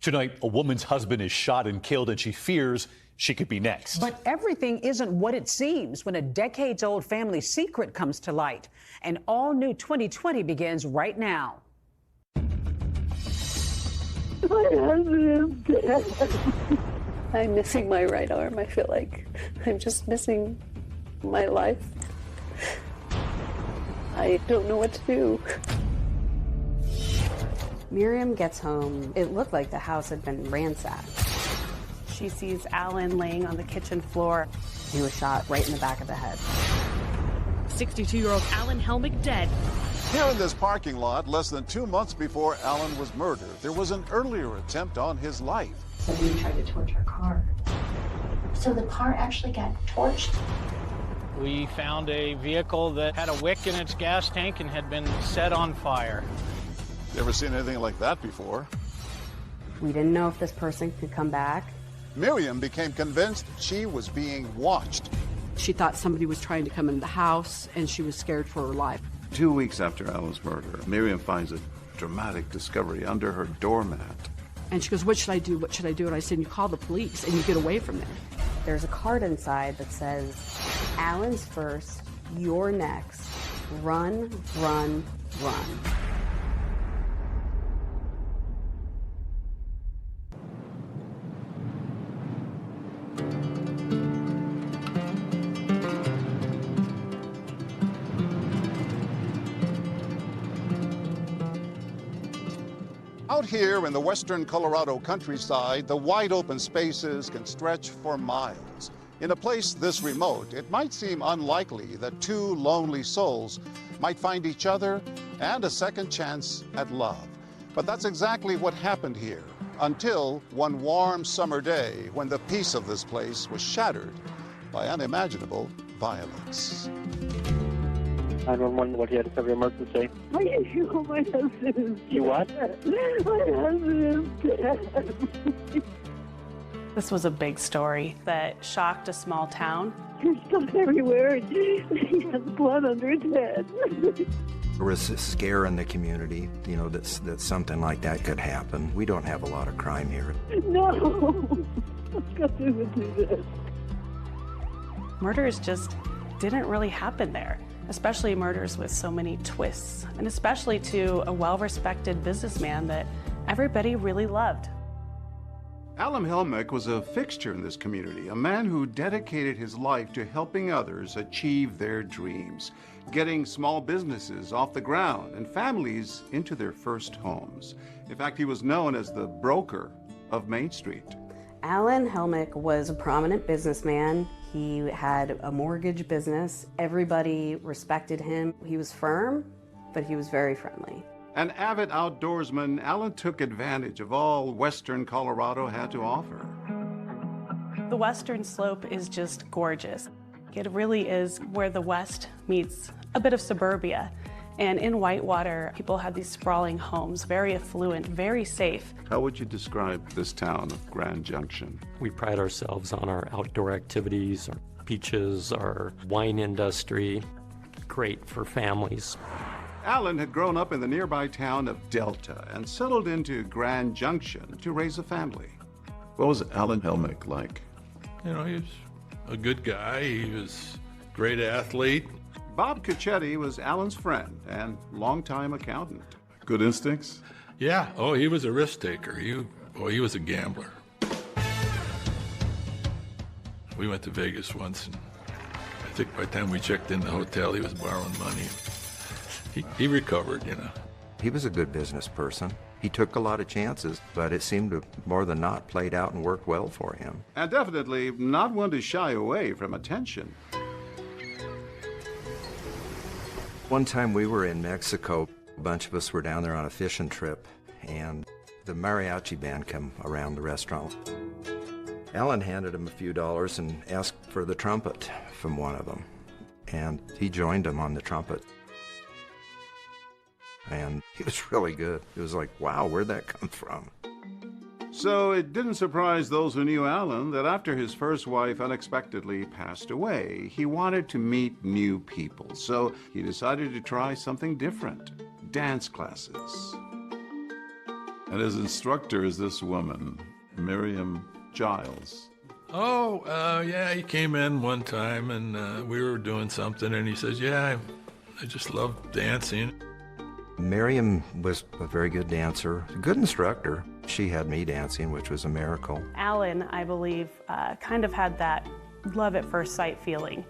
Tonight, a woman's husband is shot and killed, and she fears she could be next. But everything isn't what it seems when a decades-old family secret comes to light. An all-new 2020 begins right now. My husband is dead. I'm missing my right arm. I feel like I'm just missing my life. I don't know what to do. Miriam gets home. It looked like the house had been ransacked. She sees Alan laying on the kitchen floor. He was shot right in the back of the head. 62-year-old Alan Helmick dead. Here in this parking lot, less than 2 months before Alan was murdered, there was an earlier attempt on his life. Somebody tried to torch our car. So the car actually got torched? We found a vehicle that had a wick in its gas tank and had been set on fire. Never seen anything like that before. We didn't know if this person could come back. Miriam became convinced she was being watched. She thought somebody was trying to come into the house, and she was scared for her life. 2 weeks after Alan's murder, Miriam finds a dramatic discovery under her doormat. And she goes, "What should I do? What should I do?" And I said, "You call the police and you get away from there." There's a card inside that says, "Alan's first, you're next. Run, run, run." Out here in the western Colorado countryside, the wide open spaces can stretch for miles. In a place this remote, it might seem unlikely that two lonely souls might find each other and a second chance at love. But that's exactly what happened here, until one warm summer day when the peace of this place was shattered by unimaginable violence. 911, what do you have to cover your emergency? My husband is dead. You what? My husband is dead. This was a big story that shocked a small town. There's stuff everywhere. He has blood under his head. There was a scare in the community, you know, that something like that could happen. We don't have a lot of crime here. No. I've got to do this. Murders just didn't really happen there, especially murders with so many twists, and especially to a well-respected businessman that everybody really loved. Alan Helmick was a fixture in this community, a man who dedicated his life to helping others achieve their dreams, getting small businesses off the ground and families into their first homes. In fact, he was known as the broker of Main Street. Alan Helmick was a prominent businessman. He had a mortgage business. Everybody respected him. He was firm, but he was very friendly. An avid outdoorsman, Alan took advantage of all western Colorado had to offer. The western slope is just gorgeous. It really is where the west meets a bit of suburbia. And in Whitewater, people had these sprawling homes, very affluent, very safe. How would you describe this town of Grand Junction? We pride ourselves on our outdoor activities, our beaches, our wine industry. Great for families. Alan had grown up in the nearby town of Delta and settled into Grand Junction to raise a family. What was Alan Helmick like? You know, he was a good guy. He was a great athlete. Bob Cuccetti was Alan's friend and longtime accountant. Good instincts? Yeah. Oh, he was a risk taker. He was a gambler. We went to Vegas once, and I think by the time we checked in the hotel, he was borrowing money. He recovered, you know. He was a good business person. He took a lot of chances, but it seemed to more than not played out and worked well for him. And definitely not one to shy away from attention. One time we were in Mexico. A bunch of us were down there on a fishing trip, and the mariachi band came around the restaurant. Alan handed him a few dollars and asked for the trumpet from one of them, and he joined him on the trumpet. And he was really good. It was like, wow, where'd that come from? So it didn't surprise those who knew Alan that after his first wife unexpectedly passed away, he wanted to meet new people. So he decided to try something different, dance classes. And his instructor is this woman, Miriam Giles. Oh, yeah, he came in one time and we were doing something and he says, yeah, I just love dancing. Miriam was a very good dancer, a good instructor. She had me dancing, which was a miracle. Alan, I believe, kind of had that love at first sight feeling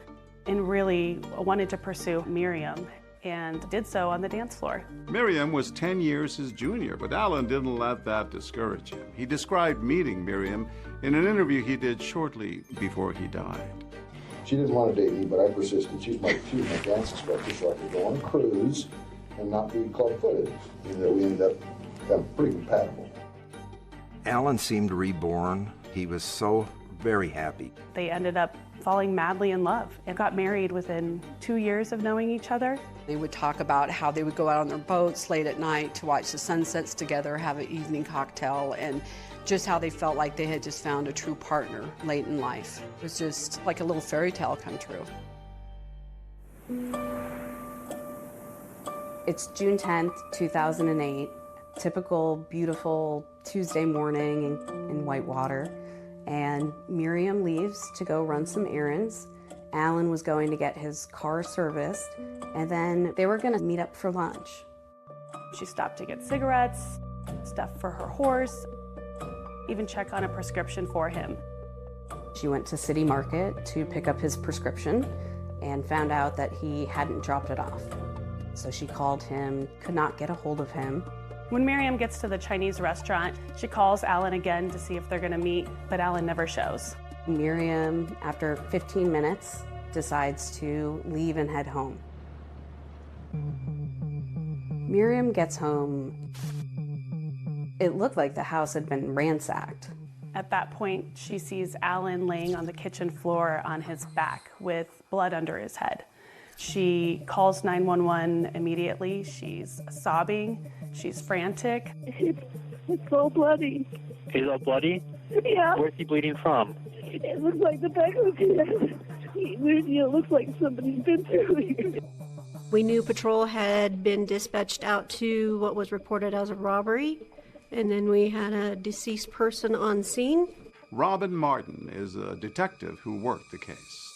and really wanted to pursue Miriam and did so on the dance floor. Miriam was 10 years his junior, but Alan didn't let that discourage him. He described meeting Miriam in an interview he did shortly before he died. She didn't want to date me, but I persisted. She was my dance instructor, so I could go on a cruise and not be club-footed. And we ended up becoming pretty compatible. Alan seemed reborn. He was so very happy. They ended up falling madly in love and got married within 2 years of knowing each other. They would talk about how they would go out on their boats late at night to watch the sunsets together, have an evening cocktail, and just how they felt like they had just found a true partner late in life. It was just like a little fairy tale come true. It's June 10th, 2008. Typical, beautiful Tuesday morning in Whitewater. And Miriam leaves to go run some errands. Alan was going to get his car serviced, and then they were going to meet up for lunch. She stopped to get cigarettes, stuff for her horse, even check on a prescription for him. She went to City Market to pick up his prescription and found out that he hadn't dropped it off. So she called him, could not get a hold of him. When Miriam gets to the Chinese restaurant, she calls Alan again to see if they're gonna meet, but Alan never shows. Miriam, after 15 minutes, decides to leave and head home. Miriam gets home. It looked like the house had been ransacked. At that point, she sees Alan laying on the kitchen floor on his back with blood under his head. She calls 911 immediately. She's sobbing. She's frantic. It's all bloody. He's all bloody? Yeah. Where's he bleeding from? It looks like the back of his head. It looks like somebody's been through here. We knew patrol had been dispatched out to what was reported as a robbery, and then we had a deceased person on scene. Robin Martin is a detective who worked the case.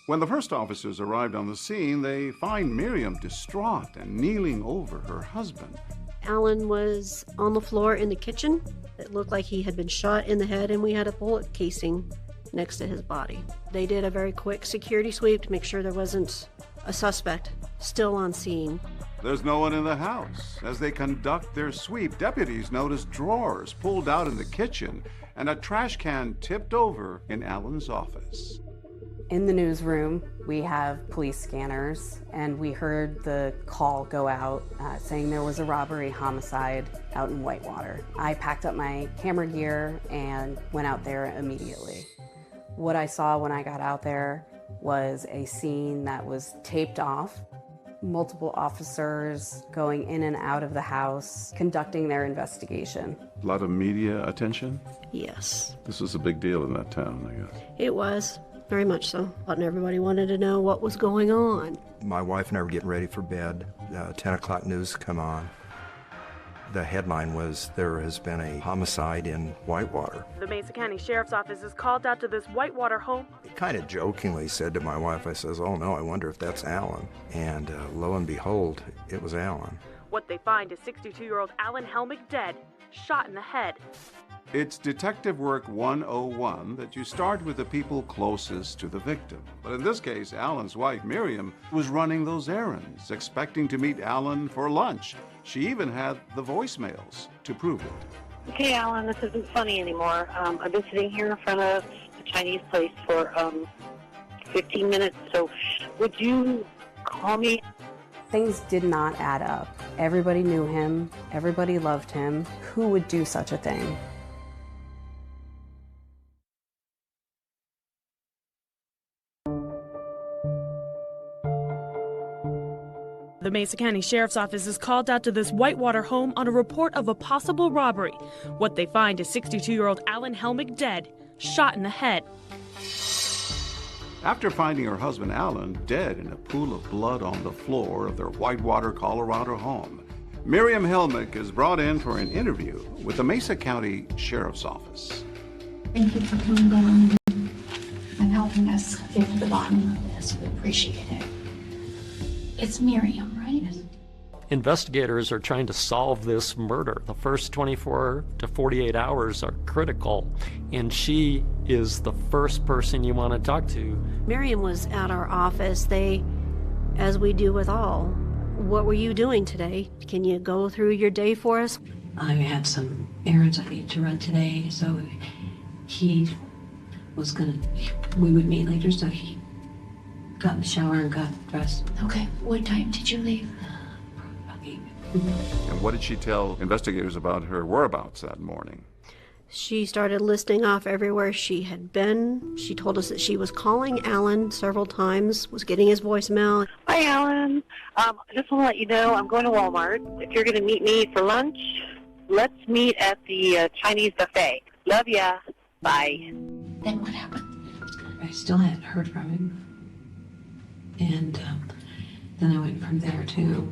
When the first officers arrived on the scene, they find Miriam distraught and kneeling over her husband. Alan was on the floor in the kitchen. It looked like he had been shot in the head, and we had a bullet casing next to his body. They did a very quick security sweep to make sure there wasn't a suspect still on scene. There's no one in the house. As they conduct their sweep, deputies notice drawers pulled out in the kitchen and a trash can tipped over in Alan's office. In the newsroom, we have police scanners, and we heard the call go out saying there was a robbery homicide out in Whitewater. I packed up my camera gear and went out there immediately. What I saw when I got out there was a scene that was taped off. Multiple officers going in and out of the house, conducting their investigation. A lot of media attention? Yes. This was a big deal in that town, I guess. It was. Very much so. And everybody wanted to know what was going on. My wife and I were getting ready for bed. 10 o'clock news come on. The headline was, there has been a homicide in Whitewater. The Mesa County Sheriff's Office is called out to this Whitewater home. I kind of jokingly said to my wife, I says, oh no, I wonder if that's Alan. And lo and behold, it was Alan. What they find is 62-year-old Alan Helmick dead, shot in the head. It's Detective Work 101 that you start with the people closest to the victim. But in this case, Alan's wife, Miriam, was running those errands, expecting to meet Alan for lunch. She even had the voicemails to prove it. Okay, Alan, this isn't funny anymore. I've been sitting here in front of the Chinese place for 15 minutes, so would you call me? Things did not add up. Everybody knew him. Everybody loved him. Who would do such a thing? The Mesa County Sheriff's Office is called out to this Whitewater home on a report of a possible robbery. What they find is 62-year-old Alan Helmick dead, shot in the head. After finding her husband Alan dead in a pool of blood on the floor of their Whitewater, Colorado home, Miriam Helmick is brought in for an interview with the Mesa County Sheriff's Office. Thank you for coming down and helping us get to the bottom of this. We appreciate it. It's Miriam, right? Investigators are trying to solve this murder. The first 24 to 48 hours are critical, and she is the first person you want to talk to. Miriam was at our office. As we do with all, what were you doing today? Can you go through your day for us? I had some errands I need to run today, so we would meet later, so he got in the shower and got dressed. Okay, what time did you leave? And what did she tell investigators about her whereabouts that morning? She started listing off everywhere she had been. She told us that she was calling Alan several times, was getting his voicemail. Hi, Alan. I just want to let you know I'm going to Walmart. If you're going to meet me for lunch, let's meet at the Chinese buffet. Love ya. Bye. Then what happened? I still hadn't heard from him. And then I went from there to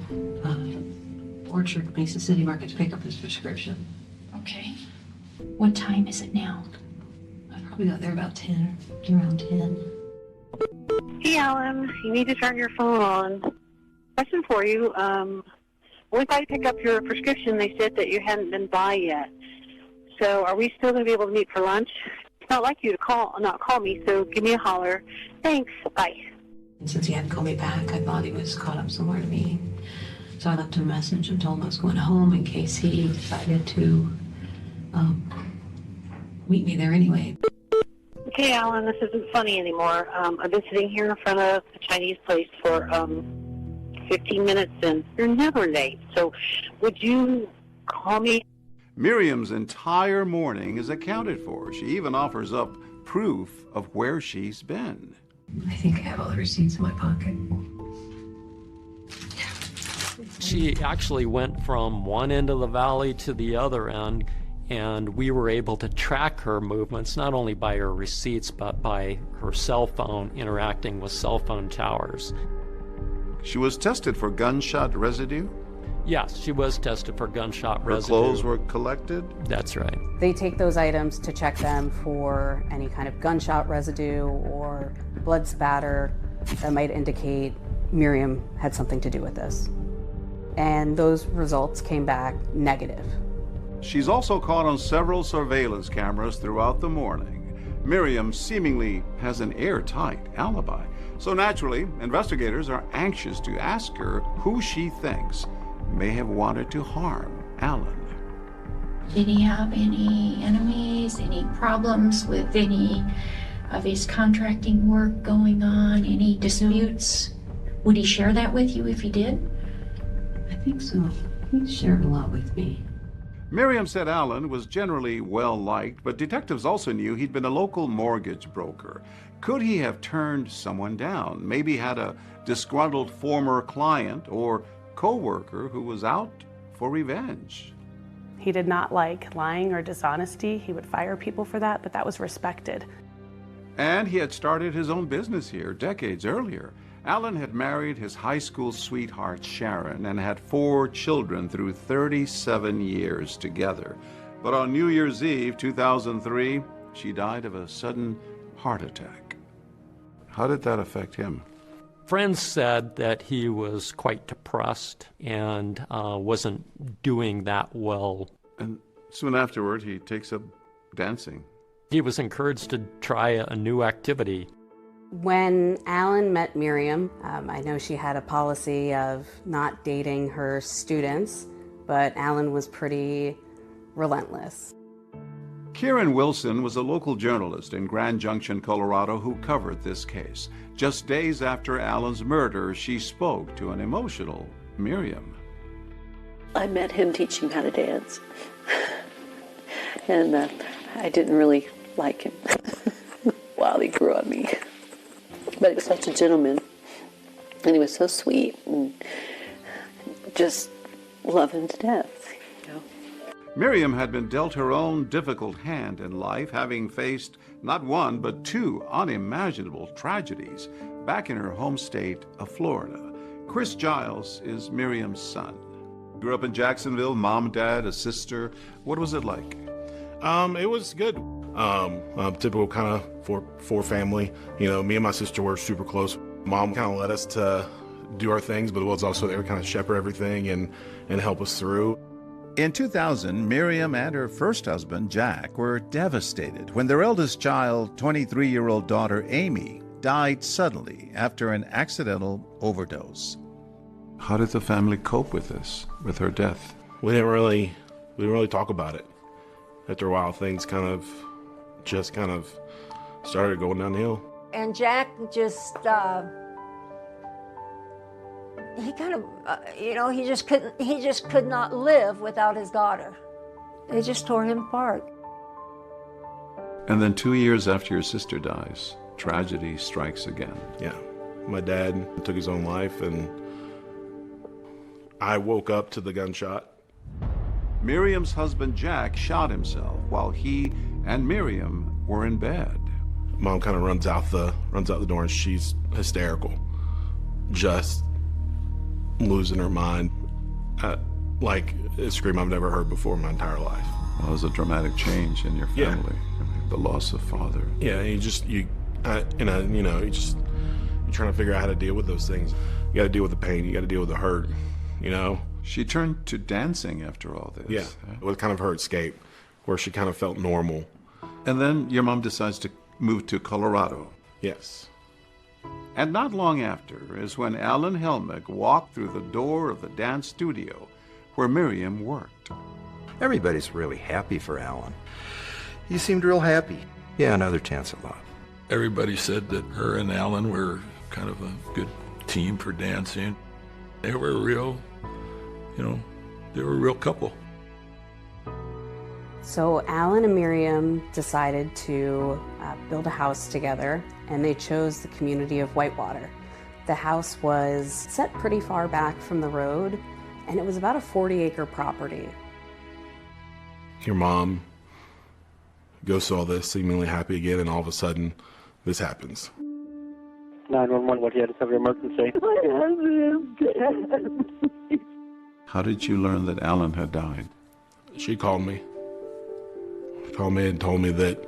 Orchard, Mesa City Market to pick up his prescription. Okay. What time is it now? I probably got there about around 10. Hey, Alan. You need to turn your phone on. Question for you. When I pick up your prescription, they said that you hadn't been by yet. So are we still going to be able to meet for lunch? It's not like you to not call me, so give me a holler. Thanks. Bye. And since he hadn't called me back, I thought he was caught up somewhere in a meeting. So I left him a message and told him I was going home in case he decided to meet me there anyway. Okay, Alan, this isn't funny anymore. I've been sitting here in front of a Chinese place for 15 minutes, and you're never late. So would you call me? Miriam's entire morning is accounted for. She even offers up proof of where she's been. I think I have all the receipts in my pocket. She actually went from one end of the valley to the other end, and we were able to track her movements, not only by her receipts, but by her cell phone interacting with cell phone towers. She was tested for gunshot residue? Yes, she was tested for gunshot residue. Her clothes were collected? That's right. They take those items to check them for any kind of gunshot residue or blood spatter that might indicate Miriam had something to do with this. And those results came back negative. She's also caught on several surveillance cameras throughout the morning. Miriam seemingly has an airtight alibi. So naturally, investigators are anxious to ask her who she thinks may have wanted to harm Alan. Did he have any enemies, any problems with any of his contracting work going on, any disputes? Would he share that with you if he did? I think so. He shared a lot with me. Miriam said Alan was generally well-liked, but detectives also knew he'd been a local mortgage broker. Could he have turned someone down? Maybe had a disgruntled former client or co-worker who was out for revenge. He did not like lying or dishonesty. He would fire people for that, but that was respected. And he had started his own business here decades earlier. Alan had married his high school sweetheart, Sharon, and had 4 children through 37 years together. But on New Year's Eve, 2003, she died of a sudden heart attack. How did that affect him? Friends said that he was quite depressed and wasn't doing that well. And soon afterward, he takes up dancing. He was encouraged to try a new activity. When Alan met Miriam, I know she had a policy of not dating her students, but Alan was pretty relentless. Kieran Wilson was a local journalist in Grand Junction, Colorado, who covered this case. Just days after Alan's murder, she spoke to an emotional Miriam. I met him teaching how to dance, and I didn't really like him while he grew on me. But he was such a gentleman, and he was so sweet, and just love him to death. You know? Miriam had been dealt her own difficult hand in life, having faced not one but 2 unimaginable tragedies back in her home state of Florida. Chris Giles is Miriam's son. Grew up in Jacksonville, mom, dad, a sister. What was it like? It was good. Typical kind of four family. You know, me and my sister were super close. Mom kind of let us to do our things, but it was also there to kind of shepherd everything and help us through. In 2000, Miriam and her first husband, Jack, were devastated when their eldest child, 23-year-old daughter Amy, died suddenly after an accidental overdose. How did the family cope with this, with her death? We didn't really talk about it. After a while, things kind of started going downhill. And Jack just, he kind of, he just could not live without his daughter. They just tore him apart. And then 2 years after your sister dies, tragedy strikes again. Yeah. My dad took his own life, and I woke up to the gunshot. Miriam's husband, Jack, shot himself while he and Miriam were in bed. Mom kind of runs out the door, and she's hysterical, just losing her mind, like a scream I've never heard before in my entire life. Well, it was a dramatic change in your family. Yeah. The loss of father. Yeah, you're trying to figure out how to deal with those things. You got to deal with the pain. You got to deal with the hurt. You know. She turned to dancing after all this. Yeah, it was kind of her escape, where she kind of felt normal. And then your mom decides to move to Colorado. Yes. And not long after is when Alan Helmick walked through the door of the dance studio where Miriam worked. Everybody's really happy for Alan. He seemed real happy. Yeah, another chance at love. Everybody said that her and Alan were kind of a good team for dancing. They were a real couple. So Alan and Miriam decided to build a house together, and they chose the community of Whitewater. The house was set pretty far back from the road, and it was about a 40-acre property. Your mom goes through all this, seemingly happy again, and all of a sudden, this happens. 911, what do you have to have your emergency? My husband is dead. How did you learn that Alan had died? She called me. And told me that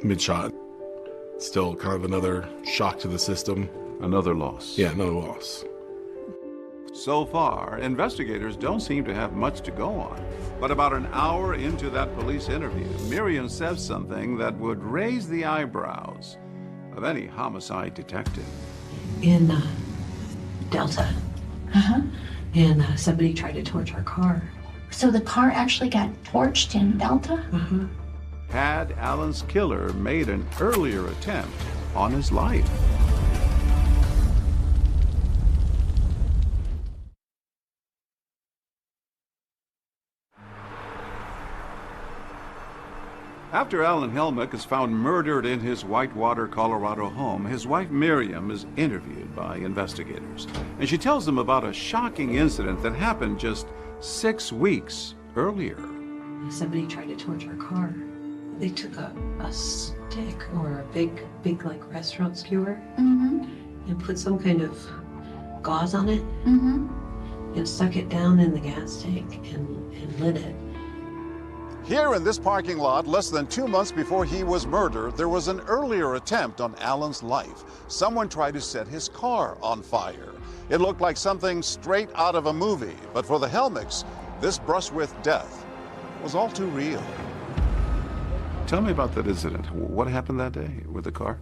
he'd been shot. Still kind of another shock to the system. Another loss. Yeah, another loss. So far, investigators don't seem to have much to go on. But about an hour into that police interview, Miriam says something that would raise the eyebrows of any homicide detective. In Delta. And somebody tried to torch our car. So the car actually got torched in Delta? Had Alan's killer made an earlier attempt on his life? After Alan Helmick is found murdered in his Whitewater, Colorado home, his wife Miriam is interviewed by investigators. And she tells them about a shocking incident that happened just 6 weeks earlier. Somebody tried to torch our car. They took a stick or a big like restaurant skewer and put some kind of gauze on it and stuck it down in the gas tank and lit it. Here in this parking lot, less than 2 months before he was murdered, there was an earlier attempt on Alan's life. Someone tried to set his car on fire. It looked like something straight out of a movie, but for the Helmicks, this brush with death was all too real. Tell me about that incident. What happened that day with the car?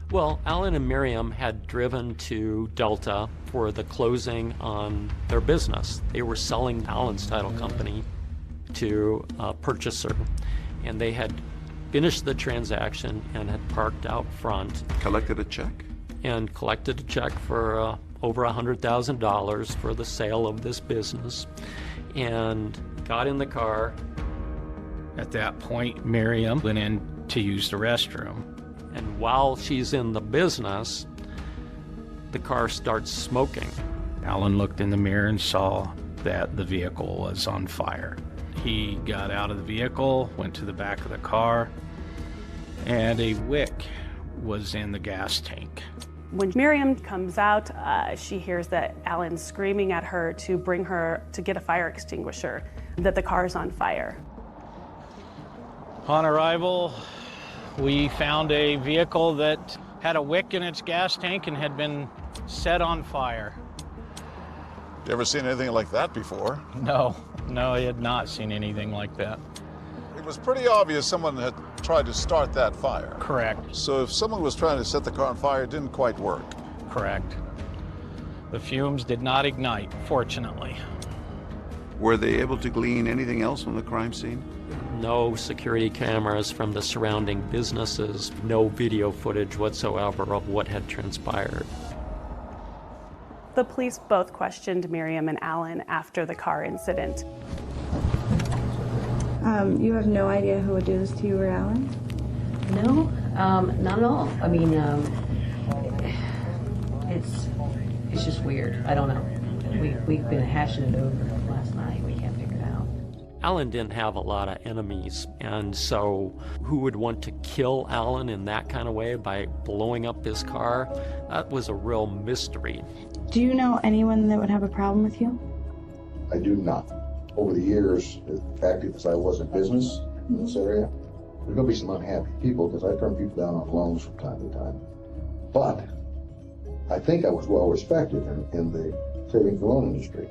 Well, Alan and Miriam had driven to Delta for the closing on their business. They were selling Alan's title company to a purchaser, and they had finished the transaction and had parked out front. Collected a check? And collected a check for over $100,000 for the sale of this business, and got in the car. At that point, Miriam went in to use the restroom. And while she's in the business, the car starts smoking. Alan looked in the mirror and saw that the vehicle was on fire. He got out of the vehicle, went to the back of the car, and a wick was in the gas tank. When Miriam comes out, she hears that Alan's screaming at her to bring her to get a fire extinguisher, that the car's on fire. Upon arrival, we found a vehicle that had a wick in its gas tank and had been set on fire. You ever seen anything like that before? No, I had not seen anything like that. It was pretty obvious someone had tried to start that fire. Correct. So if someone was trying to set the car on fire, it didn't quite work. Correct. The fumes did not ignite, fortunately. Were they able to glean anything else from the crime scene? No security cameras from the surrounding businesses, no video footage whatsoever of what had transpired. The police both questioned Miriam and Alan after the car incident. You have no idea who would do this to you or Alan? No, not at all. I mean, it's just weird. I don't know. We've been hashing it over last night. We can't figure it out. Alan didn't have a lot of enemies, and so who would want to kill Alan in that kind of way by blowing up his car? That was a real mystery. Do you know anyone that would have a problem with you? I do not. Over the years, as active as I was in business in this area, there's going to be some unhappy people because I turn people down on loans from time to time. But I think I was well respected in the savings and loan industry.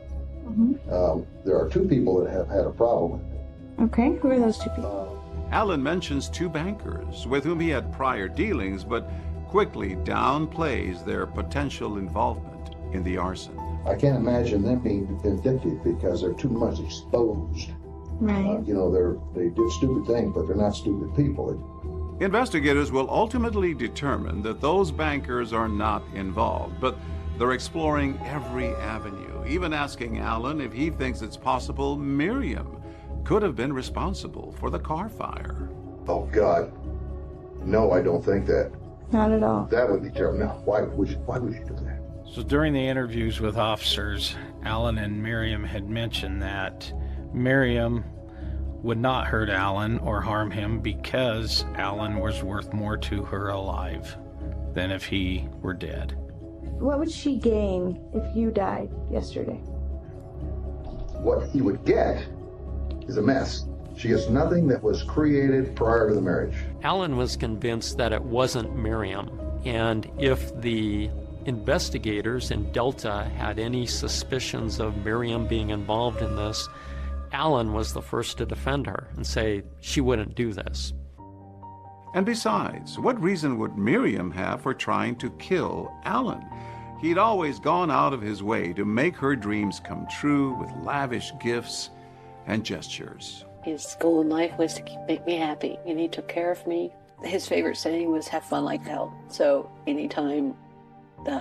There are two people that have had a problem with me. Okay, who are those two people? Alan mentions two bankers with whom he had prior dealings, but quickly downplays their potential involvement in the arson. I can't imagine them being vindictive because they're too much exposed. Right. They did stupid things, but they're not stupid people. Investigators will ultimately determine that those bankers are not involved, but they're exploring every avenue, even asking Alan if he thinks it's possible Miriam could have been responsible for the car fire. Oh, God. No, I don't think that. Not at all. That would be terrible. No, why would you do that? So during the interviews with officers, Alan and Miriam had mentioned that Miriam would not hurt Alan or harm him because Alan was worth more to her alive than if he were dead. What would she gain if you died yesterday? What he would get is a mess. She gets nothing that was created prior to the marriage. Alan was convinced that it wasn't Miriam, and if the investigators in Delta had any suspicions of Miriam being involved in this, Alan was the first to defend her and say she wouldn't do this. And besides, what reason would Miriam have for trying to kill Alan? He'd always gone out of his way to make her dreams come true with lavish gifts and gestures. His goal in life was to make me happy, and he took care of me. His favorite saying was, have fun like hell. So anytime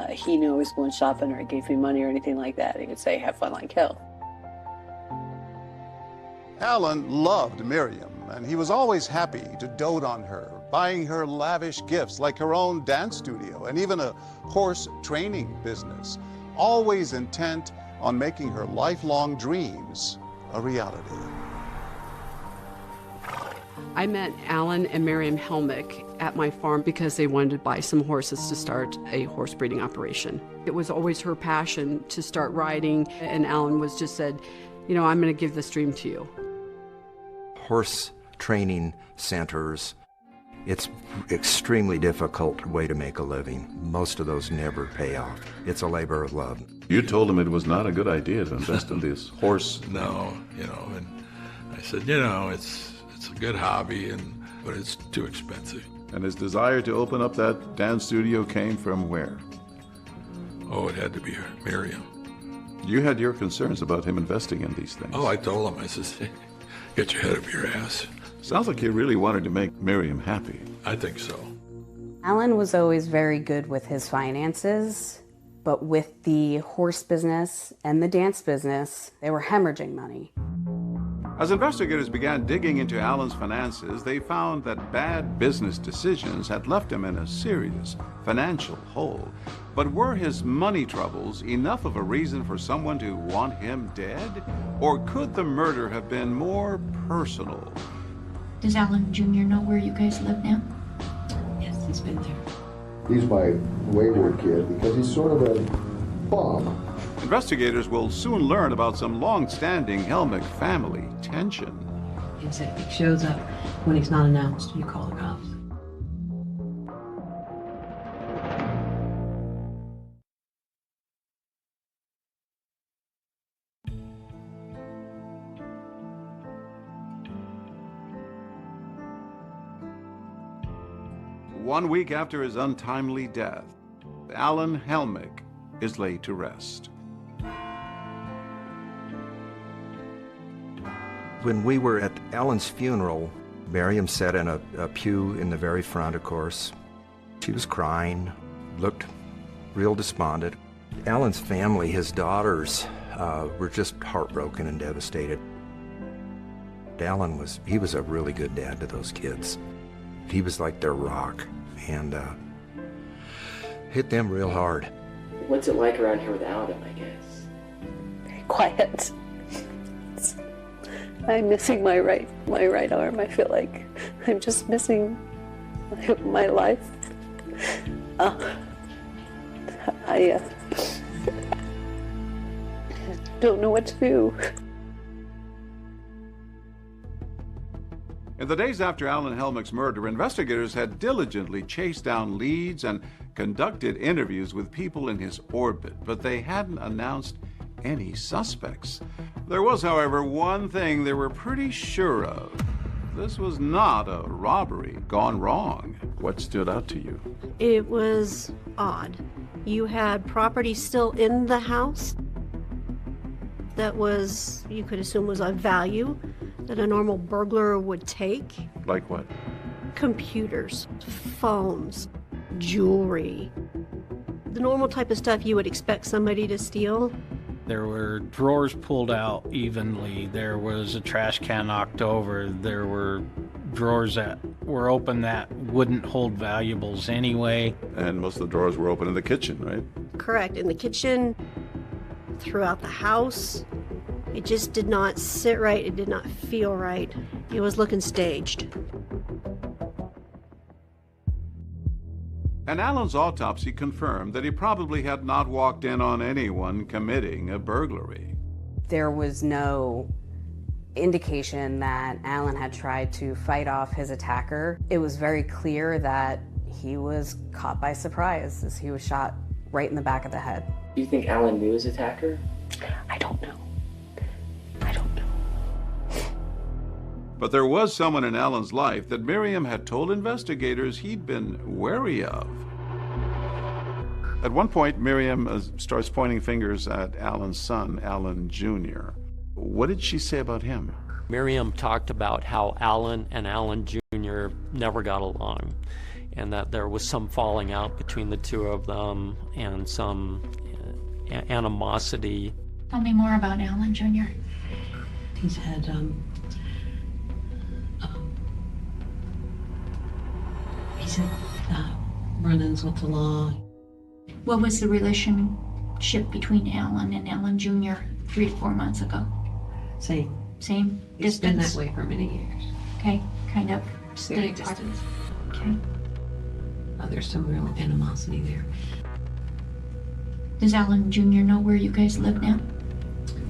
he knew I was going shopping or he gave me money or anything like that, he would say, have fun like hell. Alan loved Miriam, and he was always happy to dote on her, buying her lavish gifts like her own dance studio and even a horse training business, always intent on making her lifelong dreams a reality. I met Alan and Miriam Helmick at my farm because they wanted to buy some horses to start a horse breeding operation. It was always her passion to start riding, and Alan was just said, I'm going to give this dream to you. Horse training centers, it's extremely difficult way to make a living. Most of those never pay off. It's a labor of love. You told him it was not a good idea to invest in this horse. No, and I said, it's a good hobby, but it's too expensive. And his desire to open up that dance studio came from where? Oh, it had to be Miriam. You had your concerns about him investing in these things. Oh, I told him, I said, get your head up your ass. Sounds like you really wanted to make Miriam happy. I think so. Alan was always very good with his finances, but with the horse business and the dance business, they were hemorrhaging money. As investigators began digging into Alan's finances, they found that bad business decisions had left him in a serious financial hole. But were his money troubles enough of a reason for someone to want him dead? Or could the murder have been more personal? Does Alan Jr. know where you guys live now? Yes, he's been there. He's my wayward kid because he's sort of a bum. Investigators will soon learn about some long-standing Helmick family tension. He said he shows up when he's not announced, you call the cops. One week after his untimely death, Alan Helmick is laid to rest. When we were at Alan's funeral, Miriam sat in a pew in the very front, of course. She was crying, looked real despondent. Alan's family, his daughters, were just heartbroken and devastated. Alan was a really good dad to those kids. He was like their rock, and hit them real hard. What's it like around here without him, I guess? Very quiet. I'm missing my right arm. I feel like I'm just missing my life. I don't know what to do. In the days after Alan Helmick's murder, investigators had diligently chased down leads and conducted interviews with people in his orbit, but they hadn't announced any suspects. There was, however, one thing they were pretty sure of. This was not a robbery gone wrong. What stood out to you? It was odd. You had property still in the house that was, you could assume, was of value that a normal burglar would take. Like what? Computers, phones, jewelry. The normal type of stuff you would expect somebody to steal. There were drawers pulled out evenly. There was a trash can knocked over. There were drawers that were open that wouldn't hold valuables anyway. And most of the drawers were open in the kitchen, right? Correct. In the kitchen, throughout the house. It just did not sit right. It did not feel right. It was looking staged. And Alan's autopsy confirmed that he probably had not walked in on anyone committing a burglary. There was no indication that Alan had tried to fight off his attacker. It was very clear that he was caught by surprise as he was shot right in the back of the head. Do you think Alan knew his attacker? I don't know. But there was someone in Alan's life that Miriam had told investigators he'd been wary of. At one point, Miriam starts pointing fingers at Alan's son, Alan Jr. What did she say about him? Miriam talked about how Alan and Alan Jr. never got along, and that there was some falling out between the two of them and some animosity. Tell me more about Alan Jr. He's had run-ins with the law. What was the relationship between Alan and Alan Jr. 3 to 4 months ago? Same. Same It's distance? been that way for many years. Okay, kind of Very stay apart. distant. Okay. There's some real animosity there. Does Alan Jr. know where you guys live now?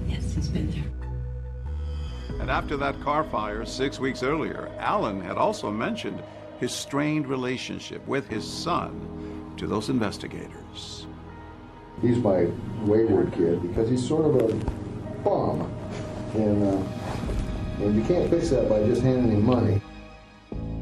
Yes, he's been there. And after that car fire 6 weeks earlier, Alan had also mentioned his strained relationship with his son to those investigators. He's my wayward kid because he's sort of a bum. And you can't fix that by just handing him money.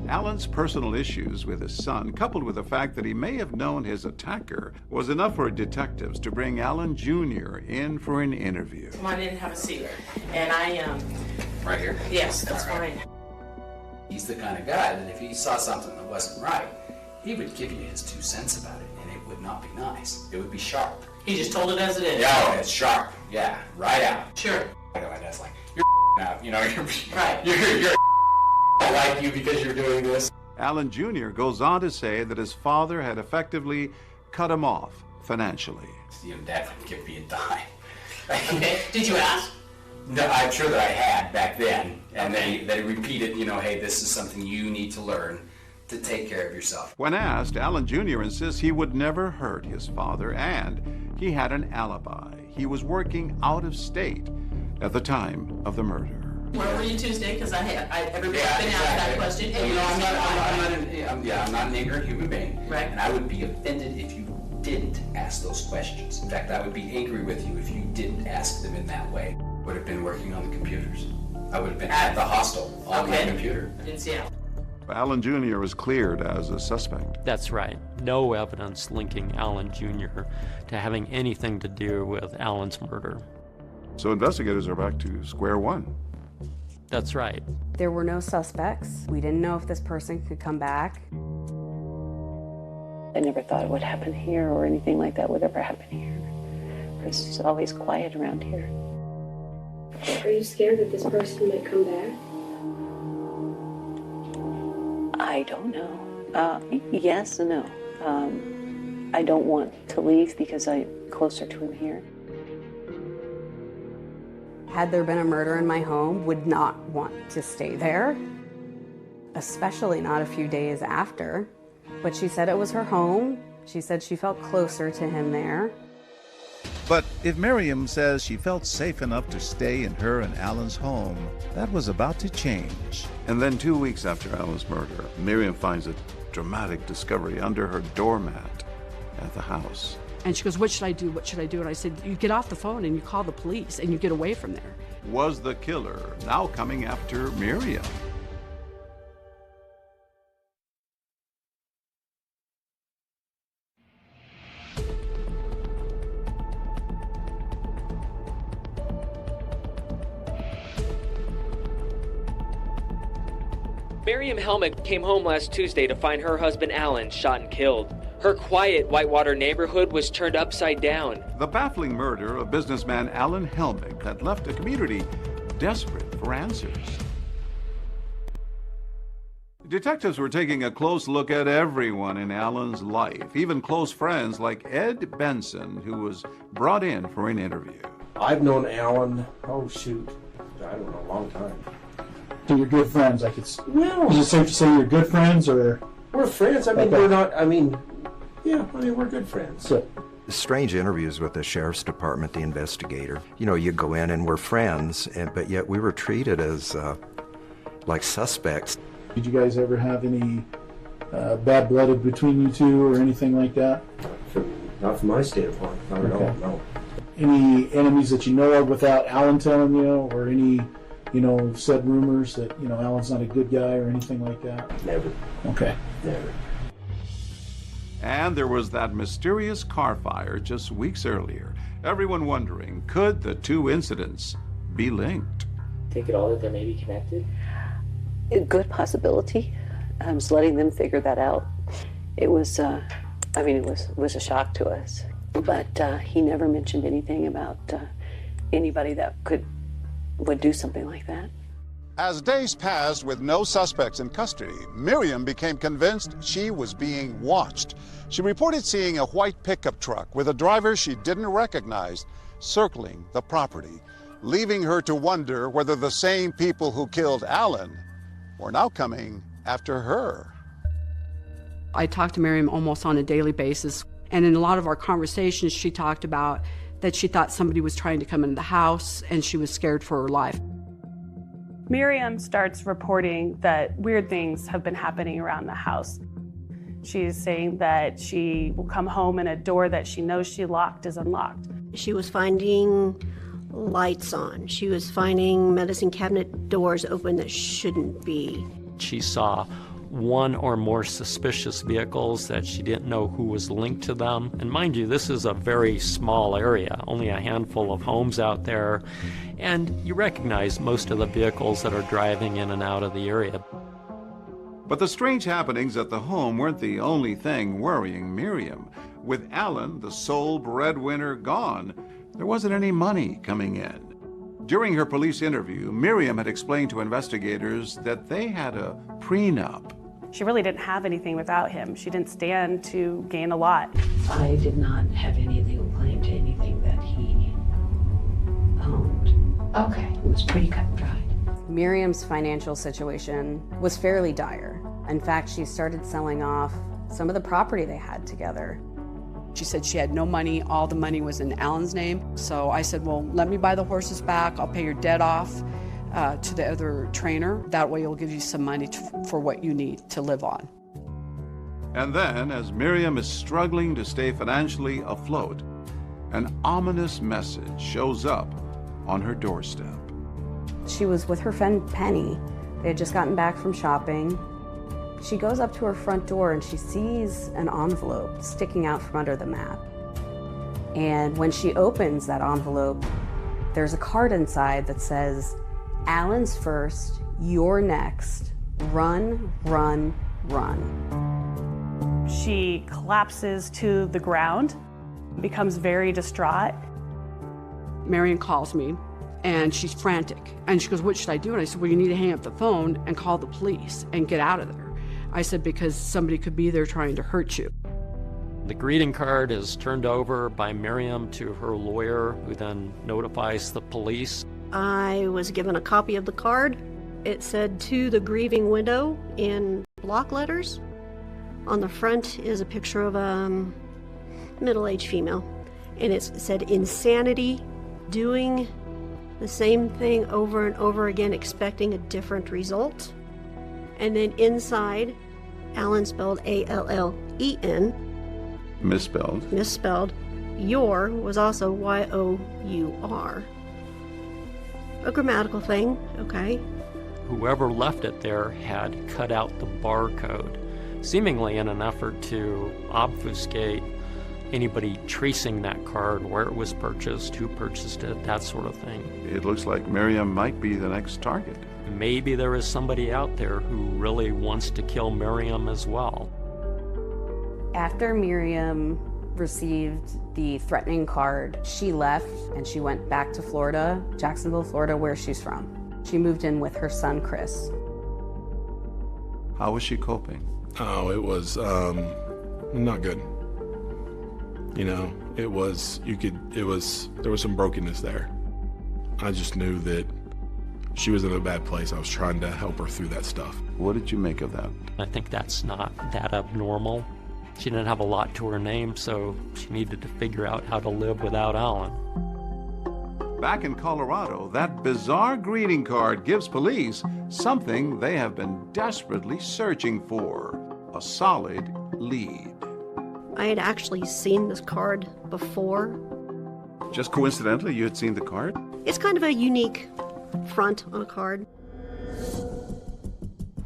Alan's personal issues with his son, coupled with the fact that he may have known his attacker, was enough for detectives to bring Alan Jr. in for an interview. Come on in and have a seat. And Right here? Yes, that's fine. He's the kind of guy that if he saw something that wasn't right, he would give you his 2 cents about it, and it would not be nice. It would be sharp. He just told it as it is. Yeah, it's sharp. Yeah, right out. Sure. I go, that's like, you're out, you know, Right. you're I like you because you're doing this. Alan Jr. goes on to say that his father had effectively cut him off financially. Your dad would give me a dime. Okay. Did you ask? No, I'm sure that I had back then, and they repeated, you know, hey, this is something you need to learn. to take care of yourself. When asked, Alan Jr. insists he would never hurt his father, and he had an alibi. He was working out of state at the time of the murder. Where were you Tuesday? Because everybody's been asked that question. You know, I'm not an ignorant human being. Right. And I would be offended if you didn't ask those questions. In fact, I would be angry with you if you didn't ask them in that way. Would have been working on the computers. I would have been at the hostel on my computer. In Seattle. Alan Jr. was cleared as a suspect. That's right. No evidence linking Alan Jr. to having anything to do with Alan's murder. So investigators are back to square one. That's right. There were no suspects. We didn't know if this person could come back. I never thought it would happen here or anything like that would ever happen here. Because it's always quiet around here. Are you scared that this person might come back? I don't know. Yes and no. I don't want to leave because I'm closer to him here. Had there been a murder in my home, would not want to stay there, especially not a few days after. But she said it was her home. She said she felt closer to him there. But if Miriam says she felt safe enough to stay in her and Alan's home, that was about to change. And then 2 weeks after Alan's murder, Miriam finds a dramatic discovery under her doormat at the house. And she goes, what should I do? What should I do? And I said, you get off the phone and you call the police and you get away from there. Was the killer now coming after Miriam? Miriam Helmick came home last Tuesday to find her husband Alan shot and killed. Her quiet Whitewater neighborhood was turned upside down. The baffling murder of businessman Alan Helmick had left a community desperate for answers. Detectives were taking a close look at everyone in Alan's life, even close friends like Ed Benson, who was brought in for an interview. I've known Alan, I don't know, a long time. So you're good friends, I could. Well, is it safe to say you're good friends, or we're friends? I mean, okay. We're not. We're good friends. So, strange interviews with the sheriff's department, the investigator. You know, you go in and we're friends, but yet we were treated as like suspects. Did you guys ever have any bad blood between you two, or anything like that? Not from my standpoint. Not at all. No. Any enemies that you know of without Alan telling you, or any? Said rumors that, Alan's not a good guy or anything like that? Never. Okay. Never. And there was that mysterious car fire just weeks earlier. Everyone wondering, could the two incidents be linked? Take it all that they may be connected? A good possibility. I was letting them figure that out. It was, it was a shock to us. But he never mentioned anything about anybody that would do something like that. As days passed with no suspects in custody, Miriam became convinced she was being watched. She reported seeing a white pickup truck with a driver she didn't recognize circling the property, leaving her to wonder whether the same people who killed Alan were now coming after her. I talked to Miriam almost on a daily basis, and in a lot of our conversations she talked about that she thought somebody was trying to come into the house and she was scared for her life. Miriam starts reporting that weird things have been happening around the house. She's saying that she will come home and a door that she knows she locked is unlocked. She was finding lights on. She was finding medicine cabinet doors open that shouldn't be. She saw one or more suspicious vehicles that she didn't know who was linked to them. And mind you, this is a very small area, only a handful of homes out there. And you recognize most of the vehicles that are driving in and out of the area. But the strange happenings at the home weren't the only thing worrying Miriam. With Alan, the sole breadwinner, gone, there wasn't any money coming in. During her police interview, Miriam had explained to investigators that they had a prenup. She really didn't have anything without him. She didn't stand to gain a lot. I did not have any legal claim to anything that he owned. Okay. It was pretty cut and dried. Miriam's financial situation was fairly dire. In fact, she started selling off some of the property they had together. She said she had no money. All the money was in Alan's name. So I said, well, let me buy the horses back. I'll pay your debt off to the other trainer. That way it'll give you some money for what you need to live on. And then, as Miriam is struggling to stay financially afloat, an ominous message shows up on her doorstep. She was with her friend Penny. They had just gotten back from shopping. She goes up to her front door and she sees an envelope sticking out from under the mat. And when she opens that envelope, there's a card inside that says, "Alan's first, you're next. Run, run, run." She collapses to the ground, becomes very distraught. Marion calls me and she's frantic. And she goes, "What should I do?" And I said, "Well, you need to hang up the phone and call the police and get out of there." I said, because somebody could be there trying to hurt you. The greeting card is turned over by Miriam to her lawyer, who then notifies the police. I was given a copy of the card. It said, "To the grieving widow," in block letters. On the front is a picture of a middle-aged female. And it said, "Insanity, doing the same thing over and over again, expecting a different result." And then inside, Alan spelled A-L-L-E-N. Misspelled. Misspelled. Your was also Y-O-U-R. A grammatical thing, okay. Whoever left it there had cut out the barcode, seemingly in an effort to obfuscate anybody tracing that card, where it was purchased, who purchased it, that sort of thing. It looks like Miriam might be the next target. Maybe there is somebody out there who really wants to kill Miriam as well. After Miriam received the threatening card, she left and she went back to Florida, Jacksonville, Florida, where she's from. She moved in with her son, Chris. How was she coping? Oh, it was not good. You know, there was some brokenness there. I just knew that she was in a bad place. I was trying to help her through that stuff. What did you make of that? I think that's not that abnormal. She didn't have a lot to her name, so she needed to figure out how to live without Alan. Back in Colorado, that bizarre greeting card gives police something they have been desperately searching for: a solid lead. I had actually seen this card before. Just coincidentally, you had seen the card? It's kind of a unique front on a card.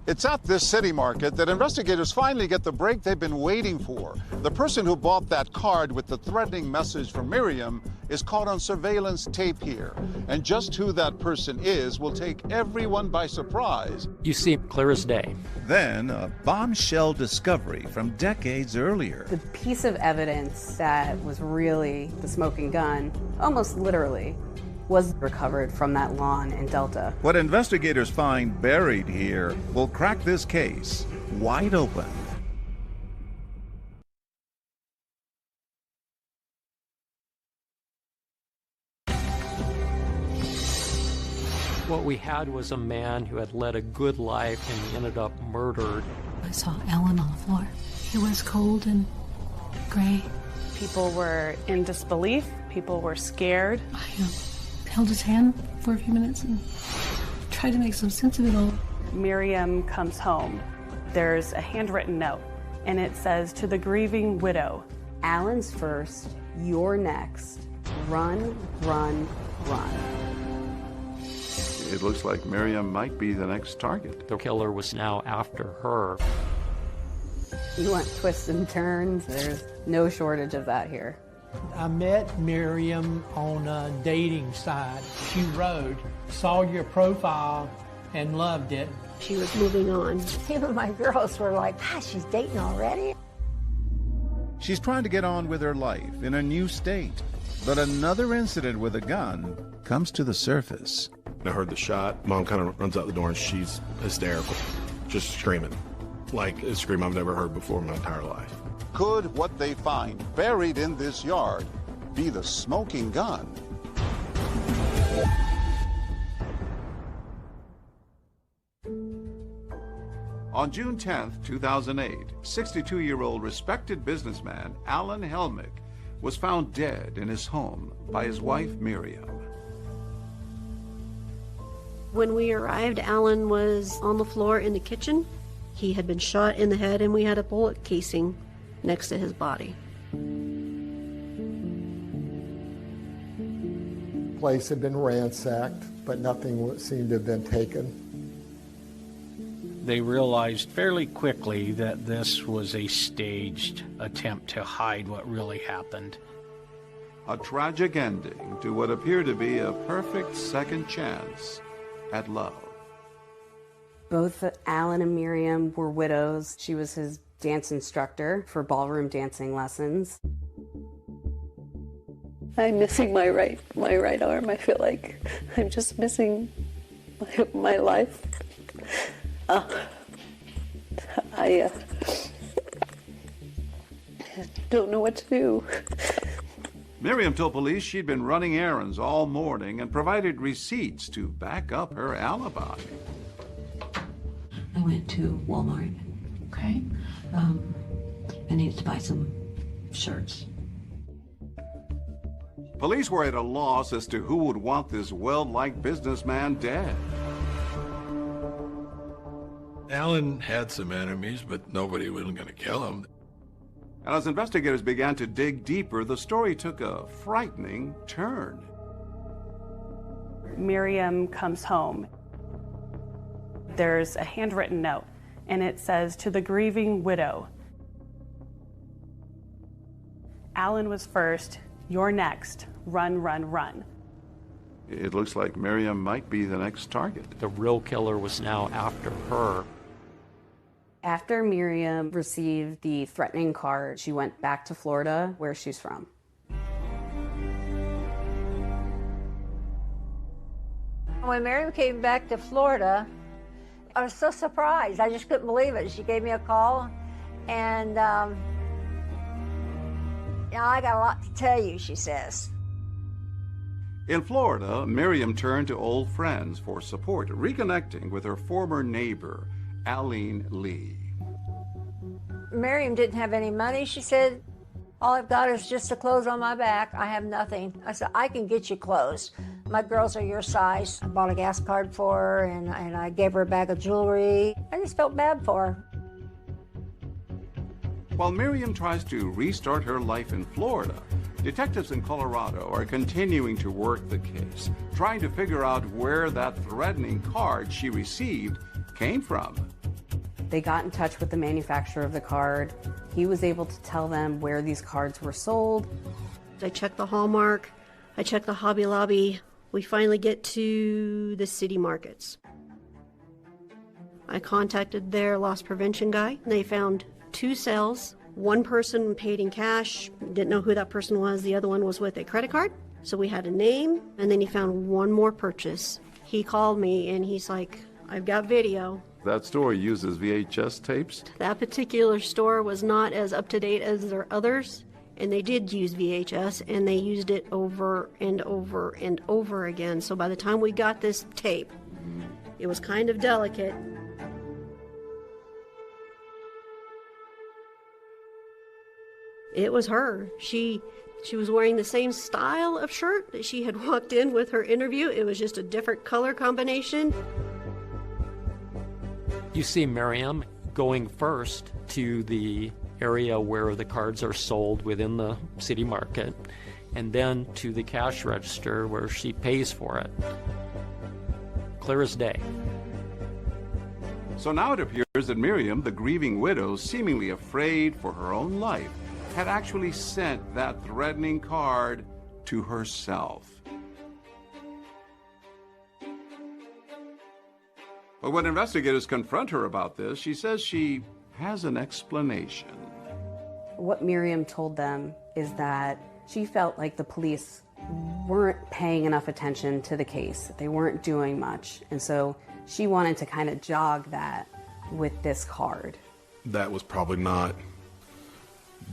It's at this city market that investigators finally get the break they've been waiting for. The person who bought that card with the threatening message from Miriam is caught on surveillance tape here. And just who that person is will take everyone by surprise. You see clear as day. Then a bombshell discovery from decades earlier. The piece of evidence that was really the smoking gun, almost literally, was recovered from that lawn in Delta. What investigators find buried here will crack this case wide open. What we had was a man who had led a good life and he ended up murdered. I saw Alan on the floor. He was cold and gray. People were in disbelief. People were scared. I held his hand for a few minutes and tried to make some sense of it all. Miriam comes home. There's a handwritten note, and it says, "To the grieving widow, Alan's first, you're next. Run, run, run." It looks like Miriam might be the next target. The killer was now after her. You want twists and turns? There's no shortage of that here. I met Miriam on a dating site. She wrote, saw your profile, and loved it. She was moving on. Even my girls were like, "Gosh, she's dating already?" She's trying to get on with her life in a new state. But another incident with a gun comes to the surface. I heard the shot. Mom kind of runs out the door and she's hysterical, just screaming. Like a scream I've never heard before in my entire life. Could what they find buried in this yard be the smoking gun? On June 10, 2008, 62-year-old respected businessman Alan Helmick was found dead in his home by his wife Miriam. When we arrived, Alan was on the floor in the kitchen. He had been shot in the head and we had a bullet casing next to his body. The place had been ransacked, but nothing seemed to have been taken. They realized fairly quickly that this was a staged attempt to hide what really happened. A tragic ending to what appeared to be a perfect second chance at love. Both Alan and Miriam were widows. She was his dance instructor for ballroom dancing lessons. I'm missing my right arm. I feel like I'm just missing my life. I don't know what to do. Miriam told police she'd been running errands all morning and provided receipts to back up her alibi. I went to Walmart. Okay. I needed to buy some shirts. Police were at a loss as to who would want this well-liked businessman dead. Alan had some enemies, but nobody was going to kill him. And as investigators began to dig deeper, the story took a frightening turn. Miriam comes home. There's a handwritten note, and it says, "To the grieving widow. Alan was first, you're next. Run, run, run." It looks like Miriam might be the next target. The real killer was now after her. After Miriam received the threatening card, she went back to Florida, where she's from. When Miriam came back to Florida, I was so surprised. I just couldn't believe it. She gave me a call, and you know, I got a lot to tell you, she says. In Florida, Miriam turned to old friends for support, reconnecting with her former neighbor, Aline Lee. Miriam didn't have any money. She said, all I've got is just the clothes on my back. I have nothing. I said, I can get you clothes. My girls are your size. I bought a gas card for her, and I gave her a bag of jewelry. I just felt bad for her. While Miriam tries to restart her life in Florida, detectives in Colorado are continuing to work the case, trying to figure out where that threatening card she received came from. They got in touch with the manufacturer of the card. He was able to tell them where these cards were sold. I checked the Hallmark. I checked the Hobby Lobby. We finally get to the city markets. I contacted their loss prevention guy. They found 2 sales. One person paid in cash, didn't know who that person was. The other one was with a credit card. So we had a name, and then he found one more purchase. He called me and he's like, I've got video. That store uses VHS tapes? That particular store was not as up to date as their others, and they did use VHS, and they used it over and over and over again. So by the time we got this tape, it was kind of delicate. It was her. She was wearing the same style of shirt that she had walked in with her interview. It was just a different color combination. You see Miriam going first to the area where the cards are sold within the city market, and then to the cash register where she pays for it. Clear as day. So now it appears that Miriam, the grieving widow, seemingly afraid for her own life, had actually sent that threatening card to herself. But when investigators confront her about this, she says she has an explanation. What Miriam told them is that she felt like the police weren't paying enough attention to the case. They weren't doing much. And so she wanted to kind of jog that with this card. That was probably not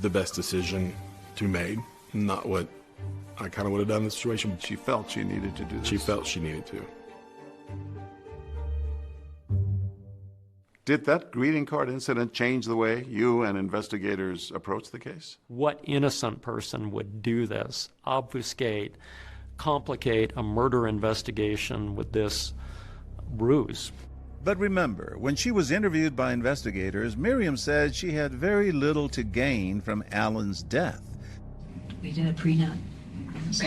the best decision to be made. Not what I kind of would have done in the situation. She felt she needed to do this. She felt she needed to. Did that greeting card incident change the way you and investigators approached the case? What innocent person would do this, obfuscate, complicate a murder investigation with this ruse? But remember, when she was interviewed by investigators, Miriam said she had very little to gain from Alan's death. We did a prenup. So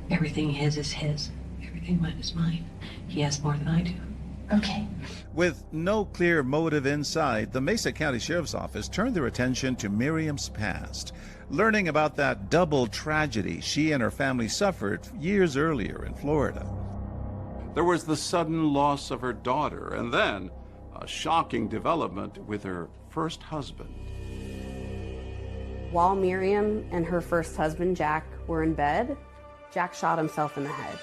everything his is his. Everything mine is mine. He has more than I do. Okay. With no clear motive in sight, the Mesa County Sheriff's Office turned their attention to Miriam's past, learning about that double tragedy she and her family suffered years earlier in Florida. There was the sudden loss of her daughter, and then a shocking development with her first husband. While Miriam and her first husband, Jack, were in bed, Jack shot himself in the head.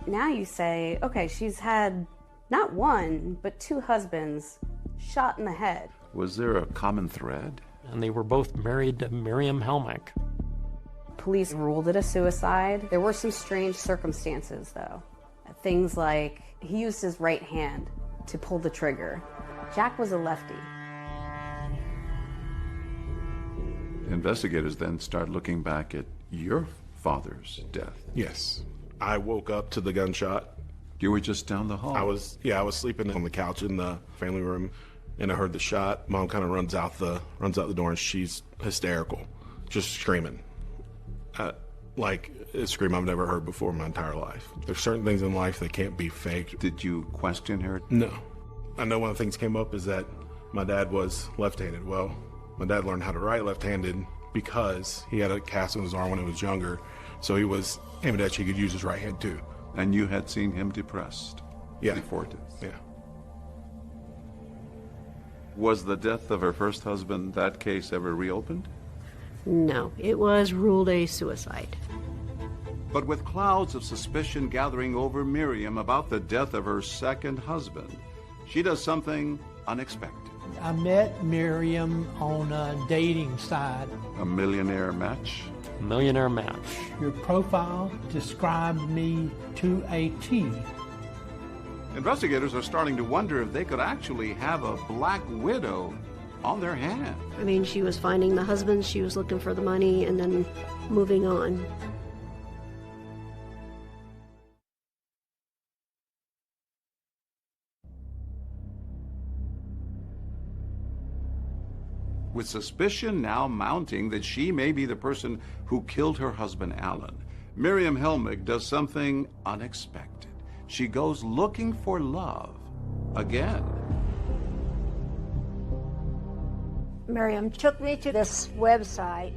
Now you say, okay, she's had not one, but two husbands shot in the head. Was there a common thread? And they were both married to Miriam Helmick. Police ruled it a suicide. There were some strange circumstances, though. Things like he used his right hand to pull the trigger. Jack was a lefty. Investigators then start looking back at your father's death. Yes. I woke up to the gunshot. You were just down the hall. I was sleeping on the couch in the family room, and I heard the shot. Mom kind of runs out the door, and she's hysterical, just screaming. Like a scream I've never heard before in my entire life. There's certain things in life that can't be faked. Did you question her? No. I know one of the things came up is that my dad was left-handed. Well, my dad learned how to write left-handed because he had a cast on his arm when he was younger, so he was ambidextrous. He could use his right hand too. And you had seen him depressed before this? Yeah. Was the death of her first husband, that case, ever reopened? No, it was ruled a suicide. But with clouds of suspicion gathering over Miriam about the death of her second husband, she does something unexpected. I met Miriam on a dating site. A millionaire match? Millionaire match. Your profile described me to a T. Investigators are starting to wonder if they could actually have a black widow on their hands. I mean, she was finding the husband, she was looking for the money, and then moving on. With suspicion now mounting that she may be the person who killed her husband, Alan, Miriam Helmick does something unexpected. She goes looking for love again. Miriam took me to this website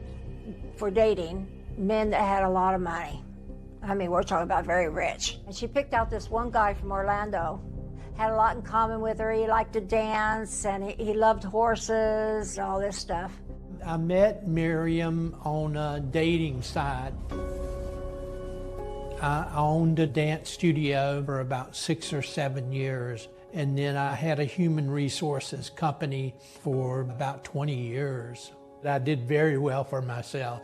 for dating men that had a lot of money. I mean, we're talking about very rich. And she picked out this one guy from Orlando. Had a lot in common with her. He liked to dance, and he loved horses, all this stuff. I met Miriam on a dating site. I owned a dance studio for about 6 or 7 years, and then I had a human resources company for about 20 years. I did very well for myself.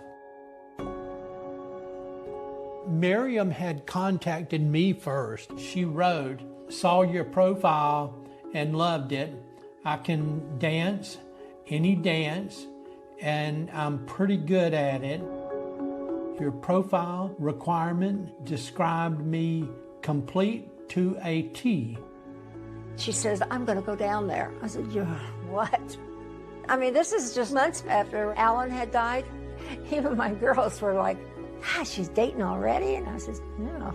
Miriam had contacted me first. She wrote, "Saw your profile and loved it. I can dance, any dance, and I'm pretty good at it. Your profile requirement described me complete to a T." She says, "I'm going to go down there." I said, "You're what?" I mean, this is just months after Alan had died. Even my girls were like, "She's dating already?" And I said, "No."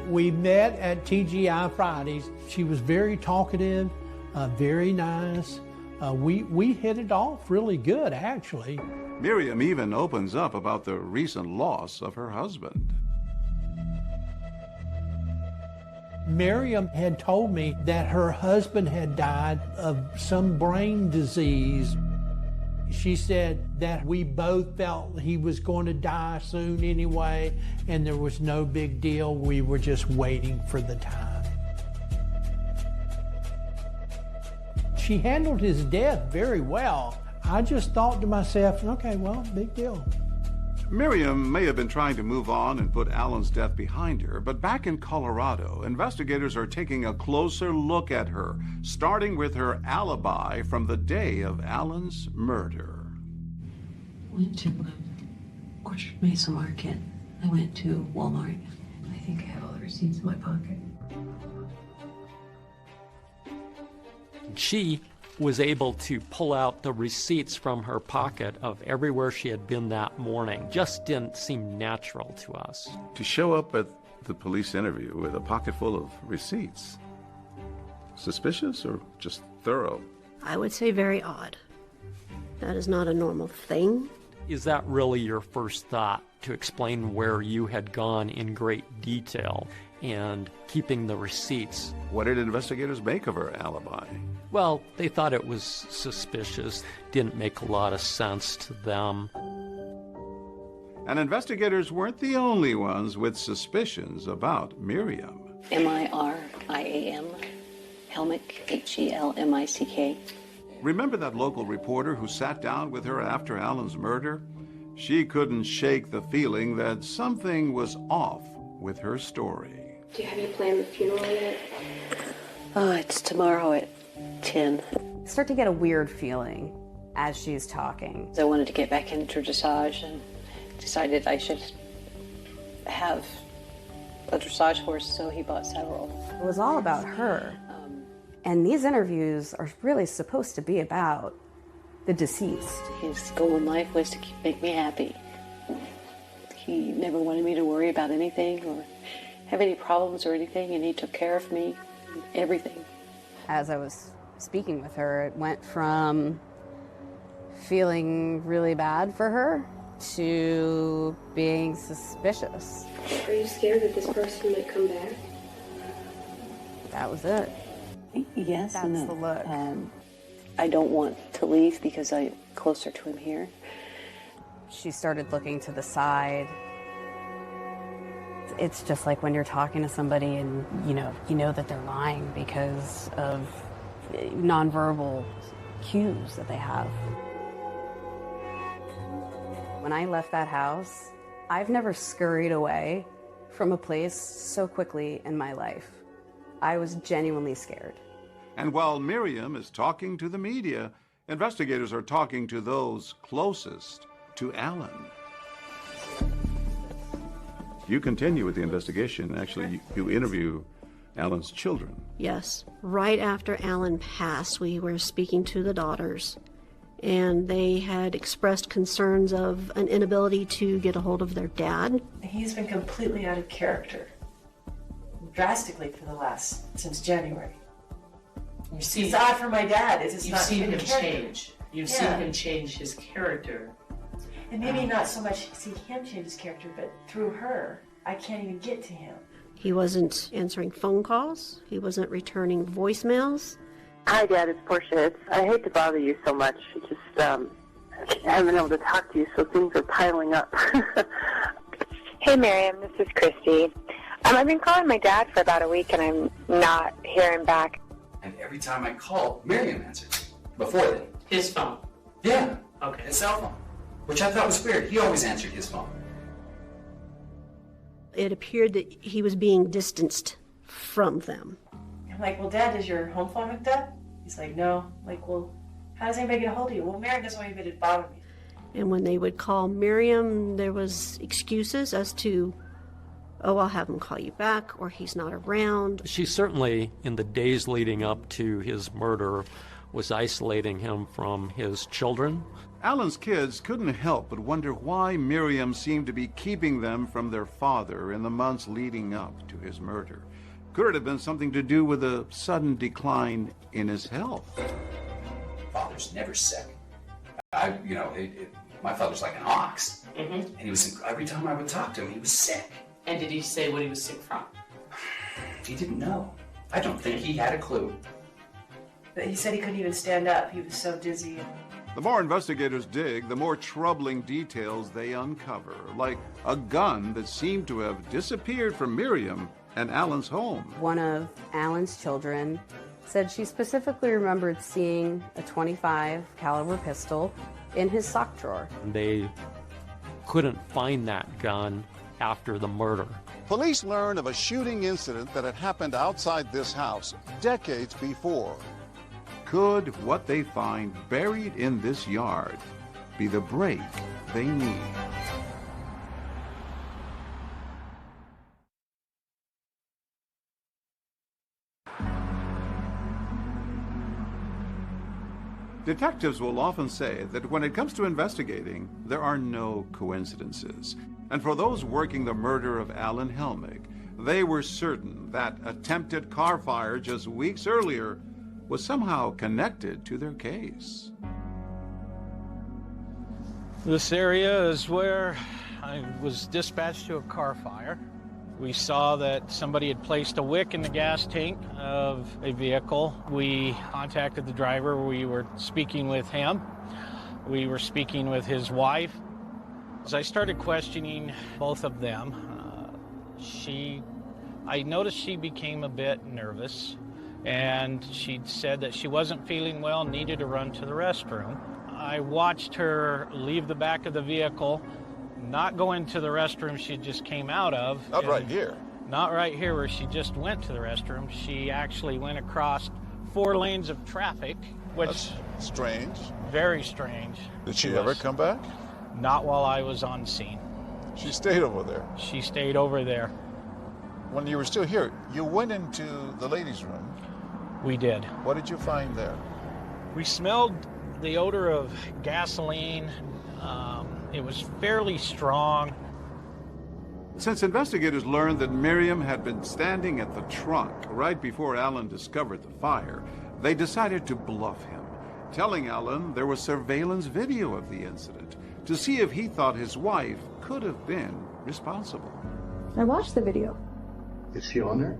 We met at TGI Fridays. She was very talkative, very nice. We hit it off really good, actually. Miriam even opens up about the recent loss of her husband. Miriam had told me that her husband had died of some brain disease. She said that we both felt he was going to die soon anyway, and there was no big deal. We were just waiting for the time. She handled his death very well. I just thought to myself, okay, well, big deal. Miriam may have been trying to move on and put Alan's death behind her, but back in Colorado, investigators are taking a closer look at her, starting with her alibi from the day of Alan's murder. Went to Orchard Mesa Market. I went to Walmart. I think I have all the receipts in my pocket. She was able to pull out the receipts from her pocket of everywhere she had been that morning. Just didn't seem natural to us. To show up at the police interview with a pocket full of receipts, suspicious or just thorough? I would say very odd. That is not a normal thing. Is that really your first thought, to explain where you had gone in great detail and keeping the receipts? What did investigators make of her alibi? Well, they thought it was suspicious, didn't make a lot of sense to them. And investigators weren't the only ones with suspicions about Miriam. Miriam Helmick, Helmick. Remember that local reporter who sat down with her after Alan's murder? She couldn't shake the feeling that something was off with her story. Have you planned the funeral yet? Oh, it's tomorrow at 10. I start to get a weird feeling as she's talking. I wanted to get back into dressage and decided I should have a dressage horse, so he bought saddle. It was all about her. And these interviews are really supposed to be about the deceased. His goal in life was to make me happy. He never wanted me to worry about anything or have any problems or anything, and he took care of me, everything. As I was speaking with her, it went from feeling really bad for her to being suspicious. Are you scared that this person might come back? That was it. Yes, that's the look. I don't want to leave because I'm closer to him here. She started looking to the side. It's just like when you're talking to somebody and you know that they're lying because of nonverbal cues that they have. When I left that house, I've never scurried away from a place so quickly in my life. I was genuinely scared. And while Miriam is talking to the media, investigators are talking to those closest to Alan. You continue with the investigation. Actually, you interview Alan's children. Yes. Right after Alan passed, we were speaking to the daughters, and they had expressed concerns of an inability to get a hold of their dad. He's been completely out of character, drastically since January. It's odd for my dad. You've seen him change. You've seen him change his character. And maybe not so much see him change his character, but through her, I can't even get to him. He wasn't answering phone calls. He wasn't returning voicemails. Hi, Dad. It's Portia. I hate to bother you so much. I haven't been able to talk to you, so things are piling up. Hey, Miriam. This is Christy. I've been calling my dad for about a week, and I'm not hearing back. And every time I call, Miriam answers. Before then. His phone? Yeah. Okay. His cell phone. Which I thought was weird. He always answered his phone. It appeared that he was being distanced from them. I'm like, well, Dad, is your home phone hooked up? He's like, no. I'm like, well, how does anybody get a hold of you? Well, Miriam doesn't want anybody to bother me. And when they would call Miriam, there was excuses as to, oh, I'll have him call you back, or he's not around. She certainly, in the days leading up to his murder, was isolating him from his children. Alan's kids couldn't help but wonder why Miriam seemed to be keeping them from their father in the months leading up to his murder. Could it have been something to do with a sudden decline in his health? Father's never sick. My father's like an ox. Mm-hmm. And he was, every time I would talk to him, he was sick. And did he say what he was sick from? He didn't know. I don't think he had a clue. But he said he couldn't even stand up. He was so dizzy. The more investigators dig, the more troubling details they uncover, like a gun that seemed to have disappeared from Miriam and Alan's home. One of Alan's children said she specifically remembered seeing a .25 caliber pistol in his sock drawer. They couldn't find that gun after the murder. Police learned of a shooting incident that had happened outside this house decades before. Could what they find buried in this yard be the break they need? Detectives will often say that when it comes to investigating, there are no coincidences. And for those working the murder of Alan Helmick, they were certain that attempted car fire just weeks earlier was somehow connected to their case. This area is where I was dispatched to a car fire. We saw that somebody had placed a wick in the gas tank of a vehicle. We contacted the driver. We were speaking with him. We were speaking with his wife. As I started questioning both of them, I noticed she became a bit nervous, and she said that she wasn't feeling well, needed to run to the restroom. I watched her leave the back of the vehicle, not go into the restroom she just came out of. Not right here. Not right here where she just went to the restroom. She actually went across 4 lanes of traffic, which... That's strange. Very strange. Did she ever come back? Not while I was on scene. She stayed over there? She stayed over there. When you were still here, you went into the ladies' room. We did. What did you find there? We smelled the odor of gasoline. It was fairly strong. Since investigators learned that Miriam had been standing at the trunk right before Alan discovered the fire, they decided to bluff him, telling Alan there was surveillance video of the incident to see if he thought his wife could have been responsible. I watched the video. Is she on there?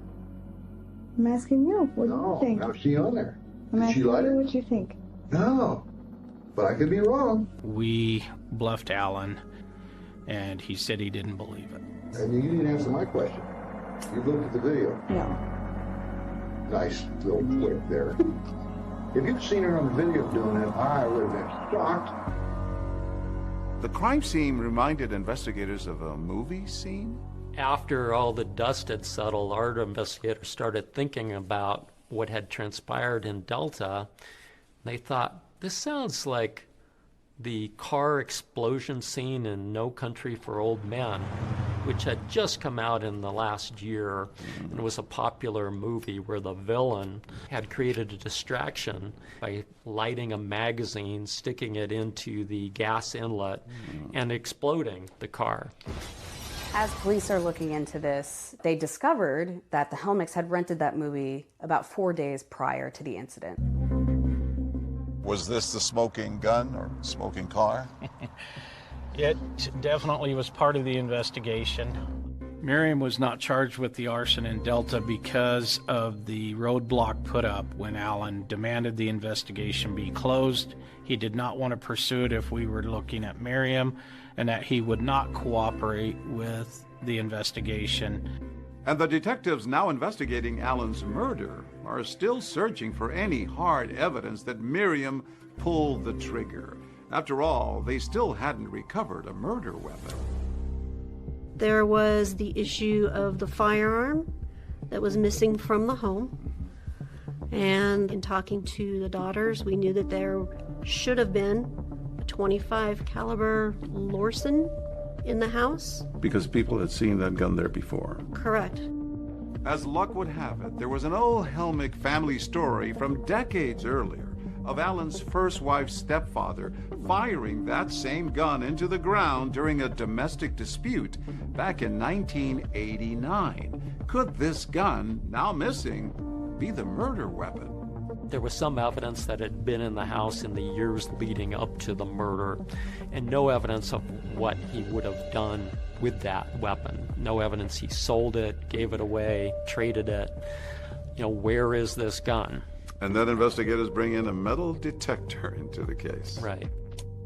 I'm asking you. What do you think? No, is she on there? I'm Did she asking like you it? what you think. No, but I could be wrong. We bluffed Alan, and he said he didn't believe it. And you didn't answer my question. You looked at the video. No. Nice little flick there. If you'd seen her on the video doing it, I would have been shocked. The crime scene reminded investigators of a movie scene. After all the dust had settled, our investigators started thinking about what had transpired in Delta. They thought, this sounds like the car explosion scene in No Country for Old Men, which had just come out in the last year, and was a popular movie where the villain had created a distraction by lighting a magazine, sticking it into the gas inlet, and exploding the car. As police are looking into this, they discovered that the Helmicks had rented that movie about 4 days prior to the incident. Was this the smoking gun or smoking car? It definitely was part of the investigation. Miriam was not charged with the arson in Delta because of the roadblock put up when Alan demanded the investigation be closed. He did not want to pursue it if we were looking at Miriam, and that he would not cooperate with the investigation. And the detectives now investigating Alan's murder are still searching for any hard evidence that Miriam pulled the trigger. After all, they still hadn't recovered a murder weapon. There was the issue of the firearm that was missing from the home. And in talking to the daughters, we knew that there should have been a .25 caliber Lorson in the house. Because people had seen that gun there before. Correct. As luck would have it, there was an old Helmick family story from decades earlier of Alan's first wife's stepfather firing that same gun into the ground during a domestic dispute back in 1989. Could this gun, now missing, be the murder weapon? There was some evidence that had been in the house in the years leading up to the murder, and no evidence of what he would have done with that weapon. No evidence he sold it, gave it away, traded it. You know, where is this gun? And then investigators bring in a metal detector into the case. Right.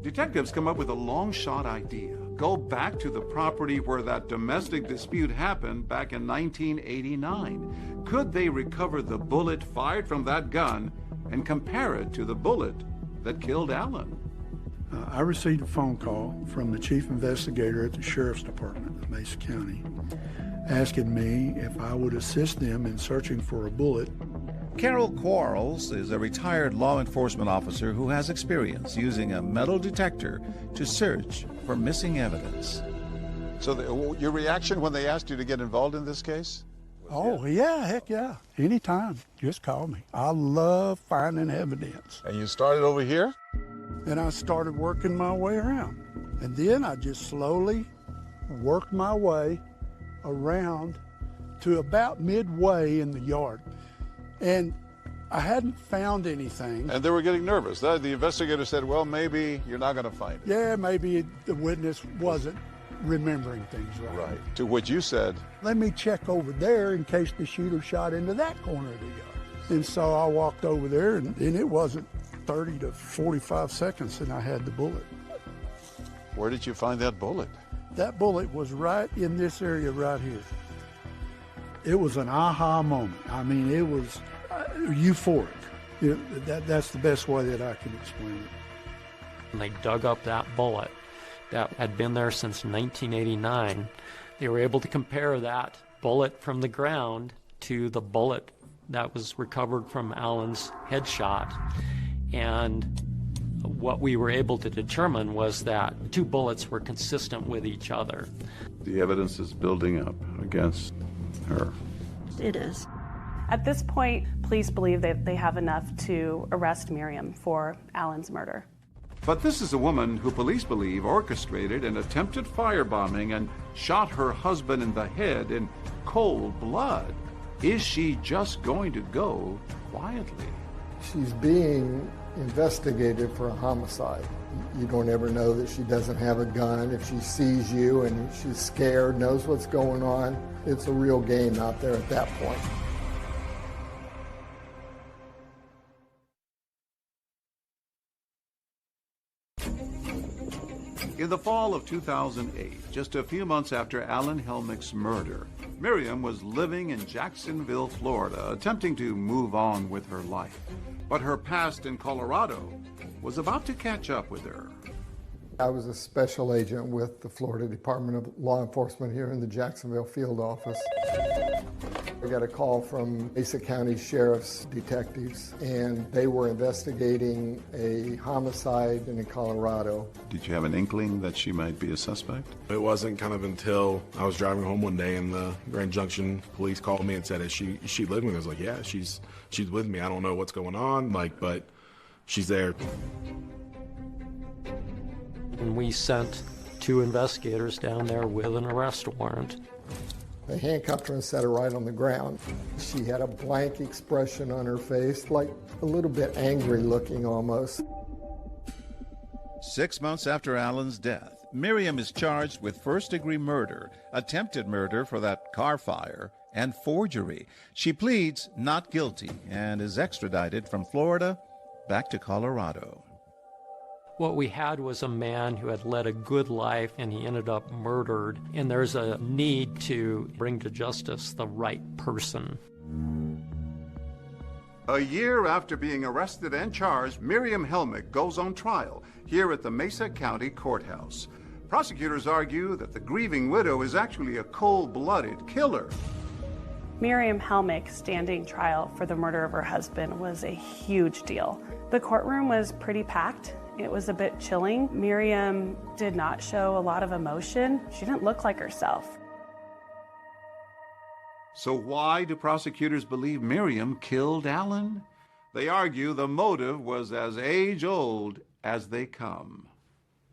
Detectives come up with a long-shot idea. Go back to the property where that domestic dispute happened back in 1989. Could they recover the bullet fired from that gun and compare it to the bullet that killed Alan? I received a phone call from the chief investigator at the Sheriff's Department of Mesa County asking me if I would assist them in searching for a bullet. Carol Quarles is a retired law enforcement officer who has experience using a metal detector to search for missing evidence. So your reaction when they asked you to get involved in this case? Oh, yeah, heck yeah. Anytime. Just call me. I love finding evidence. And you started over here? And I started working my way around. And then I just slowly worked my way around to about midway in the yard. And I hadn't found anything. And they were getting nervous. The investigator said, well, maybe you're not going to find it. Yeah, maybe the witness wasn't remembering things right. Right. To which you said, let me check over there in case the shooter shot into that corner of the yard. And so I walked over there, and it wasn't 30 to 45 seconds, and I had the bullet. Where did you find that bullet? That bullet was right in this area right here. It was an aha moment. I mean, it was euphoric. That's the best way that I can explain it. And they dug up that bullet that had been there since 1989. They were able to compare that bullet from the ground to the bullet that was recovered from Alan's headshot. And what we were able to determine was that the two bullets were consistent with each other. The evidence is building up against her. It is. At this point, police believe that they have enough to arrest Miriam for Alan's murder. But this is a woman who police believe orchestrated an attempted firebombing and shot her husband in the head in cold blood. Is she just going to go quietly? She's being investigated for a homicide. You don't ever know that she doesn't have a gun. If she sees you and she's scared, knows what's going on, it's a real game out there at that point. In the fall of 2008, just a few months after Alan Helmick's murder, Miriam was living in Jacksonville, Florida, attempting to move on with her life. But her past in Colorado was about to catch up with her. I was a special agent with the Florida Department of Law Enforcement here in the Jacksonville field office. I got a call from Mesa County Sheriff's detectives, and they were investigating a homicide in Colorado. Did you have an inkling that she might be a suspect? It wasn't kind of until I was driving home one day and the Grand Junction police called me and said, is she living? I was like, yeah, she's with me. I don't know what's going on, but she's there. And we sent two investigators down there with an arrest warrant. They handcuffed her and set her right on the ground. She had a blank expression on her face, like a little bit angry looking almost. 6 months after Alan's death, Miriam is charged with first-degree murder, attempted murder for that car fire, and forgery. She pleads not guilty and is extradited from Florida back to Colorado. What we had was a man who had led a good life and he ended up murdered. And there's a need to bring to justice the right person. A year after being arrested and charged, Miriam Helmick goes on trial here at the Mesa County Courthouse. Prosecutors argue that the grieving widow is actually a cold-blooded killer. Miriam Helmick standing trial for the murder of her husband was a huge deal. The courtroom was pretty packed. It was a bit chilling. Miriam did not show a lot of emotion. She didn't look like herself. So why do prosecutors believe Miriam killed Alan? They argue the motive was as age-old as they come.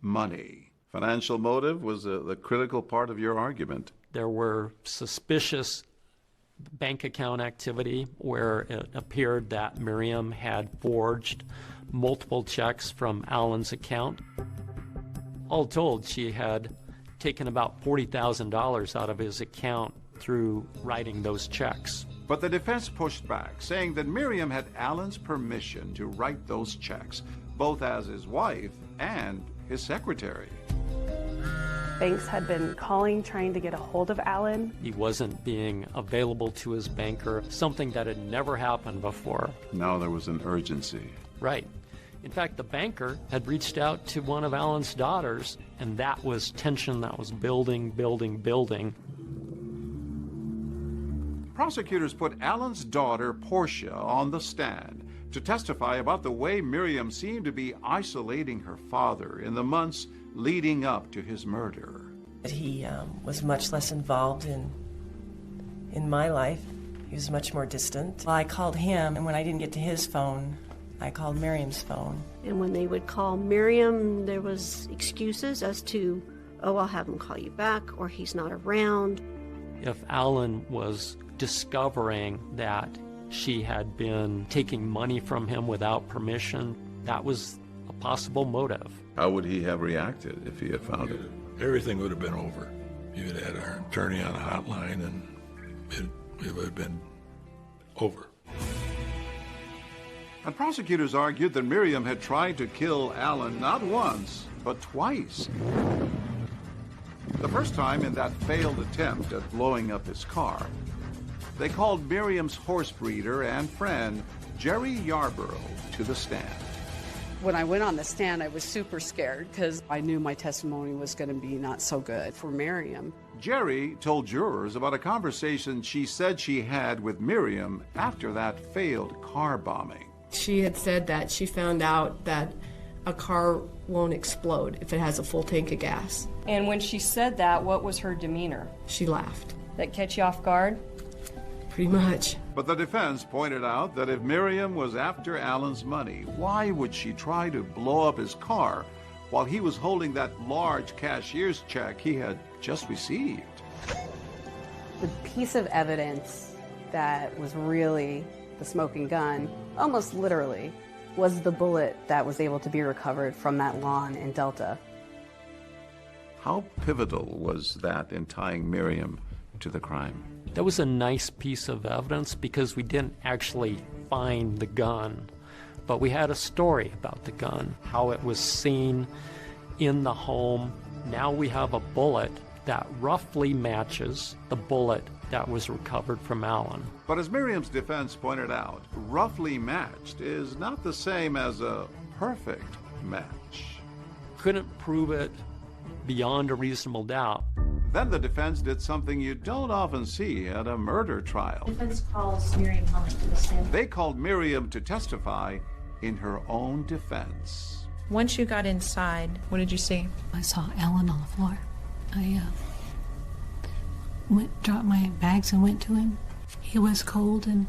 Money. Financial motive was the critical part of your argument. There were suspicious bank account activity where it appeared that Miriam had forged multiple checks from Alan's account. All told, she had taken about $40,000 out of his account through writing those checks. But the defense pushed back, saying that Miriam had Alan's permission to write those checks, both as his wife and his secretary. Banks had been calling, trying to get a hold of Alan. He wasn't being available to his banker, something that had never happened before. Now there was an urgency. Right. In fact, the banker had reached out to one of Alan's daughters, and that was tension that was building. Prosecutors put Alan's daughter, Portia, on the stand to testify about the way Miriam seemed to be isolating her father in the months leading up to his murder. He was much less involved in my life. He was much more distant. I called him, and when I didn't get to his phone, I called Miriam's phone. And when they would call Miriam, there was excuses as to, oh, I'll have him call you back, or he's not around. If Alan was discovering that she had been taking money from him without permission, that was a possible motive. How would he have reacted if he had found it? Everything would have been over. You would have had our attorney on a hotline, and it would have been over. And prosecutors argued that Miriam had tried to kill Alan not once, but twice. The first time in that failed attempt at blowing up his car. They called Miriam's horse breeder and friend, Jerry Yarborough, to the stand. When I went on the stand, I was super scared because I knew my testimony was going to be not so good for Miriam. Jerry told jurors about a conversation she said she had with Miriam after that failed car bombing. She had said that she found out that a car won't explode if it has a full tank of gas. And when she said that, what was her demeanor? She laughed. That catch you off guard? Pretty much. But the defense pointed out that if Miriam was after Alan's money, why would she try to blow up his car while he was holding that large cashier's check he had just received? The piece of evidence that was really the smoking gun, almost literally, was the bullet that was able to be recovered from that lawn in Delta. How pivotal was that in tying Miriam to the crime? That was a nice piece of evidence because we didn't actually find the gun, but we had a story about the gun, how it was seen in the home. Now we have a bullet that roughly matches the bullet that was recovered from Alan. But as Miriam's defense pointed out, roughly matched is not the same as a perfect match. Couldn't prove it beyond a reasonable doubt. Then the defense did something you don't often see at a murder trial. The defense calls Miriam Helmick to the stand. They called Miriam to testify in her own defense. Once you got inside, what did you see? I saw Alan on the floor. I dropped my bags and went to him. He was cold and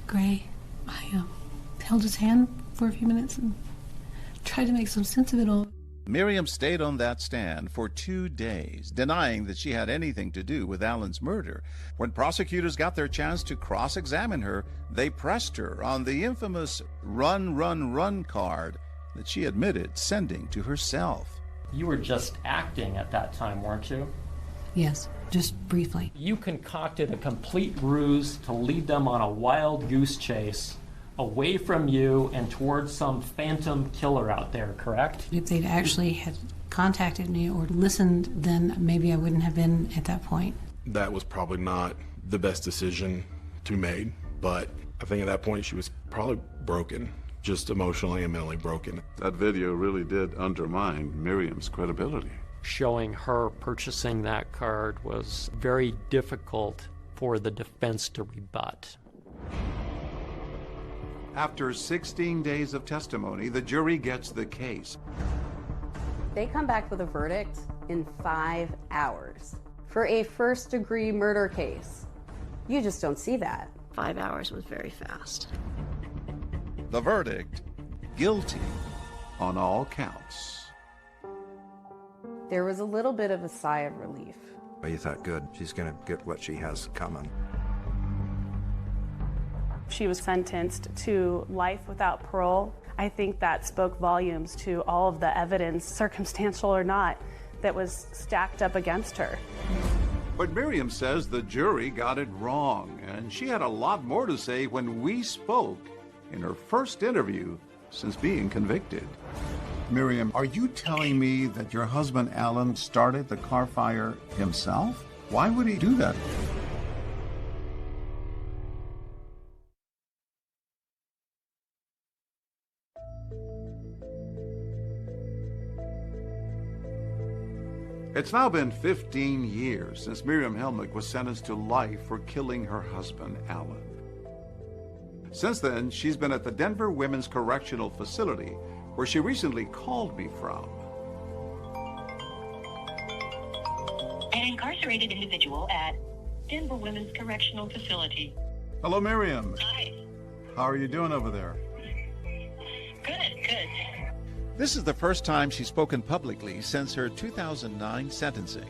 gray. I held his hand for a few minutes and tried to make some sense of it all. Miriam stayed on that stand for 2 days, denying that she had anything to do with Alan's murder. When prosecutors got their chance to cross-examine her, they pressed her on the infamous run, run, run card that she admitted sending to herself. You were just acting at that time, weren't you? Yes, just briefly. You concocted a complete ruse to lead them on a wild goose chase away from you and towards some phantom killer out there, correct? If they'd actually had contacted me or listened, then maybe I wouldn't have been at that point. That was probably not the best decision to be made, but I think at that point she was probably broken, just emotionally and mentally broken. That video really did undermine Miriam's credibility. Showing her purchasing that card was very difficult for the defense to rebut. After 16 days of testimony, the jury gets the case. They come back with a verdict in 5 hours for a first-degree murder case. You just don't see that. 5 hours was very fast. The verdict, guilty on all counts. There was a little bit of a sigh of relief. Well, you thought, good, she's going to get what she has coming. She was sentenced to life without parole. I think that spoke volumes to all of the evidence, circumstantial or not, that was stacked up against her. But Miriam says the jury got it wrong, and she had a lot more to say when we spoke in her first interview since being convicted. Miriam, are you telling me that your husband Alan started the car fire himself? Why would he do that? It's now been 15 years since Miriam Helmick was sentenced to life for killing her husband, Alan. Since then, she's been at the Denver Women's Correctional Facility, where she recently called me from. An incarcerated individual at Denver Women's Correctional Facility. Hello, Miriam. Hi. How are you doing over there? Good. This is the first time she's spoken publicly since her 2009 sentencing.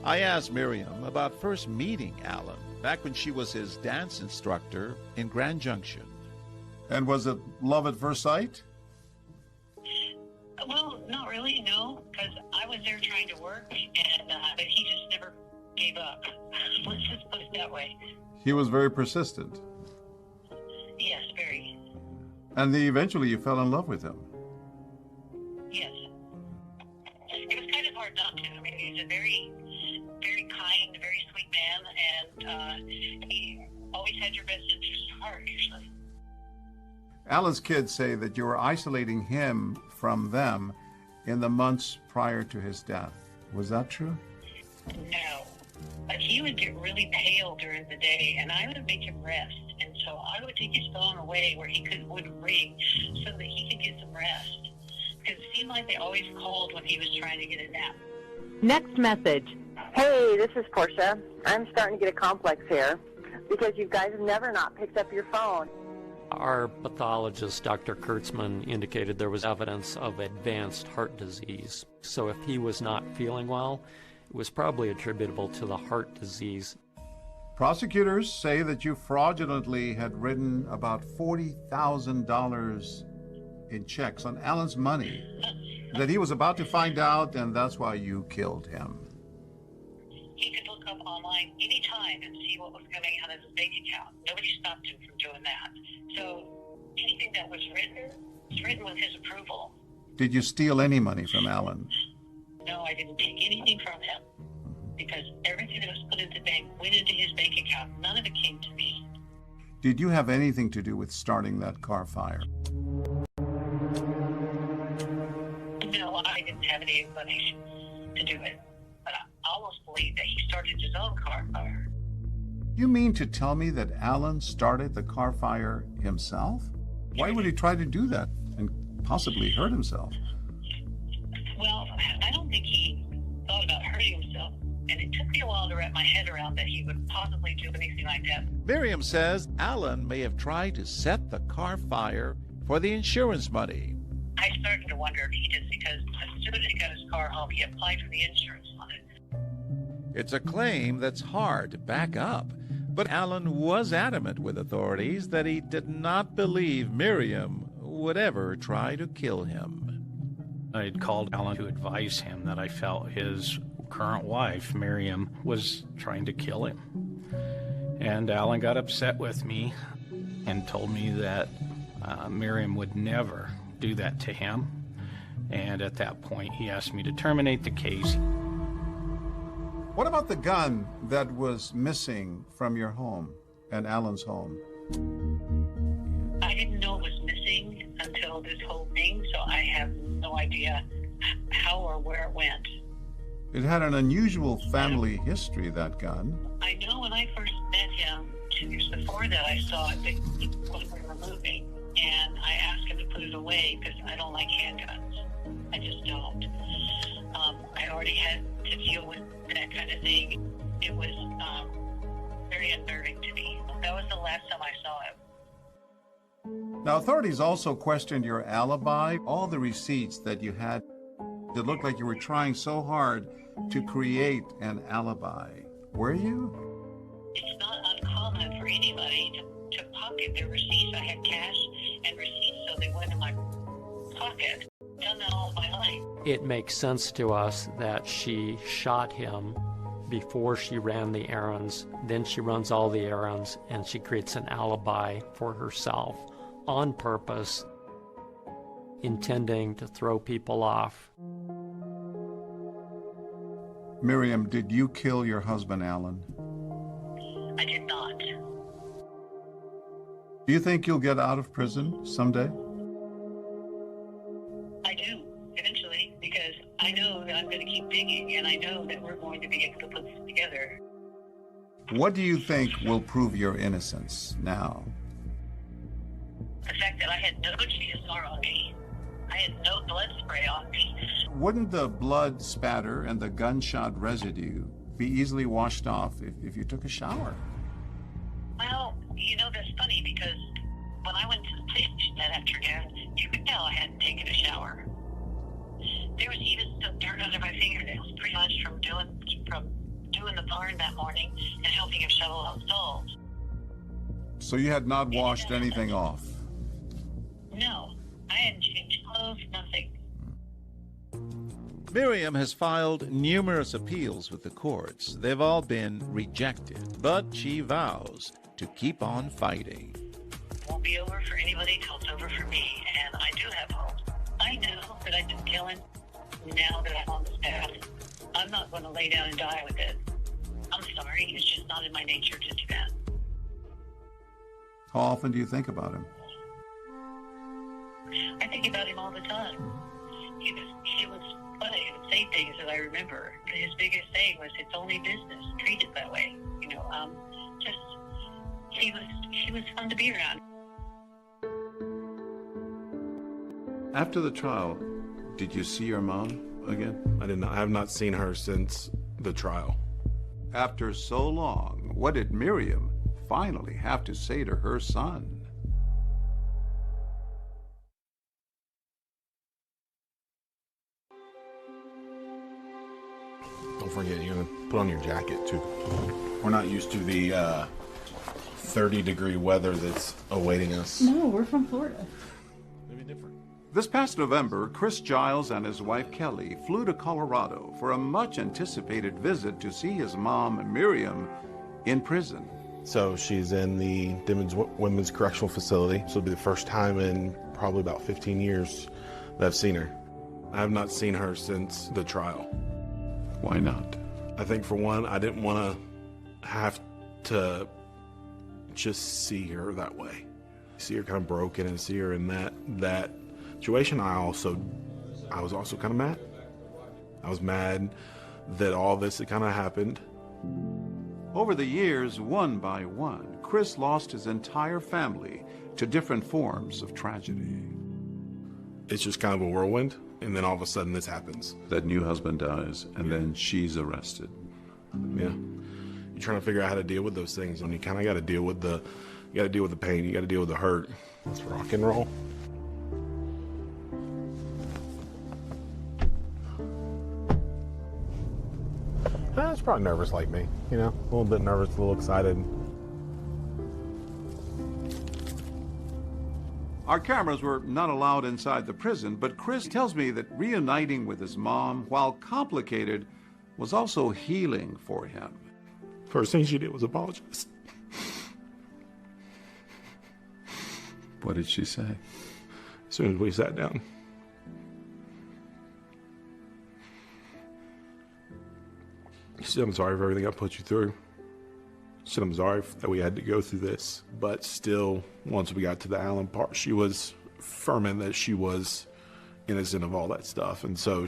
I asked Miriam about first meeting Alan back when she was his dance instructor in Grand Junction. And was it love at first sight? Well, not really, no, because I was there trying to work, and but he just never gave up. Let's just put it that way. He was very persistent. Yes, very. And then eventually you fell in love with him. Yes. It was kind of hard not to. I mean, he's a very, very kind, very sweet man, and he always had your best interest at heart, usually. Alan's kids say that you were isolating him from them in the months prior to his death. Was that true? No. But he would get really pale during the day, and I would make him rest. And so I would take his phone away where he wouldn't ring so that he could get some rest. Because it seemed like they always called when he was trying to get a nap. Next message. Hey, this is Portia. I'm starting to get a complex here because you guys have never not picked up your phone. Our pathologist, Dr. Kurtzman, indicated there was evidence of advanced heart disease. So if he was not feeling well, it was probably attributable to the heart disease. Prosecutors say that you fraudulently had written about $40,000 in checks on Alan's money that he was about to find out, and that's why you killed him. He could look up online anytime and see what was coming out of his bank account. Nobody stopped him from doing that. So anything that was written with his approval. Did you steal any money from Alan? No, I didn't take anything from him because everything that was put into the bank went into his bank account. None of it came to me. Did you have anything to do with starting that car fire? No, I didn't have any inclination to do it. But I almost believe that he started his own car fire. You mean to tell me that Alan started the car fire himself? Why would he try to do that and possibly hurt himself? Well, I don't think he thought about hurting himself. And it took me a while to wrap my head around that he would possibly do anything like that. Miriam says Alan may have tried to set the car fire for the insurance money. I started to wonder if he did because as soon as he got his car home, he applied for the insurance on it. It's a claim that's hard to back up, but Alan was adamant with authorities that he did not believe Miriam would ever try to kill him. I had called Alan to advise him that I felt his current wife, Miriam, was trying to kill him. And Alan got upset with me and told me that Miriam would never do that to him. And at that point, he asked me to terminate the case. What about the gun that was missing from your home and Alan's home? I didn't know it was missing until this whole thing, so I have no idea how or where it went. It had an unusual family history, that gun. I know when I first met him 2 years before that, I saw it that he wasn't removing, and I asked him to put it away because I don't like handguns. I just don't. I already had to deal with that kind of thing. It was very unnerving to me. That was the last time I saw it. Now, authorities also questioned your alibi, all the receipts that you had. It looked like you were trying so hard to create an alibi. Were you? It's not uncommon for anybody to pocket their receipts. I had cash and receipts, so they went in my pocket. Done that all my life. It makes sense to us that she shot him before she ran the errands. Then she runs all the errands, and she creates an alibi for herself on purpose, intending to throw people off. Miriam, did you kill your husband, Alan? I did not. Do you think you'll get out of prison someday? I do, eventually, because I know that I'm going to keep everything, and I know that we're going to be able to put this together. What do you think will prove your innocence now? The fact that I had no GSR on me, I had no blood spray on me. Wouldn't the blood spatter and the gunshot residue be easily washed off if you took a shower? Well, that's funny because when I went to the police station that afternoon, you could tell I hadn't taken a shower. There was even some dirt under my fingernails, pretty much from doing the barn that morning and helping him shovel out stalls. So you had not washed anything off? No, I hadn't changed clothes, nothing. Miriam has filed numerous appeals with the courts. They've all been rejected, but she vows to keep on fighting. It won't be over for anybody till it's over for me, and I do have hope. I know that I've been killing. Now that I'm on this path, I'm not going to lay down and die with it. I'm sorry, it's just not in my nature to do that. How often do you think about him? I think about him all the time. He was funny. He would say things that I remember. His biggest thing was, it's only business. Treat it that way. He was fun to be around. After the trial, did you see your mom again? I did not. I have not seen her since the trial. After so long, what did Miriam finally have to say to her son? Don't forget, you're going to put on your jacket, too. We're not used to the 30-degree weather that's awaiting us. No, we're from Florida. Maybe different. This past November, Chris Giles and his wife Kelly flew to Colorado for a much-anticipated visit to see his mom, Miriam, in prison. So she's in the Dimmins Women's Correctional Facility. So it'll be the first time in probably about 15 years that I've seen her. I have not seen her since the trial. Why not? I think, for one, I didn't want to have to just see her that way. See her kind of broken and see her in that situation. I was also kind of mad. I was mad that all this had kind of happened. Over the years, one by one, Chris lost his entire family to different forms of tragedy. It's just kind of a whirlwind, and then all of a sudden this happens. That new husband dies, and then she's arrested. Yeah. You're trying to figure out how to deal with those things, and you kind of got to deal with the pain, you got to deal with the hurt. Let's rock and roll. It's probably nervous like me, a little bit nervous, a little excited. Our cameras were not allowed inside the prison, but Chris tells me that reuniting with his mom, while complicated, was also healing for him. First thing she did was apologize. What did she say? As soon as we sat down. She said, "I'm sorry for everything I put you through." She said, "I'm sorry that we had to go through this." But still, once we got to the Allen part, she was firm in that she was innocent of all that stuff. And so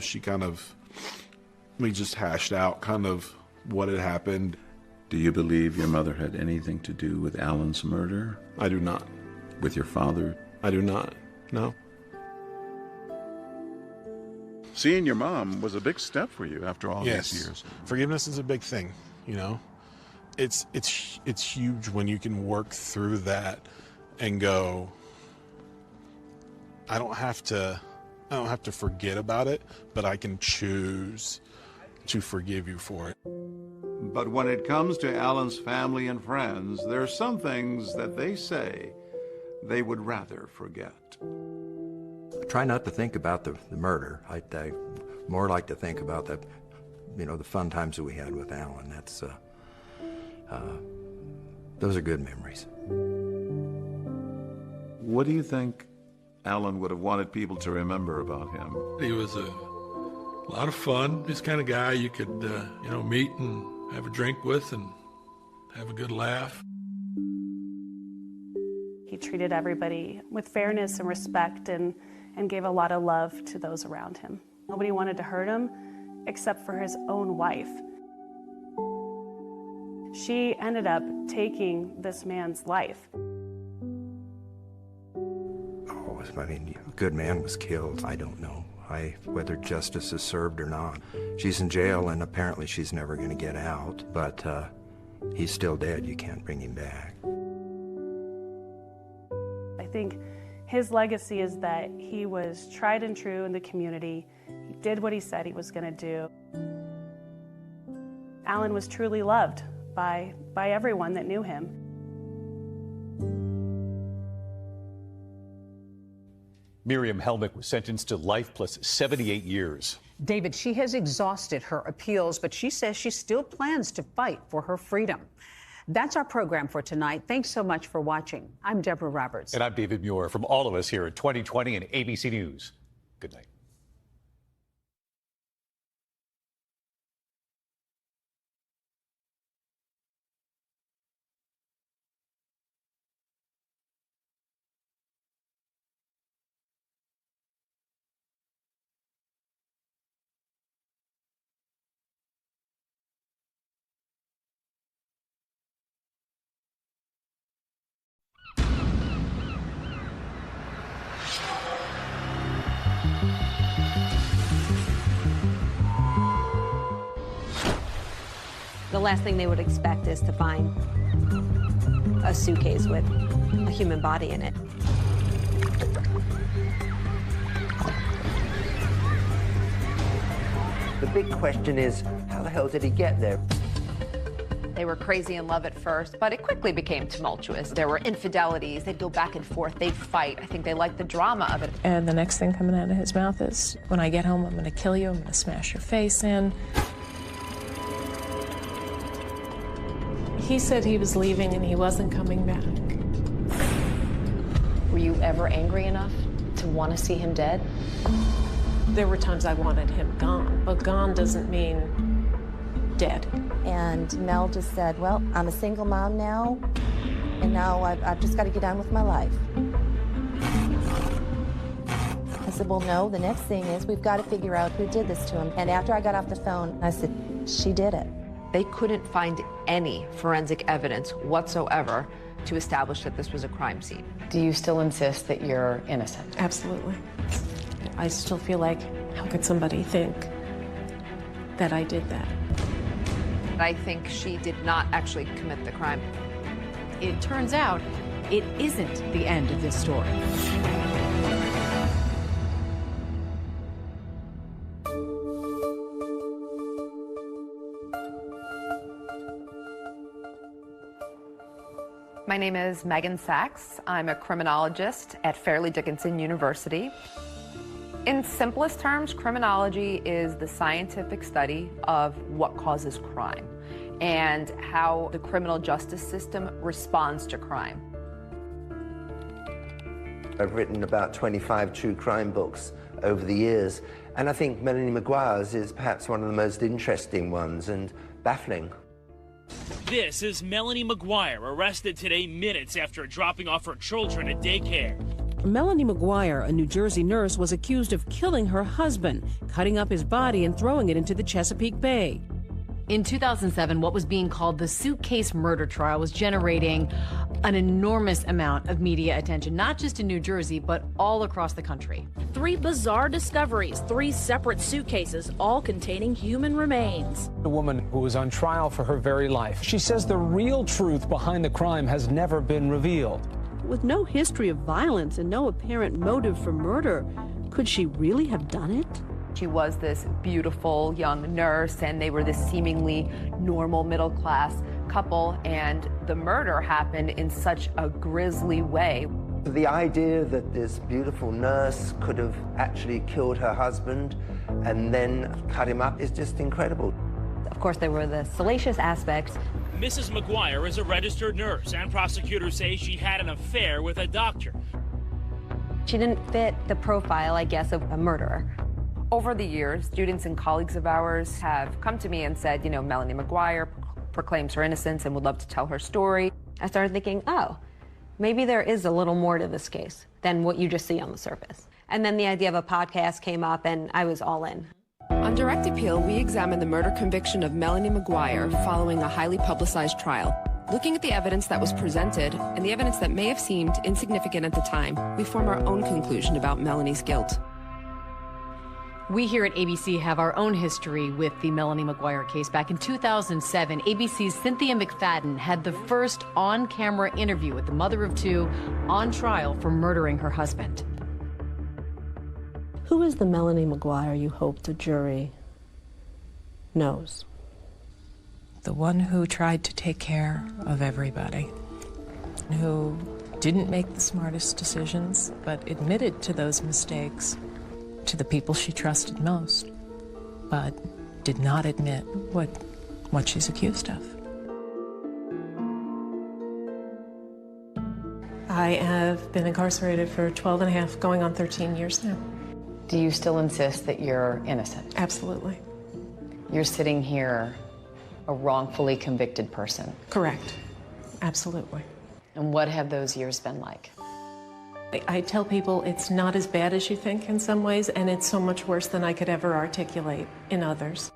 we just hashed out kind of what had happened. Do you believe your mother had anything to do with Alan's murder? I do not. With your father? I do not, no. Seeing your mom was a big step for you after all these years. Forgiveness is a big thing, It's huge when you can work through that and go, I don't have to forget about it, but I can choose to forgive you for it. But when it comes to Alan's family and friends, there are some things that they say they would rather forget. I try not to think about the murder. I more like to think about the fun times that we had with Alan. That's those are good memories. What do you think Alan would have wanted people to remember about him? He was a lot of fun. This kind of guy you could, meet and have a drink with and have a good laugh. He treated everybody with fairness and respect and gave a lot of love to those around him. Nobody wanted to hurt him except for his own wife. She ended up taking this man's life. Oh, I mean, a good man was killed. I don't know whether justice is served or not. She's in jail, and apparently she's never going to get out, but he's still dead. You can't bring him back. I think his legacy is that he was tried and true in the community. He did what he said he was going to do. Alan was truly loved by everyone that knew him. Miriam Helmick was sentenced to life plus 78 years. David, she has exhausted her appeals, but she says she still plans to fight for her freedom. That's our program for tonight. Thanks so much for watching. I'm Deborah Roberts. And I'm David Muir. From all of us here at 2020 and ABC News, good night. The last thing they would expect is to find a suitcase with a human body in it. The big question is, how the hell did he get there? They were crazy in love at first, but it quickly became tumultuous. There were infidelities. They'd go back and forth. They'd fight. I think they liked the drama of it. And the next thing coming out of his mouth is, when I get home, I'm going to kill you. I'm going to smash your face in. He said he was leaving and he wasn't coming back. Were you ever angry enough to want to see him dead? There were times I wanted him gone, but gone doesn't mean dead. And Mel just said, well, I'm a single mom now, and now I've just got to get on with my life. I said, well, no, the next thing is we've got to figure out who did this to him. And after I got off the phone, I said, she did it. They couldn't find any forensic evidence whatsoever to establish that this was a crime scene. Do you still insist that you're innocent? Absolutely. I still feel like, how could somebody think that I did that? I think she did not actually commit the crime. It turns out it isn't the end of this story. My name is Megan Sachs. I'm a criminologist at Fairleigh Dickinson University. In simplest terms, criminology is the scientific study of what causes crime and how the criminal justice system responds to crime. I've written about 25 true crime books over the years, and I think Melanie Maguire's is perhaps one of the most interesting ones and baffling. This is Melanie Maguire, arrested today minutes after dropping off her children at daycare. Melanie Maguire, a New Jersey nurse, was accused of killing her husband, cutting up his body and throwing it into the Chesapeake Bay. In 2007, what was being called the suitcase murder trial was generating an enormous amount of media attention, not just in New Jersey, but all across the country. 3 bizarre discoveries, 3 separate suitcases, all containing human remains. A woman who was on trial for her very life. She says the real truth behind the crime has never been revealed. With no history of violence and no apparent motive for murder, could she really have done it? She was this beautiful young nurse, and they were this seemingly normal middle-class couple, and the murder happened in such a grisly way. The idea that this beautiful nurse could have actually killed her husband and then cut him up is just incredible. Of course, there were the salacious aspects. Mrs. Maguire is a registered nurse, and prosecutors say she had an affair with a doctor. She didn't fit the profile, I guess, of a murderer. Over the years, students and colleagues of ours have come to me and said, you know, Melanie Maguire proclaims her innocence and would love to tell her story. I started thinking, oh, maybe there is a little more to this case than what you just see on the surface. And then the idea of a podcast came up, and I was all in. I On direct appeal, we examined the murder conviction of Melanie McGuire following a highly publicized trial. Looking at the evidence that was presented and the evidence that may have seemed insignificant at the time, we form our own conclusion about Melanie's guilt. We here at ABC have our own history with the Melanie McGuire case. Back in 2007, ABC's Cynthia McFadden had the first on-camera interview with the mother of two on trial for murdering her husband. Who is the Melanie McGuire you hope the jury knows? The one who tried to take care of everybody, who didn't make the smartest decisions, but admitted to those mistakes to the people she trusted most, but did not admit what she's accused of. I have been incarcerated for 12 and a half, going on 13 years now. Do you still insist that you're innocent? Absolutely. You're sitting here a wrongfully convicted person. Correct. Absolutely. And what have those years been like? I tell people it's not as bad as you think in some ways, and it's so much worse than I could ever articulate in others.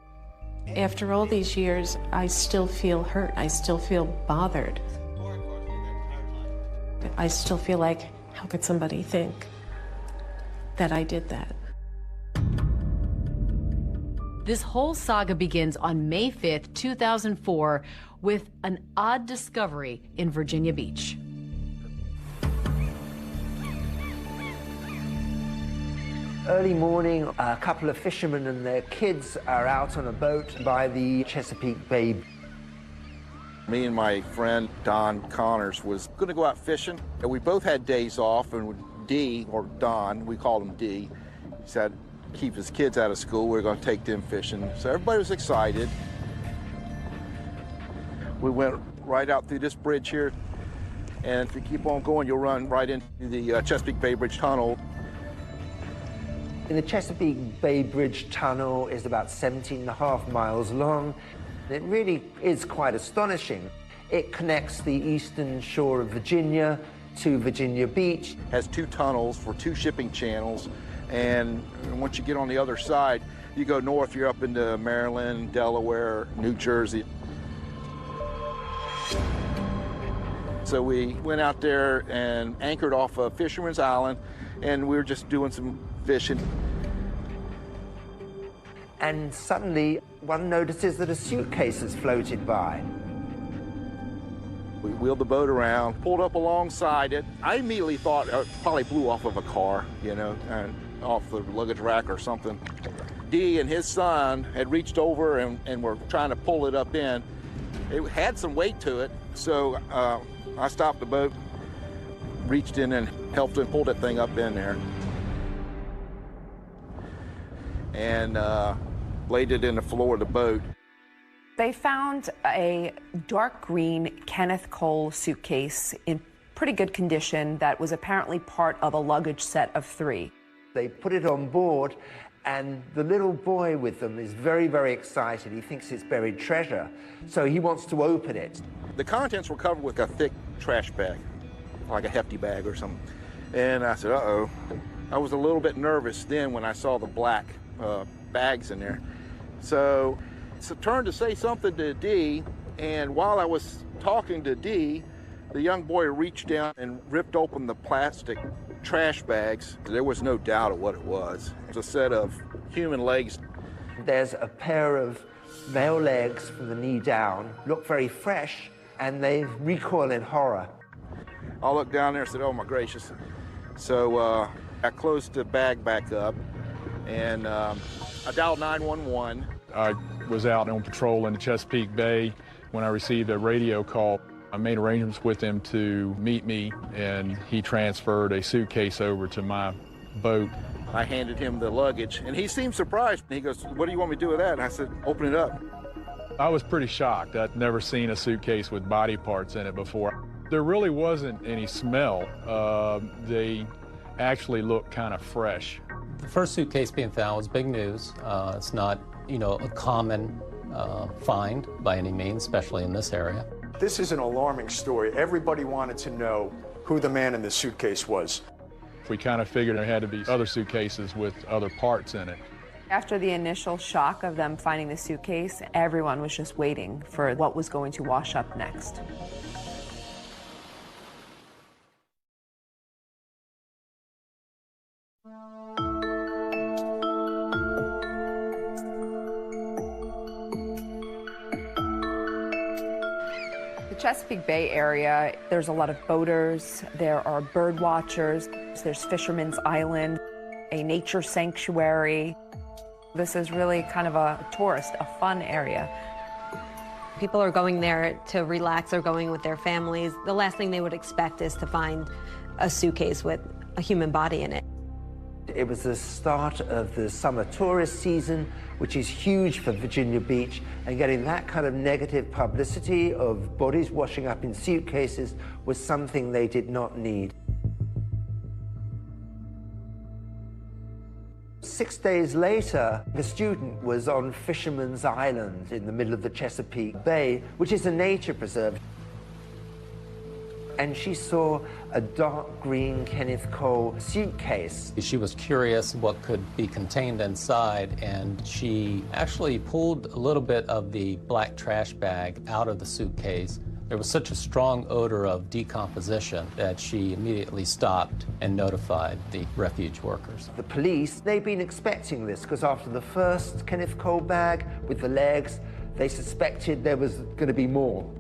After all these years, I still feel hurt. I still feel bothered. I still feel like, how could somebody think that I did that? This whole saga begins on May 5th, 2004, with an odd discovery in Virginia Beach. Early morning, a couple of fishermen and their kids are out on a boat by the Chesapeake Bay. Me and my friend Don Connors was going to go out fishing, and we both had days off, and D, or Don, we called him D, he said keep his kids out of school, we're going to take them fishing. So everybody was excited. We went right out through this bridge here, and if you keep on going, you'll run right into the Chesapeake Bay Bridge Tunnel. In the Chesapeake Bay Bridge Tunnel is about 17.5 miles long. It really is quite astonishing. It connects the eastern shore of Virginia to Virginia Beach. Has two tunnels for two shipping channels, and once you get on the other side, you go north, you're up into Maryland, Delaware, New Jersey. So we went out there and anchored off of Fisherman's Island, and we were just doing some fishing. And suddenly, one notices that a suitcase has floated by. We wheeled the boat around, pulled up alongside it. I immediately thought it probably blew off of a car, you know, and off the luggage rack or something. D and his son had reached over and were trying to pull it up in. It had some weight to it, so I stopped the boat, reached in and helped him pull that thing up in there. And laid it in the floor of the boat. They found a dark green Kenneth Cole suitcase in pretty good condition that was apparently part of a luggage set of 3. They put it on board, and the little boy with them is very, very excited. He thinks it's buried treasure, so he wants to open it. The contents were covered with a thick trash bag, like a hefty bag or something. And I said, uh-oh. I was a little bit nervous then when I saw the black bags in there. So it's a turn to say something to D, and while I was talking to D, the young boy reached down and ripped open the plastic trash bags. There was no doubt of what it was. It was a set of human legs. There's a pair of male legs from the knee down, look very fresh, and they recoil in horror. I looked down there and said, oh my gracious. So I closed the bag back up, and I dialed 911. I was out on patrol in the Chesapeake Bay when I received a radio call. I made arrangements with him to meet me, and he transferred a suitcase over to my boat. I handed him the luggage, and he seemed surprised. He goes, what do you want me to do with that? And I said, open it up. I was pretty shocked. I'd never seen a suitcase with body parts in it before. There really wasn't any smell. They actually looked kind of fresh. The first suitcase being found was big news. It's not, a common find by any means, especially in this area. This is an alarming story. Everybody wanted to know who the man in the suitcase was. We kind of figured there had to be other suitcases with other parts in it. After the initial shock of them finding the suitcase, everyone was just waiting for what was going to wash up next. The Chesapeake Bay area, there's a lot of boaters, there are bird watchers, there's Fisherman's Island, a nature sanctuary. This is really kind of a tourist, a fun area. People are going there to relax or going with their families. The last thing they would expect is to find a suitcase with a human body in it. It was the start of the summer tourist season, which is huge for Virginia Beach, and getting that kind of negative publicity of bodies washing up in suitcases was something they did not need. 6 days later, the student was on Fisherman's Island in the middle of the Chesapeake Bay, which is a nature preserve. And she saw a dark green Kenneth Cole suitcase. She was curious what could be contained inside, and she actually pulled a little bit of the black trash bag out of the suitcase. There was such a strong odor of decomposition that she immediately stopped and notified the refuge workers. The police, they'd been expecting this because after the first Kenneth Cole bag with the legs, they suspected there was going to be more.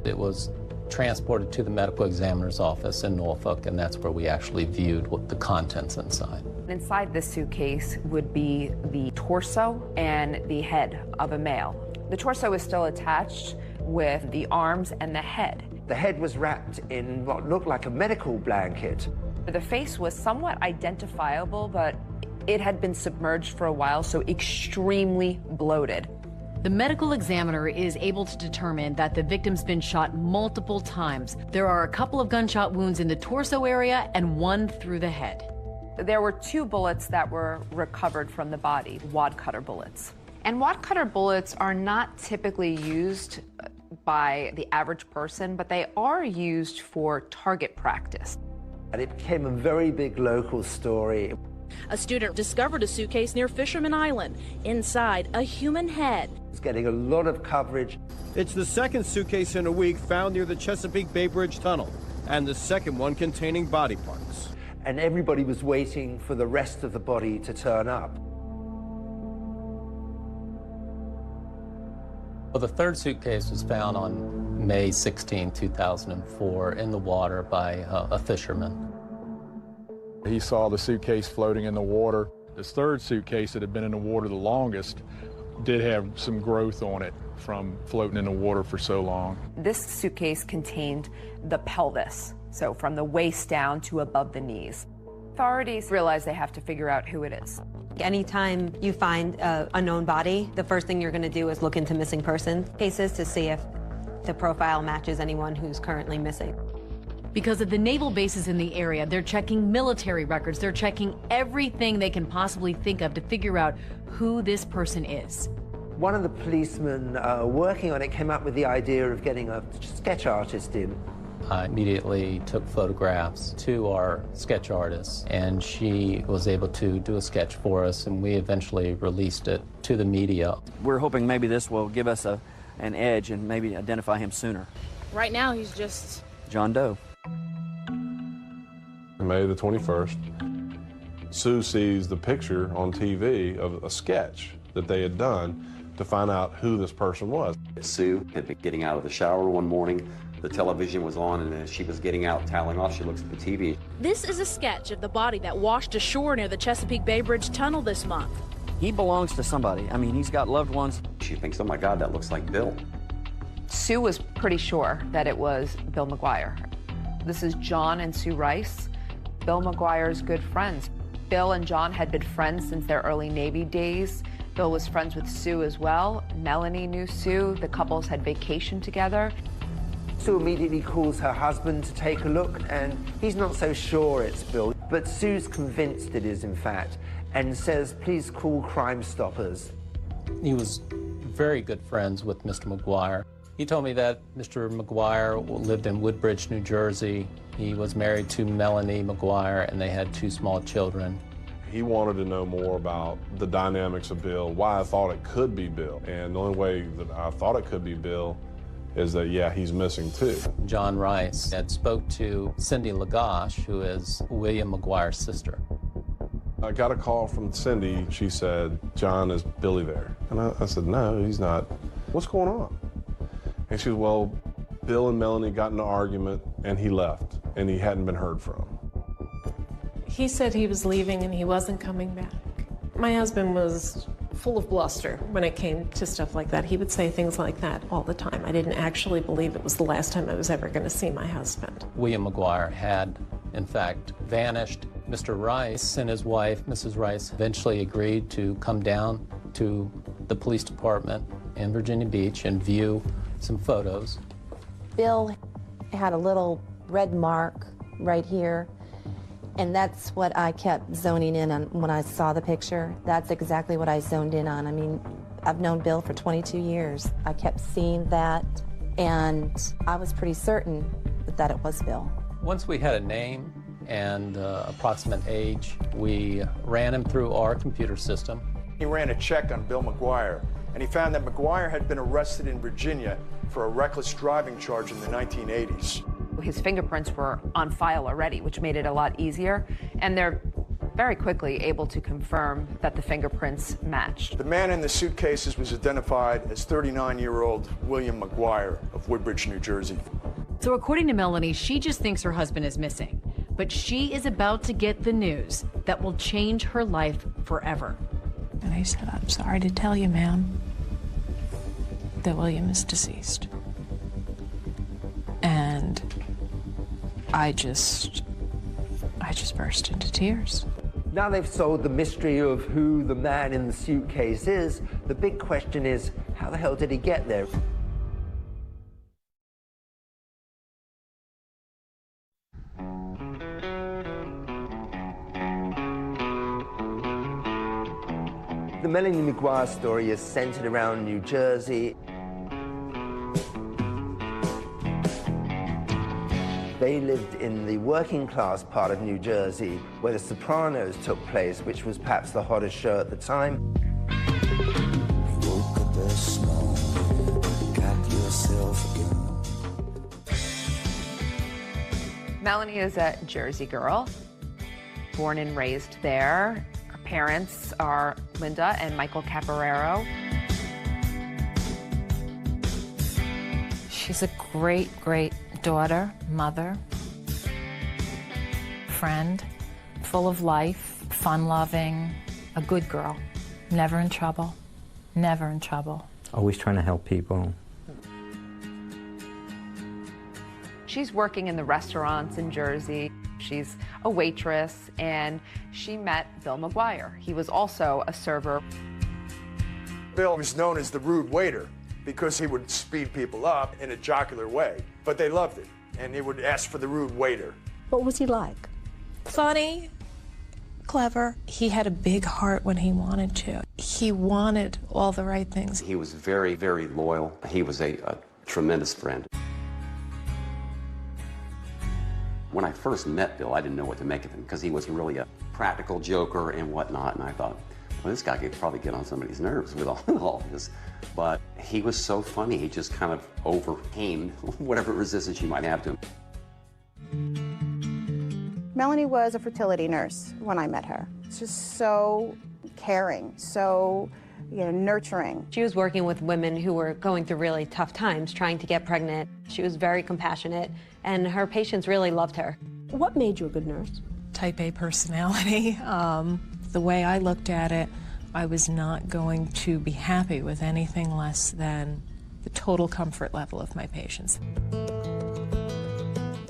It was transported to the medical examiner's office in Norfolk, and that's where we actually viewed what the contents inside. Inside this suitcase would be the torso and the head of a male. The torso is still attached with the arms and the head. The head was wrapped in what looked like a medical blanket. The face was somewhat identifiable, but it had been submerged for a while, so extremely bloated. The medical examiner is able to determine that the victim's been shot multiple times. There are a couple of gunshot wounds in the torso area and one through the head. There were 2 bullets that were recovered from the body, wad cutter bullets. And wad cutter bullets are not typically used by the average person, but they are used for target practice. And it became a very big local story. A student discovered a suitcase near Fisherman Island. Inside, a human head. It's getting a lot of coverage. It's the second suitcase in a week found near the Chesapeake Bay Bridge Tunnel, and the second one containing body parts. And everybody was waiting for the rest of the body to turn up. Well, the third suitcase was found on May 16, 2004, in the water by a fisherman. He saw the suitcase floating in the water. This third suitcase that had been in the water the longest did have some growth on it from floating in the water for so long. This suitcase contained the pelvis, so from the waist down to above the knees. Authorities realize they have to figure out who it is. Anytime you find a unknown body, the first thing you're going to do is look into missing person cases to see if the profile matches anyone who's currently missing. Because of the naval bases in the area, they're checking military records. They're checking everything they can possibly think of to figure out who this person is. One of the policemen working on it came up with the idea of getting a sketch artist in. I immediately took photographs to our sketch artist, and she was able to do a sketch for us, and we eventually released it to the media. We're hoping maybe this will give us an edge and maybe identify him sooner. Right now, he's just John Doe. May the 21st, Sue sees the picture on TV of a sketch that they had done to find out who this person was. Sue had been getting out of the shower one morning. The television was on, and as she was getting out, toweling off, she looks at the TV. This is a sketch of the body that washed ashore near the Chesapeake Bay Bridge Tunnel this month. He belongs to somebody. I mean, he's got loved ones. She thinks, oh my God, that looks like Bill. Sue was pretty sure that it was Bill McGuire. This is John and Sue Rice, Bill McGuire's good friends. Bill and John had been friends since their early Navy days. Bill was friends with Sue as well. Melanie knew Sue. The couples had vacationed together. Sue immediately calls her husband to take a look, and he's not so sure it's Bill. But Sue's convinced it is, in fact, and says, please call Crime Stoppers. He was very good friends with Mr. McGuire. He told me that Mr. McGuire lived in Woodbridge, New Jersey. He was married to Melanie McGuire, and they had 2 small children. He wanted to know more about the dynamics of Bill, why I thought it could be Bill. And the only way that I thought it could be Bill is that, yeah, he's missing too. John Rice had spoke to Cindy Lagash, who is William McGuire's sister. I got a call from Cindy. She said, John, is Billy there? And I said, no, he's not. What's going on? And she said, well, Bill and Melanie got in an argument and he left and he hadn't been heard from. He said he was leaving and he wasn't coming back. My husband was full of bluster when it came to stuff like that. He would say things like that all the time. I didn't actually believe it was the last time I was ever going to see my husband. William McGuire had, in fact, vanished. Mr. Rice and his wife, Mrs. Rice, eventually agreed to come down to the police department in Virginia Beach and view some photos. Bill had a little red mark right here, and that's what I kept zoning in on when I saw the picture. That's exactly what I zoned in on. I mean, I've known Bill for 22 years. I kept seeing that, and I was pretty certain that it was Bill. Once we had a name and approximate age, we ran him through our computer system. He ran a check on Bill McGuire, and he found that McGuire had been arrested in Virginia for a reckless driving charge in the 1980s. His fingerprints were on file already, which made it a lot easier, and they're very quickly able to confirm that the fingerprints matched. The man in the suitcases was identified as 39-year-old William McGuire of Woodbridge, New Jersey. So according to Melanie, she just thinks her husband is missing, but she is about to get the news that will change her life forever. And I said, I'm sorry to tell you, ma'am, that William is deceased. And I just burst into tears. Now they've solved the mystery of who the man in the suitcase is. The big question is, how the hell did he get there? The Melanie McGuire story is centered around New Jersey. They lived in the working class part of New Jersey where The Sopranos took place, which was perhaps the hottest show at the time. Melanie is a Jersey girl, born and raised there. Her parents are Linda and Michael Caporero. She's a great, great daughter, mother, friend, full of life, fun-loving, a good girl, never in trouble, never in trouble. Always trying to help people. She's working in the restaurants in Jersey. She's a waitress, and she met Bill McGuire. He was also a server. Bill was known as the rude waiter because he would speed people up in a jocular way, but they loved it, and he would ask for the rude waiter. What was he like? Funny, clever. He had a big heart when he wanted to. He wanted all the right things. He was very, very loyal. He was a tremendous friend. When I first met Bill, I didn't know what to make of him because he was really a practical joker and whatnot, and I thought, well, this guy could probably get on somebody's nerves with all this. But he was so funny, he just kind of overcame whatever resistance you might have to him. Melanie was a fertility nurse when I met her. She's just so caring, so nurturing. She was working with women who were going through really tough times, trying to get pregnant. She was very compassionate, and her patients really loved her. What made you a good nurse? Type A personality. The way I looked at it, I was not going to be happy with anything less than the total comfort level of my patients.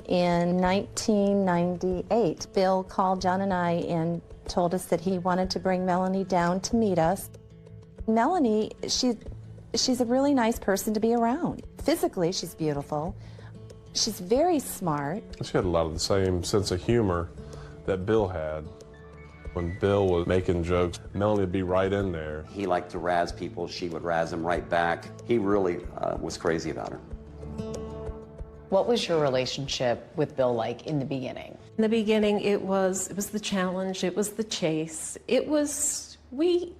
In 1998, Bill called John and I and told us that he wanted to bring Melanie down to meet us. Melanie, she's a really nice person to be around. Physically, she's beautiful. She's very smart. She had a lot of the same sense of humor that Bill had. When Bill was making jokes, Melanie would be right in there. He liked to razz people. She would razz him right back. He really was crazy about her. What was your relationship with Bill like in the beginning? In the beginning, it was the challenge, it was the chase. It was, we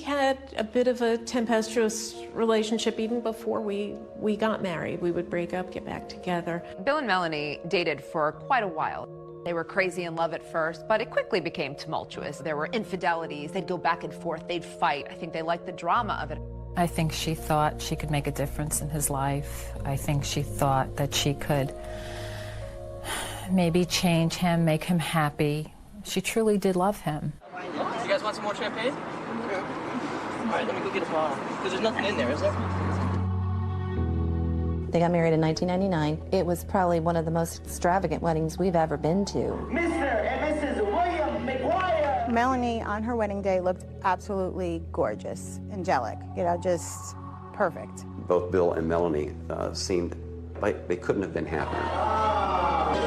had a bit of a tempestuous relationship even before we got married. We would break up, get back together. Bill and Melanie dated for quite a while. They were crazy in love at first, but it quickly became tumultuous. There were infidelities, they'd go back and forth, they'd fight. I think they liked the drama of it. I think she thought she could make a difference in his life. I think she thought that she could maybe change him, make him happy. She truly did love him. You guys want some more champagne? Yeah. All right, let me go get a bottle. Because there's nothing in there, is there? They got married in 1999. It was probably one of the most extravagant weddings we've ever been to. Mr. and Mrs. William McGuire. Melanie on her wedding day looked absolutely gorgeous, angelic, you know, just perfect. Both Bill and Melanie seemed like they couldn't have been happier.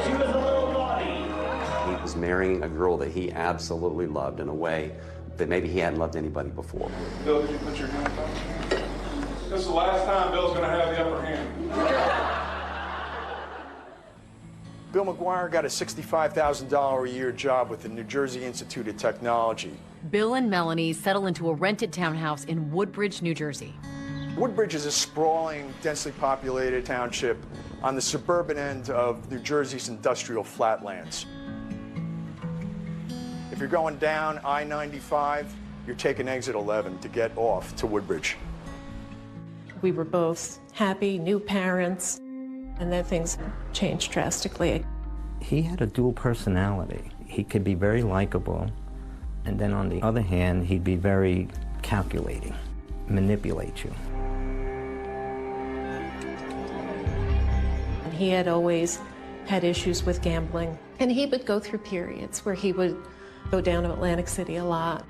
She was a little naughty. He was marrying a girl that he absolutely loved in a way that maybe he hadn't loved anybody before. Bill, did you put your hand up? This is the last time Bill's going to have the upper hand. Bill McGuire got a $65,000 a year job with the New Jersey Institute of Technology. Bill and Melanie settle into a rented townhouse in Woodbridge, New Jersey. Woodbridge is a sprawling, densely populated township on the suburban end of New Jersey's industrial flatlands. If you're going down I-95, you're taking exit 11 to get off to Woodbridge. We were both happy, new parents, and then things changed drastically. He had a dual personality. He could be very likable, and then on the other hand, he'd be very calculating, manipulate you. He had always had issues with gambling, and he would go through periods where he would go down to Atlantic City a lot.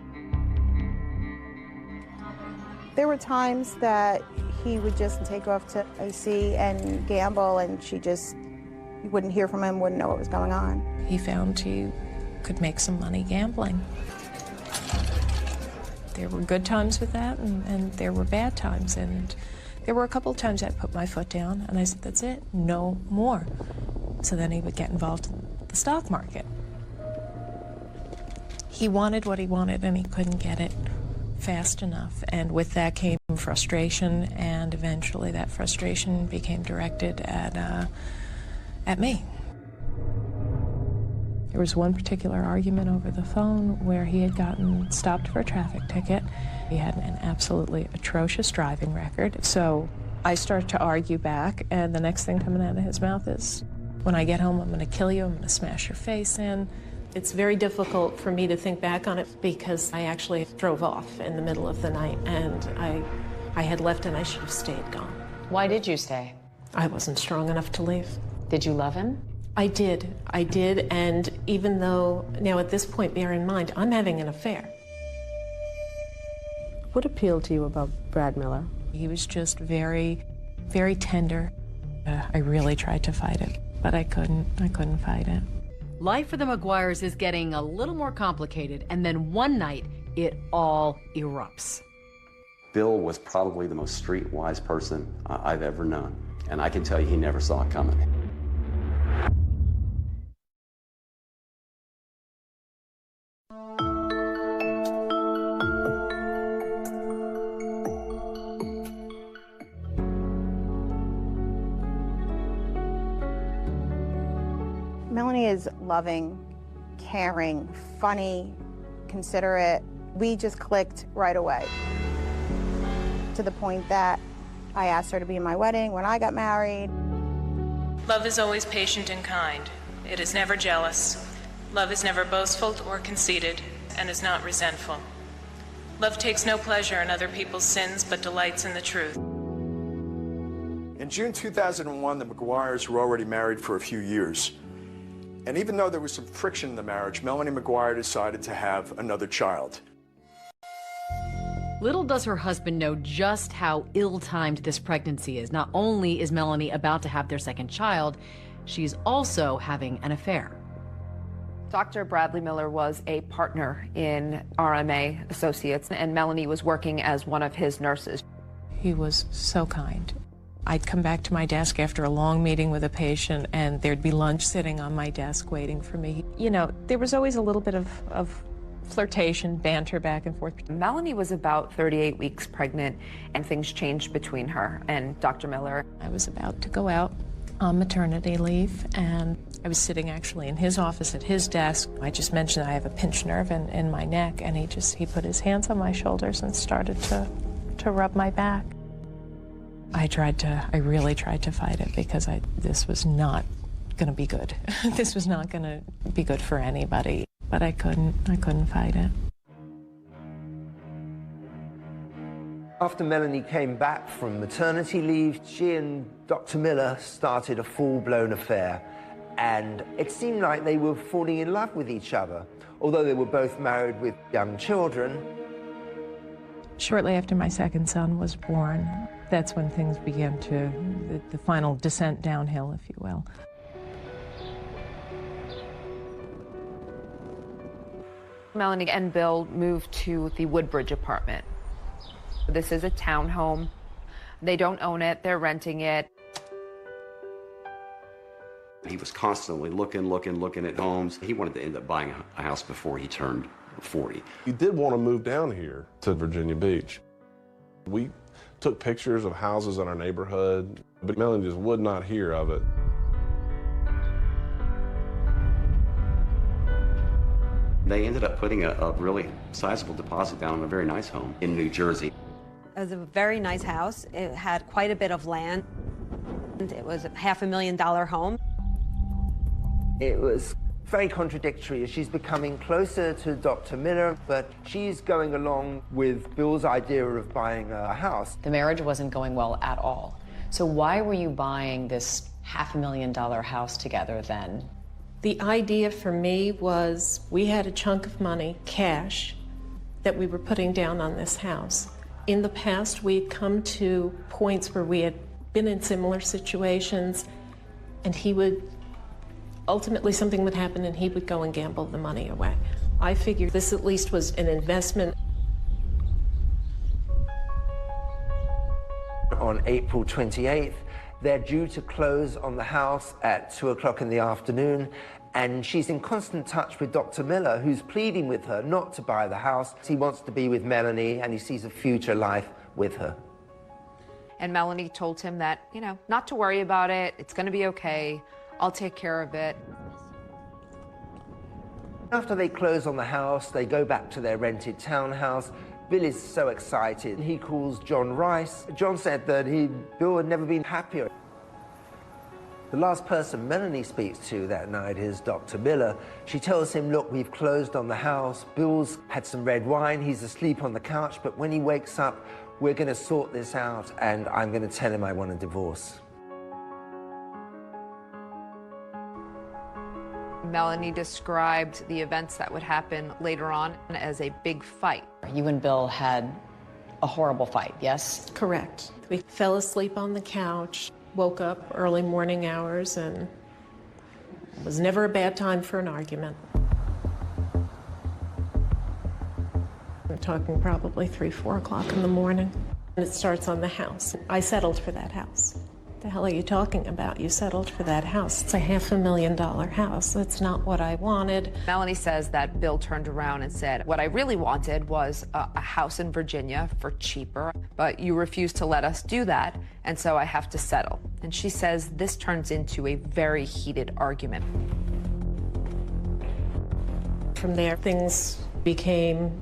There were times that he would just take off to AC and gamble, and you wouldn't hear from him, wouldn't know what was going on. He found he could make some money gambling. There were good times with that, and there were bad times. And there were a couple of times I put my foot down, and I said, that's it, no more. So then he would get involved in the stock market. He wanted what he wanted, and he couldn't get it fast enough. And with that came frustration, and eventually that frustration became directed at me. There was one particular argument over the phone where he had gotten stopped for a traffic ticket. He had an absolutely atrocious driving record. So I started to argue back, and the next thing coming out of his mouth is, when I get home, I'm going to kill you, I'm going to smash your face in. It's very difficult for me to think back on it because I actually drove off in the middle of the night, and I had left and I should have stayed gone. Why did you stay? I wasn't strong enough to leave. Did you love him? I did, and even though, now at this point, bear in mind, I'm having an affair. What appealed to you about Brad Miller? He was just very, very tender. I really tried to fight it, but I couldn't fight it. Life for the McGuires is getting a little more complicated, and then one night, it all erupts. Bill was probably the most streetwise person I've ever known, and I can tell you he never saw it coming. Melanie is loving, caring, funny, considerate. We just clicked right away, to the point that I asked her to be in my wedding when I got married. Love is always patient and kind. It is never jealous. Love is never boastful or conceited, and is not resentful. Love takes no pleasure in other people's sins, but delights in the truth. In June 2001, the McGuires were already married for a few years. And even though there was some friction in the marriage, Melanie McGuire decided to have another child. Little does her husband know just how ill-timed this pregnancy is. Not only is Melanie about to have their second child, she's also having an affair. Dr. Bradley Miller was a partner in RMA Associates, and Melanie was working as one of his nurses. He was so kind. I'd come back to my desk after a long meeting with a patient, and there'd be lunch sitting on my desk waiting for me. You know, there was always a little bit of flirtation, banter back and forth. Melanie was about 38 weeks pregnant, and things changed between her and Dr. Miller. I was about to go out on maternity leave, and I was sitting actually in his office at his desk. I just mentioned I have a pinched nerve in my neck, and he put his hands on my shoulders and started to rub my back. I really tried to fight it because this was not going to be good. This was not going to be good for anybody, but I couldn't fight it. After Melanie came back from maternity leave, she and Dr. Miller started a full-blown affair, and it seemed like they were falling in love with each other, although they were both married with young children. Shortly after my second son was born, that's when things began the final descent downhill, if you will. Melanie and Bill moved to the Woodbridge apartment. This is a townhome. They don't own it, they're renting it. He was constantly looking at homes. He wanted to end up buying a house before he turned 40. He did want to move down here to Virginia Beach. We took pictures of houses in our neighborhood, but Melanie just would not hear of it. They ended up putting a really sizable deposit down on a very nice home in New Jersey. It was a very nice house. It had quite a bit of land. It was a $500,000 home. It was very contradictory as she's becoming closer to Dr. Miller, but she's going along with Bill's idea of buying a house. The marriage wasn't going well at all. So why were you buying this $500,000 house together then? The idea for me was we had a chunk of money, cash, that we were putting down on this house. In the past, we'd come to points where we had been in similar situations, and ultimately something would happen and he would go and gamble the money away. I figured this at least was an investment. On April 28th, they're due to close on the house at 2 o'clock in the afternoon, and she's in constant touch with Dr. Miller, who's pleading with her not to buy the house. He wants to be with Melanie, and he sees a future life with her. And Melanie told him that, not to worry about it, it's going to be okay, I'll take care of it. After they close on the house, they go back to their rented townhouse. Bill is so excited. He calls John Rice. John said that Bill had never been happier. The last person Melanie speaks to that night is Dr. Miller. She tells him, look, we've closed on the house. Bill's had some red wine. He's asleep on the couch, but when he wakes up, we're going to sort this out, and I'm going to tell him I want a divorce. Melanie described the events that would happen later on as a big fight. You and Bill had a horrible fight, yes? Correct. We fell asleep on the couch, woke up early morning hours, and it was never a bad time for an argument. We're talking probably 3, 4 o'clock in the morning. And it starts on the house. I settled for that house. The hell are you talking about? You settled for that house. It's a $500,000 house. That's not what I wanted. Melanie says that Bill turned around and said, what I really wanted was a house in Virginia for cheaper, but you refused to let us do that, and so I have to settle. And she says this turns into a very heated argument. From there, things became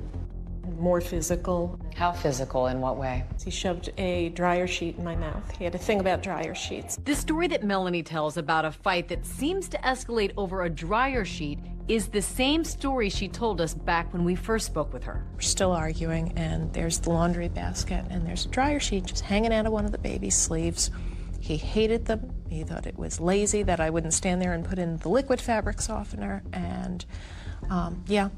more physical. How physical? In what way? He shoved a dryer sheet in my mouth. He had a thing about dryer sheets. The story that Melanie tells about a fight that seems to escalate over a dryer sheet is the same story she told us back when we first spoke with her. We're still arguing, and there's the laundry basket, and there's a dryer sheet just hanging out of one of the baby's sleeves. He hated them. He thought it was lazy that I wouldn't stand there and put in the liquid fabric softener, and yeah.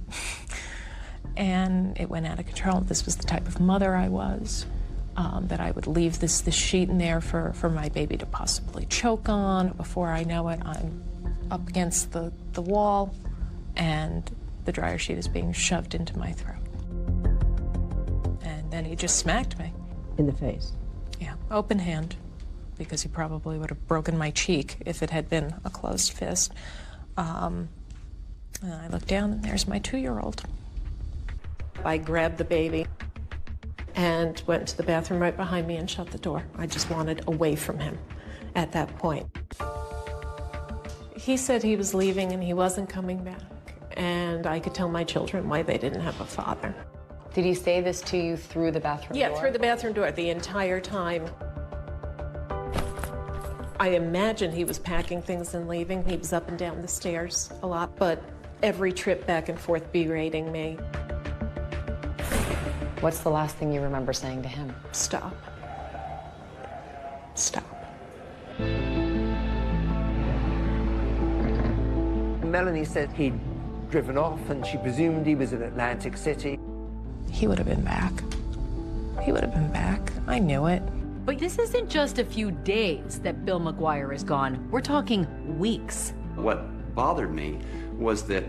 And it went out of control. This was the type of mother I was, that I would leave this sheet in there for my baby to possibly choke on. Before I know it, I'm up against the wall, and the dryer sheet is being shoved into my throat. And then he just smacked me. In the face? Yeah, open hand. because he probably would have broken my cheek if it had been a closed fist. And I looked down, and there's my 2-year-old. I grabbed the baby and went to the bathroom right behind me and shut the door. I just wanted away from him at that point. He said he was leaving and he wasn't coming back. And I could tell my children why they didn't have a father. Did he say this to you through the bathroom door? Yeah, through the bathroom door the entire time. I imagine he was packing things and leaving. He was up and down the stairs a lot, but every trip back and forth berating me. What's the last thing you remember saying to him? Stop. Stop. Melanie said he'd driven off and she presumed he was in Atlantic City. He would have been back. He would have been back. I knew it. But this isn't just a few days that Bill McGuire is gone. We're talking weeks. What bothered me was that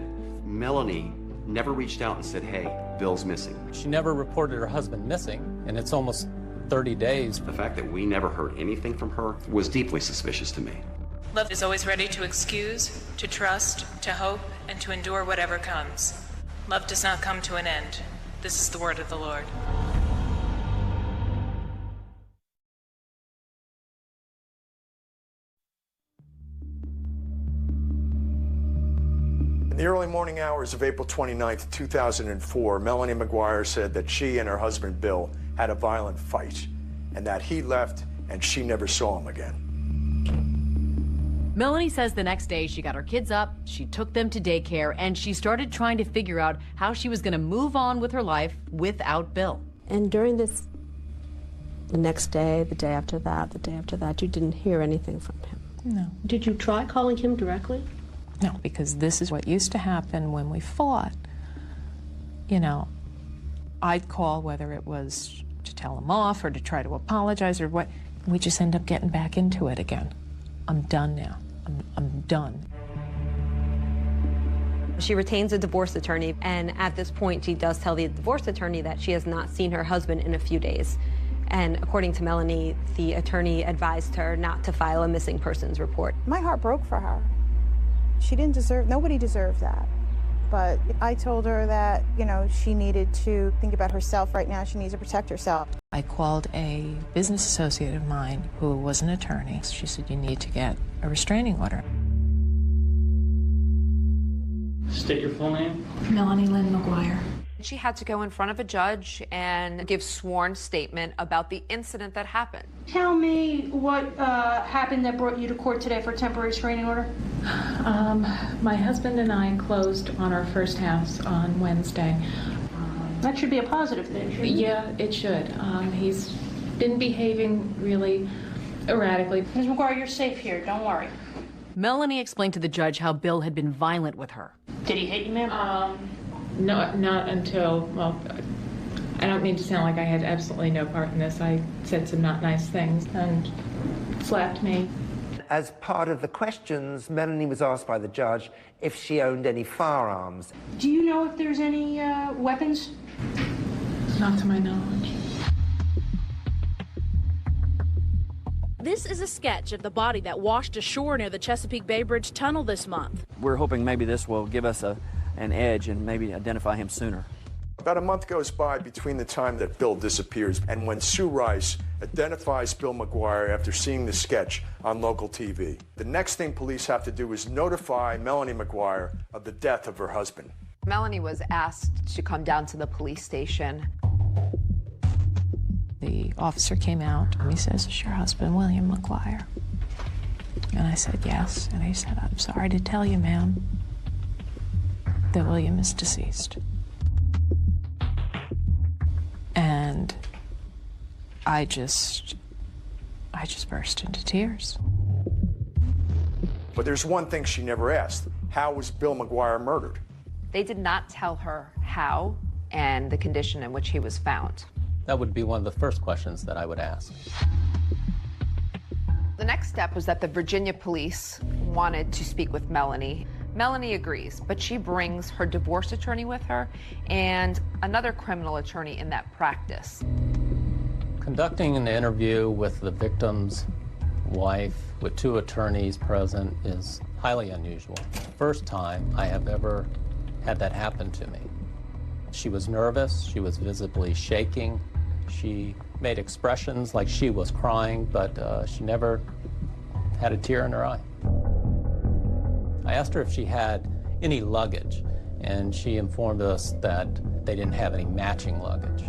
Melanie never reached out and said, hey, Bill's missing. She never reported her husband missing, and it's almost 30 days. The fact that we never heard anything from her was deeply suspicious to me. Love is always ready to excuse, to trust, to hope, and to endure whatever comes. Love does not come to an end. This is the word of the Lord. In the early morning hours of April 29th, 2004, Melanie McGuire said that she and her husband Bill had a violent fight and that he left and she never saw him again. Melanie says the next day she got her kids up, she took them to daycare, and she started trying to figure out how she was going to move on with her life without Bill. And during the next day, the day after that, you didn't hear anything from him? No. Did you try calling him directly? No, because this is what used to happen when we fought. You know, I'd call, whether it was to tell him off or to try to apologize or what, we just end up getting back into it again. I'm done now. I'm done. She retains a divorce attorney, and at this point, she does tell the divorce attorney that she has not seen her husband in a few days. And according to Melanie, the attorney advised her not to file a missing persons report. My heart broke for her. She didn't deserve, nobody deserved that. But I told her that, you know, she needed to think about herself right now. She needs to protect herself. I called a business associate of mine who was an attorney. She said, you need to get a restraining order. State your full name. Melanie Lynn McGuire. She had to go in front of a judge and give sworn statement about the incident that happened. Tell me what happened that brought you to court today for a temporary restraining order. My husband and I closed on our first house on Wednesday. That should be a positive thing, shouldn't it? Yeah, it should. He's been behaving really erratically. Ms. McGuire, you're safe here. Don't worry. Melanie explained to the judge how Bill had been violent with her. Did he hit you, ma'am? No, not until, well, I don't mean to sound like I had absolutely no part in this. I said some not nice things and slapped me. As part of the questions, Melanie was asked by the judge if she owned any firearms. Do you know if there's any weapons? Not to my knowledge. This is a sketch of the body that washed ashore near the Chesapeake Bay Bridge Tunnel this month. We're hoping maybe this will give us an edge and maybe identify him sooner. About a month goes by between the time that Bill disappears and when Sue Rice identifies Bill McGuire after seeing the sketch on local TV. The next thing police have to do is notify Melanie McGuire of the death of her husband. Melanie was asked to come down to the police station. The officer came out and he says, "Is your husband William McGuire?" And I said, "Yes." And he said, "I'm sorry to tell you, ma'am, that William is deceased." And I just burst into tears. But there's one thing she never asked. How was Bill McGuire murdered? They did not tell her how and the condition in which he was found. That would be one of the first questions that I would ask. The next step was that the Virginia police wanted to speak with Melanie. Melanie agrees, but she brings her divorce attorney with her and another criminal attorney in that practice. Conducting an interview with the victims wife with 2 attorneys present is highly unusual. First time I have ever had that happen to me. She was nervous, she was visibly shaking, she made expressions like she was crying, but she never had a tear in her eye. I asked her if she had any luggage, and she informed us that they didn't have any matching luggage.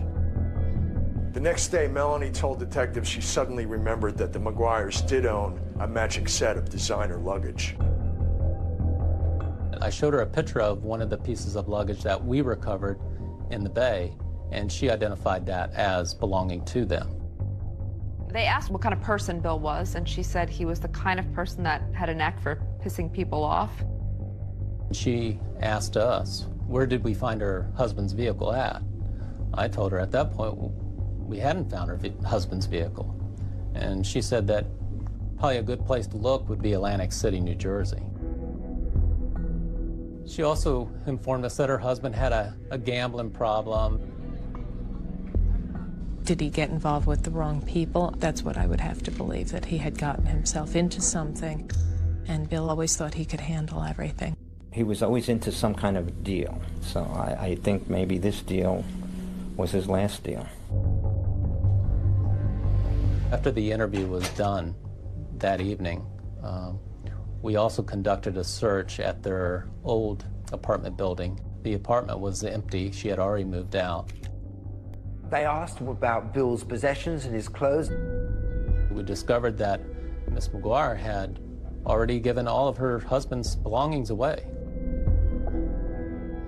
The next day, Melanie told detectives she suddenly remembered that the McGuires did own a matching set of designer luggage. I showed her a picture of one of the pieces of luggage that we recovered in the bay, and she identified that as belonging to them. They asked what kind of person Bill was, and she said he was the kind of person that had a knack for pissing people off. She asked us, where did we find her husband's vehicle at? I told her at that point we hadn't found her husband's vehicle. And she said that probably a good place to look would be Atlantic City, New Jersey. She also informed us that her husband had a gambling problem. Did he get involved with the wrong people? That's what I would have to believe, that he had gotten himself into something, and Bill always thought he could handle everything. He was always into some kind of deal, so I think maybe this deal was his last deal. After the interview was done that evening, we also conducted a search at their old apartment building. The apartment was empty. She had already moved out. They asked him about Bill's possessions and his clothes. We discovered that Miss McGuire had already given all of her husband's belongings away.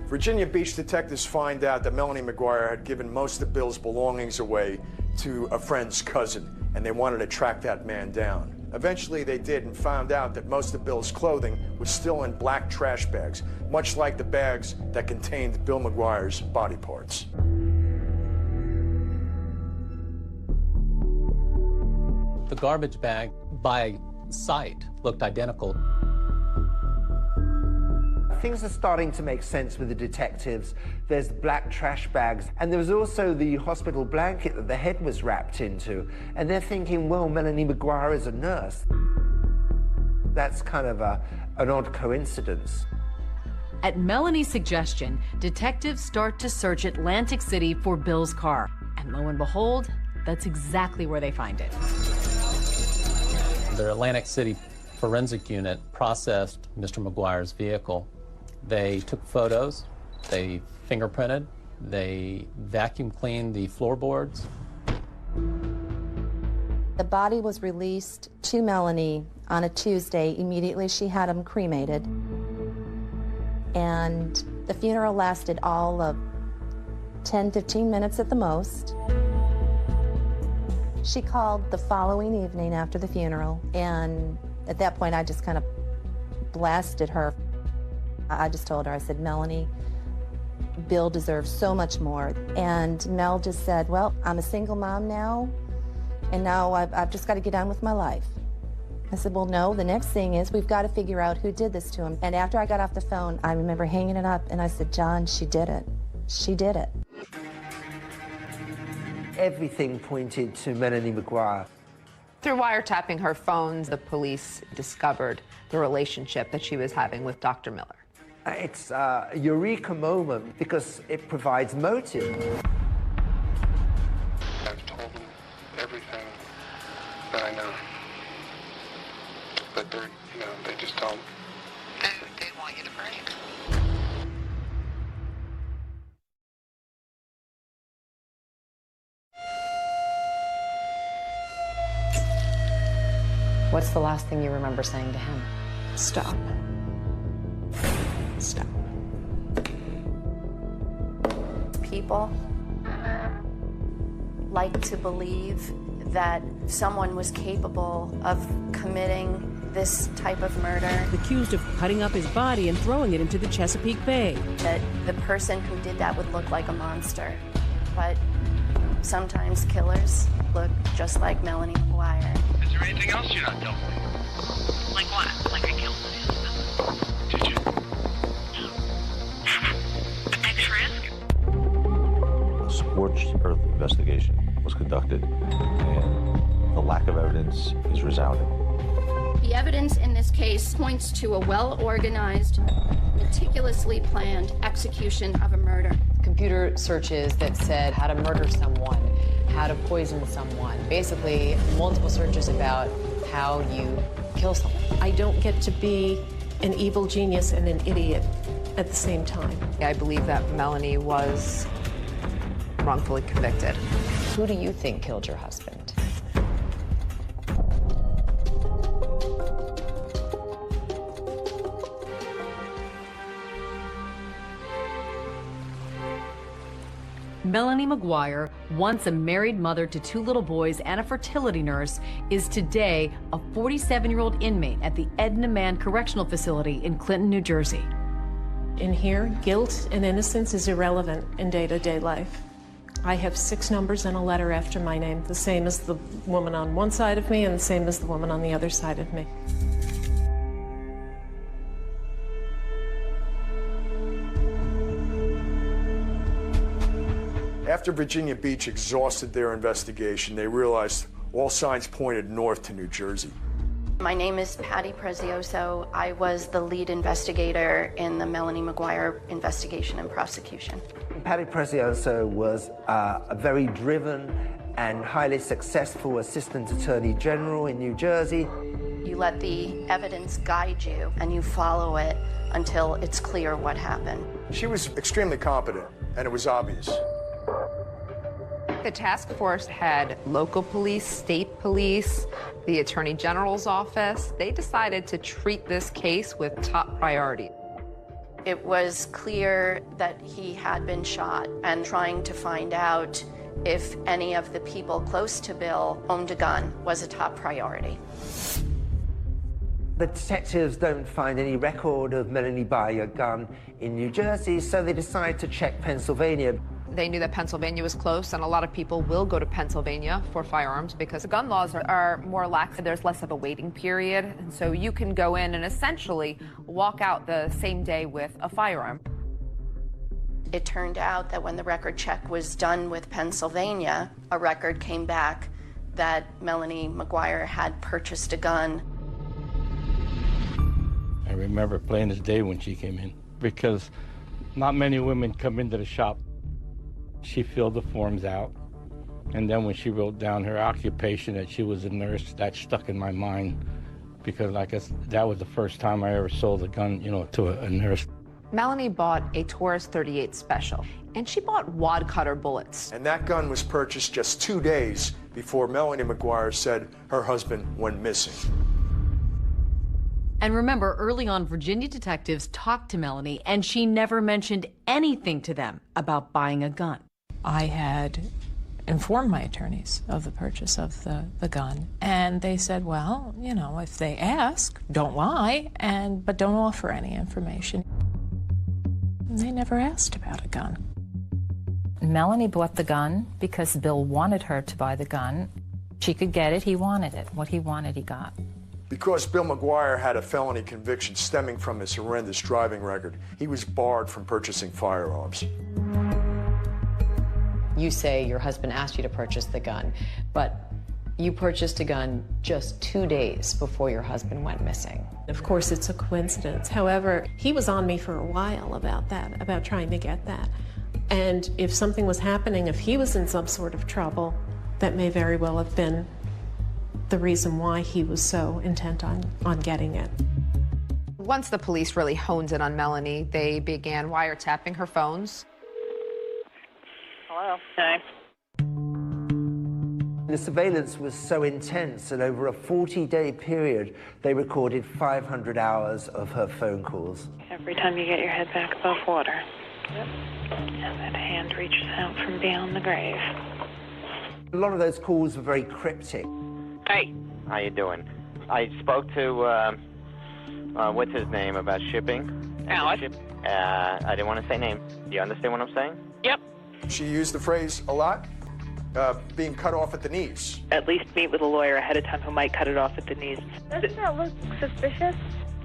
Virginia Beach detectives find out that Melanie McGuire had given most of Bill's belongings away to a friend's cousin, and they wanted to track that man down. Eventually they did, and found out that most of Bill's clothing was still in black trash bags, much like the bags that contained Bill McGuire's body parts. The garbage bag, by sight, looked identical. Things are starting to make sense with the detectives. There's the black trash bags, and there was also the hospital blanket that the head was wrapped into. And they're thinking, well, Melanie McGuire is a nurse. That's kind of an odd coincidence. At Melanie's suggestion, detectives start to search Atlantic City for Bill's car. And lo and behold, that's exactly where they find it. The Atlantic City forensic unit processed Mr. McGuire's vehicle. They took photos, they fingerprinted, they vacuum cleaned the floorboards. The body was released to Melanie on a Tuesday. Immediately she had him cremated. And the funeral lasted all of 10-15 minutes at the most. She called the following evening after the funeral, and at that point I just kind of blasted her. I just told her, I said, Melanie, Bill deserves so much more. And Mel just said, well, I'm a single mom now, and now I've just got to get on with my life. I said, well, no, the next thing is we've got to figure out who did this to him. And after I got off the phone, I remember hanging it up, and I said, John, she did it. She did it. Everything pointed to Melanie McGuire. Through wiretapping her phones, the police discovered the relationship that she was having with Dr. Miller. It's a eureka moment because it provides motive. I've told them everything that I know. But they're, they just don't. They want you to break. What's the last thing you remember saying to him? Stop. Stop. People like to believe that someone was capable of committing this type of murder. Accused of cutting up his body and throwing it into the Chesapeake Bay. That the person who did that would look like a monster. But sometimes killers look just like Melanie McGuire. Is there anything else you're not telling me? Like what? Like I killed him. Did you? Thanks for asking. A scorched earth investigation was conducted, and the lack of evidence is resounding. The evidence in this case points to a well-organized, meticulously planned execution of a murder. Computer searches that said how to murder someone, how to poison someone, basically multiple searches about how you kill someone. I don't get to be an evil genius and an idiot at the same time. I believe that Melanie was wrongfully convicted. Who do you think killed your husband? Melanie McGuire, once a married mother to 2 little boys and a fertility nurse, is today a 47-year-old inmate at the Edna Mann Correctional Facility in Clinton, New Jersey. In here, guilt and innocence is irrelevant in day-to-day life. I have 6 numbers and a letter after my name, the same as the woman on one side of me and the same as the woman on the other side of me. After Virginia Beach exhausted their investigation, they realized all signs pointed north to New Jersey. My name is Patty Prezioso. I was the lead investigator in the Melanie McGuire investigation and prosecution. Patty Prezioso was a very driven and highly successful Assistant Attorney General in New Jersey. You let the evidence guide you, and you follow it until it's clear what happened. She was extremely competent, and it was obvious. The task force had local police, state police, the Attorney General's office. They decided to treat this case with top priority. It was clear that he had been shot, and trying to find out if any of the people close to Bill owned a gun was a top priority. The detectives don't find any record of Melanie buying a gun in New Jersey, so they decide to check Pennsylvania. They knew that Pennsylvania was close, and a lot of people will go to Pennsylvania for firearms because the gun laws are more lax. There's less of a waiting period, and so you can go in and essentially walk out the same day with a firearm. It turned out that when the record check was done with Pennsylvania, a record came back that Melanie McGuire had purchased a gun. I remember plain as day when she came in, because not many women come into the shop. She filled the forms out, and then when she wrote down her occupation, that she was a nurse, that stuck in my mind, because I guess that was the first time I ever sold a gun, to a nurse. Melanie bought a Taurus 38 Special, and she bought wad cutter bullets. And that gun was purchased just 2 days before Melanie McGuire said her husband went missing. And remember, early on, Virginia detectives talked to Melanie, and she never mentioned anything to them about buying a gun. I had informed my attorneys of the purchase of the gun, and they said, well, if they ask, don't lie, but don't offer any information. And they never asked about a gun. Melanie bought the gun because Bill wanted her to buy the gun. She could get it, he wanted it. What he wanted, he got. Because Bill McGuire had a felony conviction stemming from his horrendous driving record, he was barred from purchasing firearms. You say your husband asked you to purchase the gun, but you purchased a gun just 2 days before your husband went missing. Of course, it's a coincidence. However, he was on me for a while about that, about trying to get that. And if something was happening, if he was in some sort of trouble, that may very well have been the reason why he was so intent on getting it. Once the police really honed in on Melanie, they began wiretapping her phones. Hello. Hi. The surveillance was so intense that over a 40-day period, they recorded 500 hours of her phone calls. Every time you get your head back above water. Yep. And that hand reaches out from beyond the grave. A lot of those calls were very cryptic. Hey. How you doing? I spoke to, what's his name, about shipping? Alex. I didn't want to say name. Do you understand what I'm saying? Yep. She used the phrase a lot, being cut off at the knees. At least meet with a lawyer ahead of time who might cut it off at the knees. Doesn't that look suspicious?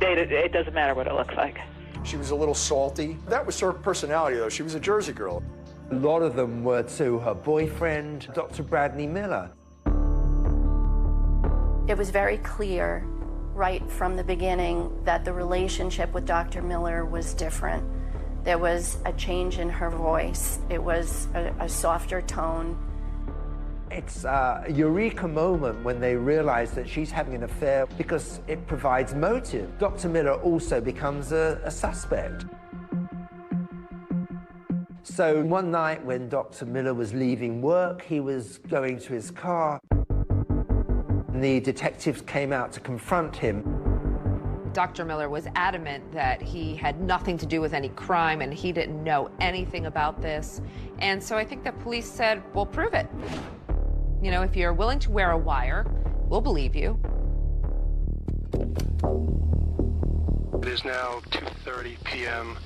It doesn't matter what it looks like. She was a little salty. That was her personality, though. She was a Jersey girl. A lot of them were to her boyfriend, Dr. Bradley Miller. It was very clear right from the beginning that the relationship with Dr. Miller was different. There was a change in her voice. It was a softer tone. It's a eureka moment when they realize that she's having an affair because it provides motive. Dr. Miller also becomes a suspect. So one night when Dr. Miller was leaving work, he was going to his car. The detectives came out to confront him. Dr. Miller was adamant that he had nothing to do with any crime and he didn't know anything about this. And so I think the police said, well, prove it. You know, if you're willing to wear a wire, we'll believe you. It is now 2:30 p.m.,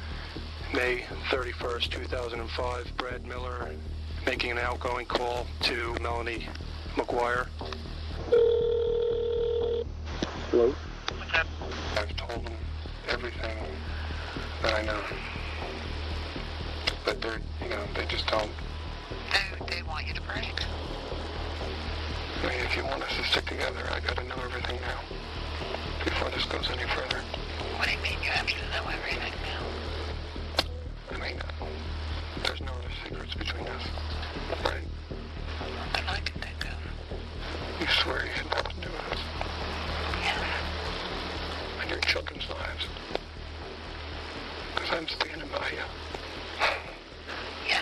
May 31st, 2005. Brad Miller making an outgoing call to Melanie McGuire. Hello? I've told them everything that I know. But they're, they just don't. They want you to break. I mean, if you want us to stick together, I gotta know everything now. Before this goes any further. What do you mean you have to know everything now? I mean, there's no other secrets between us, right? That I can think of. You swear you had nothing to do with us? Yeah. And your children's lives. Because I'm standing by you. Yeah.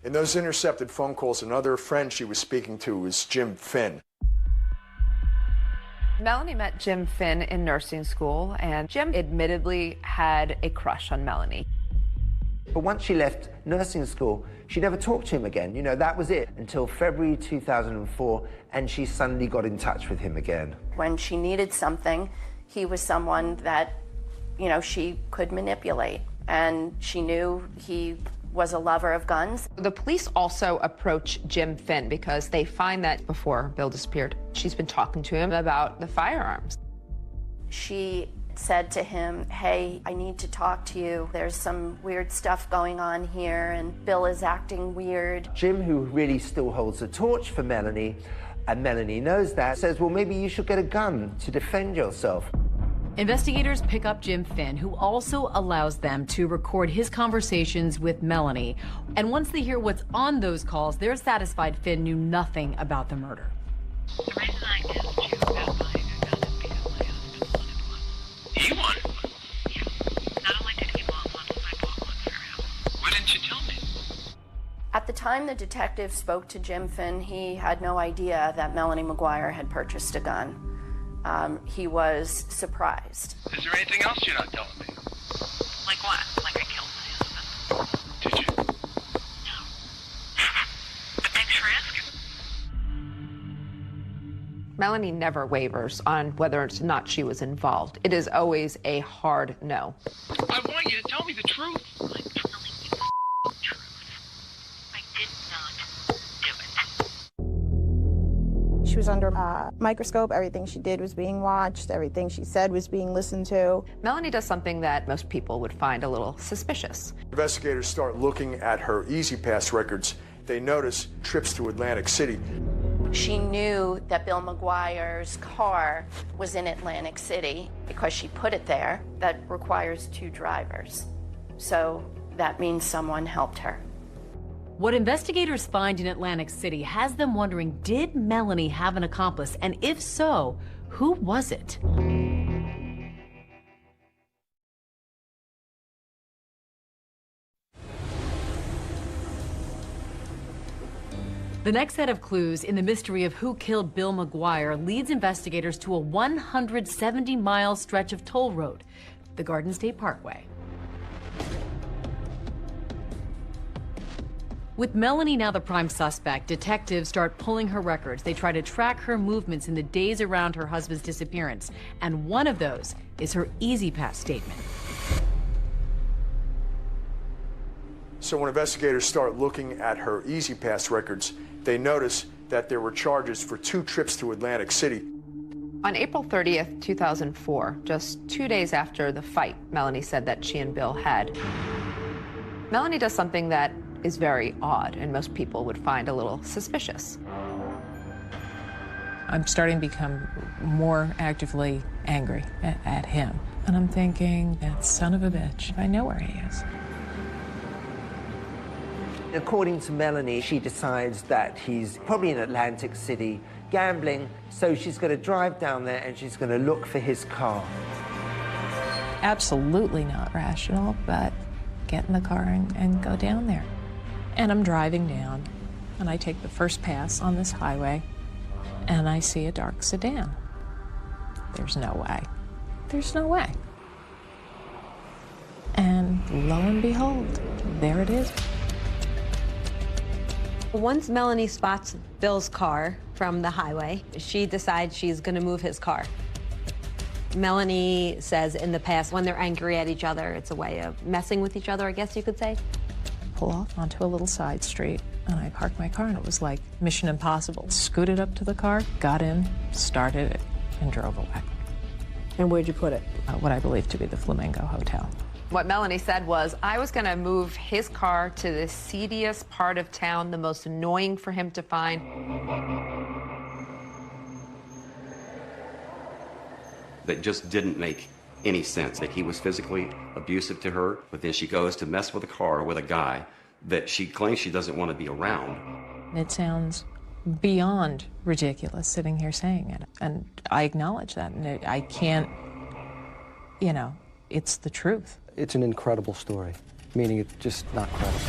In those intercepted phone calls, another friend she was speaking to was Jim Finn. Melanie met Jim Finn in nursing school, and Jim admittedly had a crush on Melanie. But once she left nursing school, she never talked to him again. That was it until February 2004, and she suddenly got in touch with him again. When she needed something, he was someone that, she could manipulate, and she knew he was a lover of guns. The police also approach Jim Finn because they find that before Bill disappeared, she's been talking to him about the firearms. She said to him, hey, I need to talk to you. There's some weird stuff going on here, and Bill is acting weird. Jim, who really still holds the torch for Melanie, and Melanie knows that, says, well, maybe you should get a gun to defend yourself. Investigators pick up Jim Finn, who also allows them to record his conversations with Melanie. And once they hear what's on those calls, they're satisfied Finn knew nothing about the murder. The reason I asked you about buying a gun is because my husband wanted one. He wanted one? Yeah. Not only did he want one, I bought one for him. Why didn't you tell me? At the time the detective spoke to Jim Finn, he had no idea that Melanie McGuire had purchased a gun. He was surprised. Is there anything else you're not telling me? Like what? Like I killed my husband. Did you? No. But thanks for asking. Melanie never wavers on whether or not she was involved. It is always a hard no. I want you to tell me the truth. I'm telling you the truth. I did not do it. She was under a microscope. Everything she did was being watched. Everything she said was being listened to. Melanie does something that most people would find a little suspicious. Investigators start looking at her E-ZPass records. They notice trips to Atlantic City. She knew that Bill McGuire's car was in Atlantic City because she put it there. That requires 2 drivers. So that means someone helped her. What investigators find in Atlantic City has them wondering, did Melanie have an accomplice? And if so, who was it? The next set of clues in the mystery of who killed Bill McGuire leads investigators to a 170-mile stretch of toll road, the Garden State Parkway. With Melanie now the prime suspect, detectives start pulling her records. They try to track her movements in the days around her husband's disappearance. And one of those is her E-ZPass statement. So when investigators start looking at her E-ZPass records, they notice that there were charges for 2 trips to Atlantic City. On April 30th, 2004, just 2 days after the fight Melanie said that she and Bill had, Melanie does something that is very odd and most people would find a little suspicious. I'm starting to become more actively angry at him. And I'm thinking, that son of a bitch, I know where he is. According to Melanie, she decides that he's probably in Atlantic City gambling, so she's going to drive down there and she's going to look for his car. Absolutely not rational, but get in the car and go down there. And I'm driving down, and I take the first pass on this highway, and I see a dark sedan. There's no way. There's no way. And lo and behold, there it is. Once Melanie spots Bill's car from the highway, she decides she's going to move his car. Melanie says in the past, when they're angry at each other, it's a way of messing with each other, I guess you could say. Pull off onto a little side street, and I parked my car, and it was like Mission Impossible. Scooted up to the car, got in, started it, and drove away. And where'd you put it? What I believe to be the Flamingo Hotel. What Melanie said was, I was going to move his car to the seediest part of town, the most annoying for him to find. That just didn't make any sense. That he was physically abusive to her, but then she goes to mess with a car with a guy that she claims she doesn't want to be around. It sounds beyond ridiculous sitting here saying it, and I acknowledge that, and I can't, you know, it's the truth. It's an incredible story, meaning it's just not credible.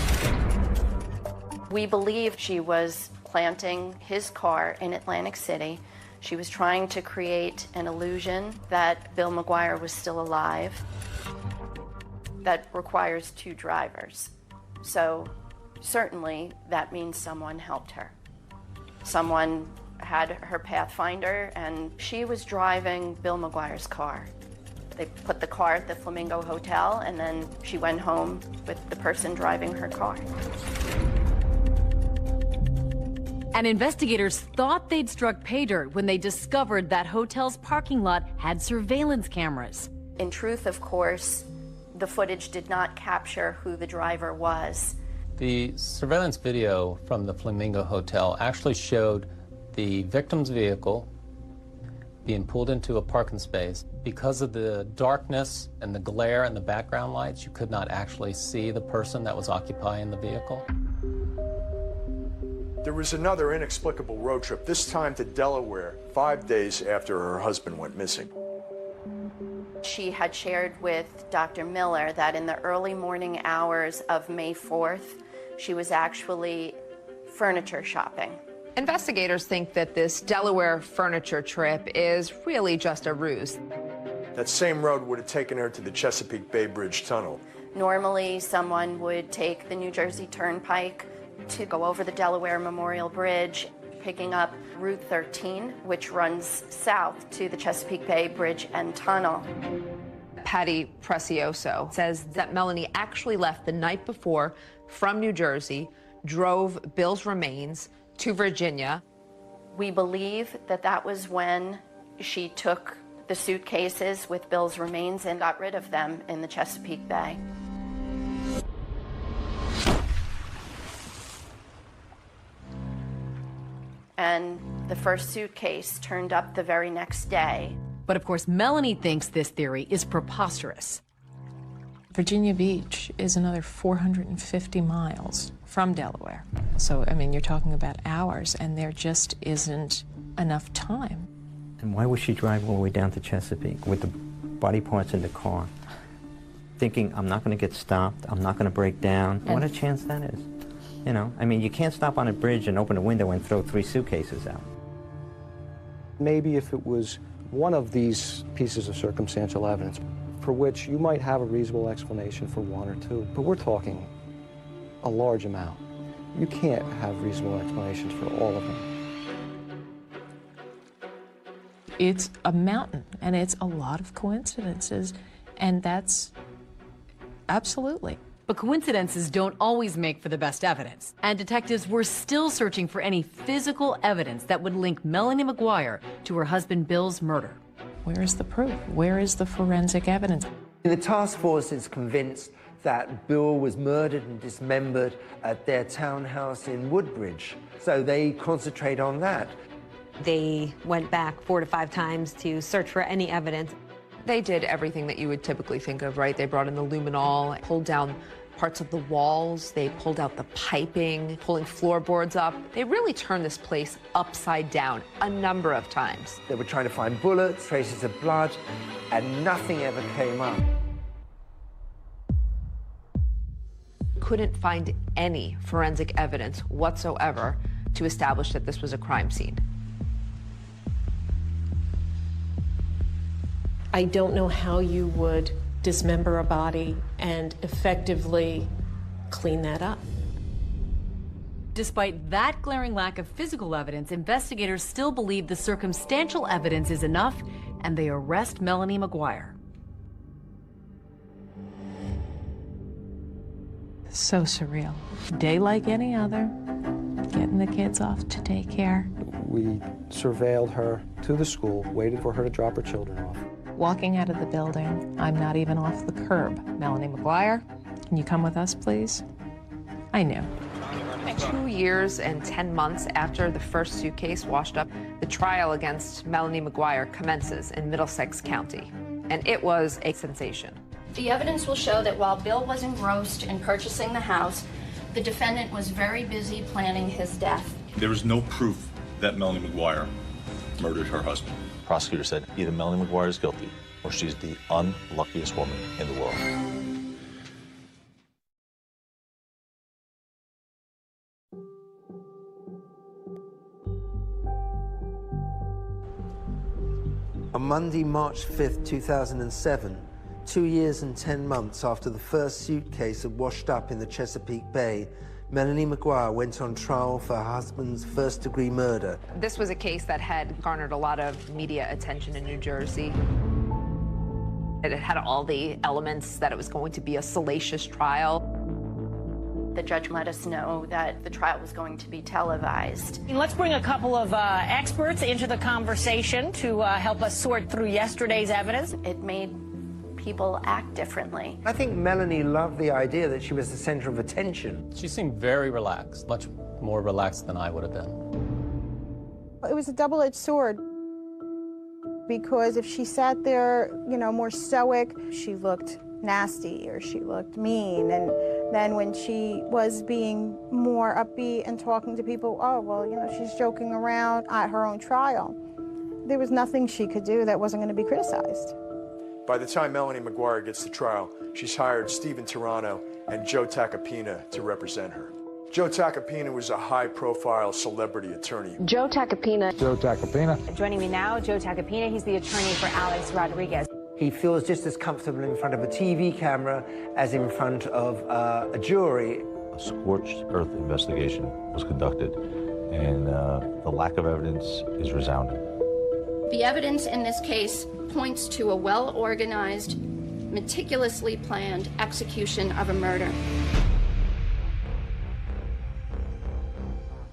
We believe she was planting his car in Atlantic City. She was trying to create an illusion that Bill McGuire was still alive. That requires two drivers. So certainly that means someone helped her. Someone had her Pathfinder, and she was driving Bill McGuire's car. They put the car at the Flamingo Hotel, and then she went home with the person driving her car. And investigators thought they'd struck pay dirt when they discovered that hotel's parking lot had surveillance cameras. In truth, of course, the footage did not capture who the driver was. The surveillance video from the Flamingo Hotel actually showed the victim's vehicle being pulled into a parking space. Because of the darkness and the glare and the background lights, you could not actually see the person that was occupying the vehicle. There was another inexplicable road trip, this time to Delaware, 5 days after her husband went missing. She had shared with Dr. Miller that in the early morning hours of May 4th, she was actually furniture shopping. Investigators think that this Delaware furniture trip is really just a ruse. That same road would have taken her to the Chesapeake Bay Bridge Tunnel. Normally, someone would take the New Jersey Turnpike to go over the Delaware Memorial Bridge, picking up Route 13, which runs south to the Chesapeake Bay Bridge and Tunnel. Patty Precioso says that Melanie actually left the night before from New Jersey, drove Bill's remains to Virginia. We believe that that was when she took the suitcases with Bill's remains and got rid of them in the Chesapeake Bay. And the first suitcase turned up the very next day. But of course, Melanie thinks this theory is preposterous. Virginia Beach is another 450 miles from Delaware. So, I mean, you're talking about hours, and there just isn't enough time. And why would she drive all the way down to Chesapeake with the body parts in the car, thinking, I'm not going to get stopped, I'm not going to break down? What a chance that is. You know, I mean, you can't stop on a bridge and open a window and throw 3 suitcases out. Maybe if it was one of these pieces of circumstantial evidence for which you might have a reasonable explanation for 1 or 2, but we're talking a large amount. You can't have reasonable explanations for all of them. It's a mountain, and it's a lot of coincidences, and that's absolutely. But coincidences don't always make for the best evidence. And detectives were still searching for any physical evidence that would link Melanie McGuire to her husband Bill's murder. Where is the proof? Where is the forensic evidence? The task force is convinced that Bill was murdered and dismembered at their townhouse in Woodbridge, so they concentrate on that. They went back 4 to 5 times to search for any evidence. They did everything that you would typically think of, right? They brought in the luminol, pulled down parts of the walls, they pulled out the piping, pulling floorboards up. They really turned this place upside down a number of times. They were trying to find bullets, traces of blood, and nothing ever came up. Couldn't find any forensic evidence whatsoever to establish that this was a crime scene. I don't know how you would dismember a body and effectively clean that up. Despite that glaring lack of physical evidence, investigators still believe the circumstantial evidence is enough, and they arrest Melanie McGuire. So surreal. Day like any other, getting the kids off to daycare. We surveilled her to the school, waited for her to drop her children off. Walking out of the building, I'm not even off the curb. Melanie McGuire, can you come with us, please? I knew. 2 years and 10 months after the first suitcase washed up, the trial against Melanie McGuire commences in Middlesex County, and it was a sensation. The evidence will show that while Bill was engrossed in purchasing the house, the defendant was very busy planning his death. There was no proof that Melanie McGuire murdered her husband. The prosecutor said either Melanie McGuire is guilty or she's the unluckiest woman in the world. On Monday, March 5th, 2007, 2 years and 10 months after the first suitcase had washed up in the Chesapeake Bay, Melanie McGuire went on trial for her husband's first-degree murder. This was a case that had garnered a lot of media attention in New Jersey. It had all the elements that it was going to be a salacious trial. The judge let us know that the trial was going to be televised. Let's bring a couple of experts into the conversation to help us sort through yesterday's evidence. It made people act differently. I think Melanie loved the idea that she was the center of attention. She seemed very relaxed, much more relaxed than I would have been. It was a double-edged sword, because if she sat there, more stoic, she looked nasty or she looked mean. And then when she was being more upbeat and talking to people, oh, well, she's joking around at her own trial. There was nothing she could do that wasn't going to be criticized. By the time Melanie McGuire gets to trial, she's hired Stephen Turano and Joe Tacopina to represent her. Joe Tacopina was a high-profile celebrity attorney. Joe Tacopina. Joe Tacopina. Joining me now, Joe Tacopina. He's the attorney for Alex Rodriguez. He feels just as comfortable in front of a TV camera as in front of a jury. A scorched earth investigation was conducted, and the lack of evidence is resounding. The evidence in this case points to a well-organized, meticulously planned execution of a murder.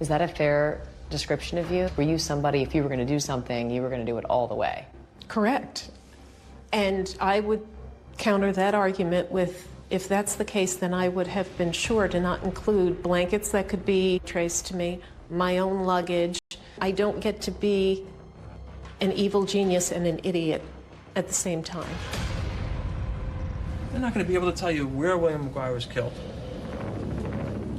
Is that a fair description of you? Were you somebody, if you were going to do something, you were going to do it all the way? Correct. And I would counter that argument with, if that's the case, then I would have been sure to not include blankets that could be traced to me, my own luggage. I don't get to be an evil genius and an idiot at the same time. They're not going to be able to tell you where William McGuire was killed,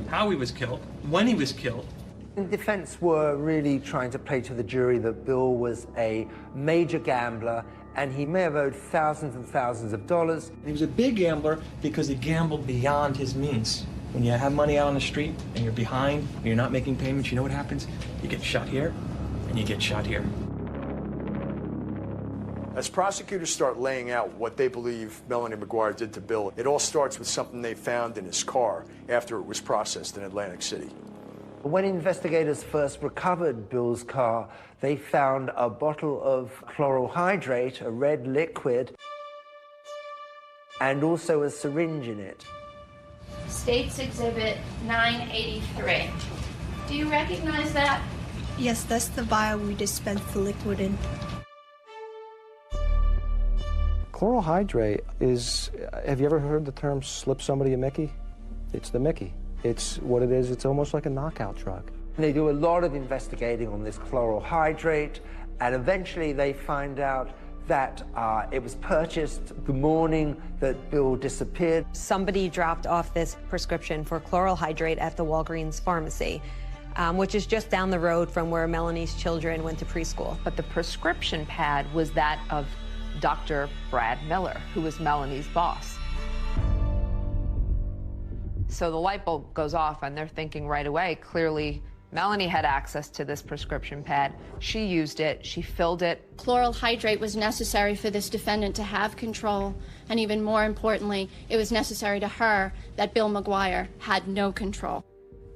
how he was killed, when he was killed. The defense were really trying to play to the jury that Bill was a major gambler and he may have owed thousands and thousands of dollars. He was a big gambler because he gambled beyond his means. When you have money out on the street and you're behind and you're not making payments, you know what happens? You get shot here and you get shot here. As prosecutors start laying out what they believe Melanie McGuire did to Bill, it all starts with something they found in his car after it was processed in Atlantic City. When investigators first recovered Bill's car, they found a bottle of chloral hydrate, a red liquid, and also a syringe in it. State's Exhibit 983. Do you recognize that? Yes, that's the vial we dispensed the liquid in. Chloral hydrate is, have you ever heard the term slip somebody a Mickey? It's the Mickey. It's what it is. It's almost like a knockout drug. They do a lot of investigating on this chloral hydrate, and eventually they find out that it was purchased the morning that Bill disappeared. Somebody dropped off this prescription for chloral hydrate at the Walgreens pharmacy, which is just down the road from where Melanie's children went to preschool. But the prescription pad was that of Dr. Brad Miller, who was Melanie's boss. So the light bulb goes off, and they're thinking right away, clearly, Melanie had access to this prescription pad. She used it. She filled it. Chloral hydrate was necessary for this defendant to have control, and even more importantly, it was necessary to her that Bill McGuire had no control.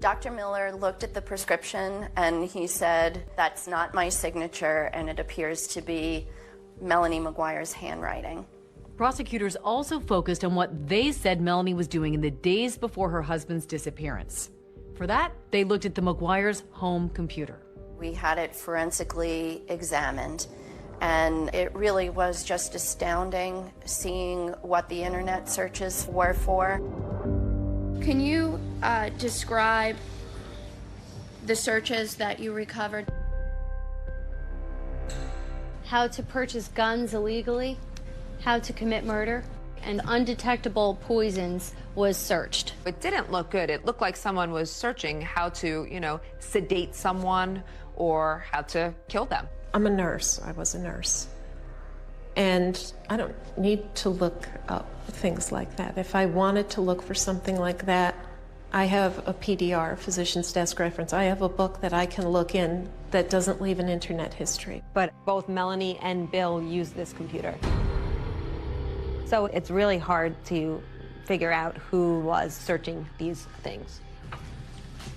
Dr. Miller looked at the prescription and he said, "That's not my signature, and it appears to be Melanie McGuire's handwriting." Prosecutors also focused on what they said Melanie was doing in the days before her husband's disappearance. For that, they looked at the McGuire's home computer. We had it forensically examined, and it really was just astounding seeing what the internet searches were for. Can you describe the searches that you recovered? How to purchase guns illegally, how to commit murder, and undetectable poisons was searched. It didn't look good. It looked like someone was searching how to, sedate someone or how to kill them. I'm a nurse. I was a nurse. And I don't need to look up things like that. If I wanted to look for something like that, I have a PDR, Physician's Desk Reference. I have a book that I can look in that doesn't leave an internet history. But both Melanie and Bill used this computer. So it's really hard to figure out who was searching these things.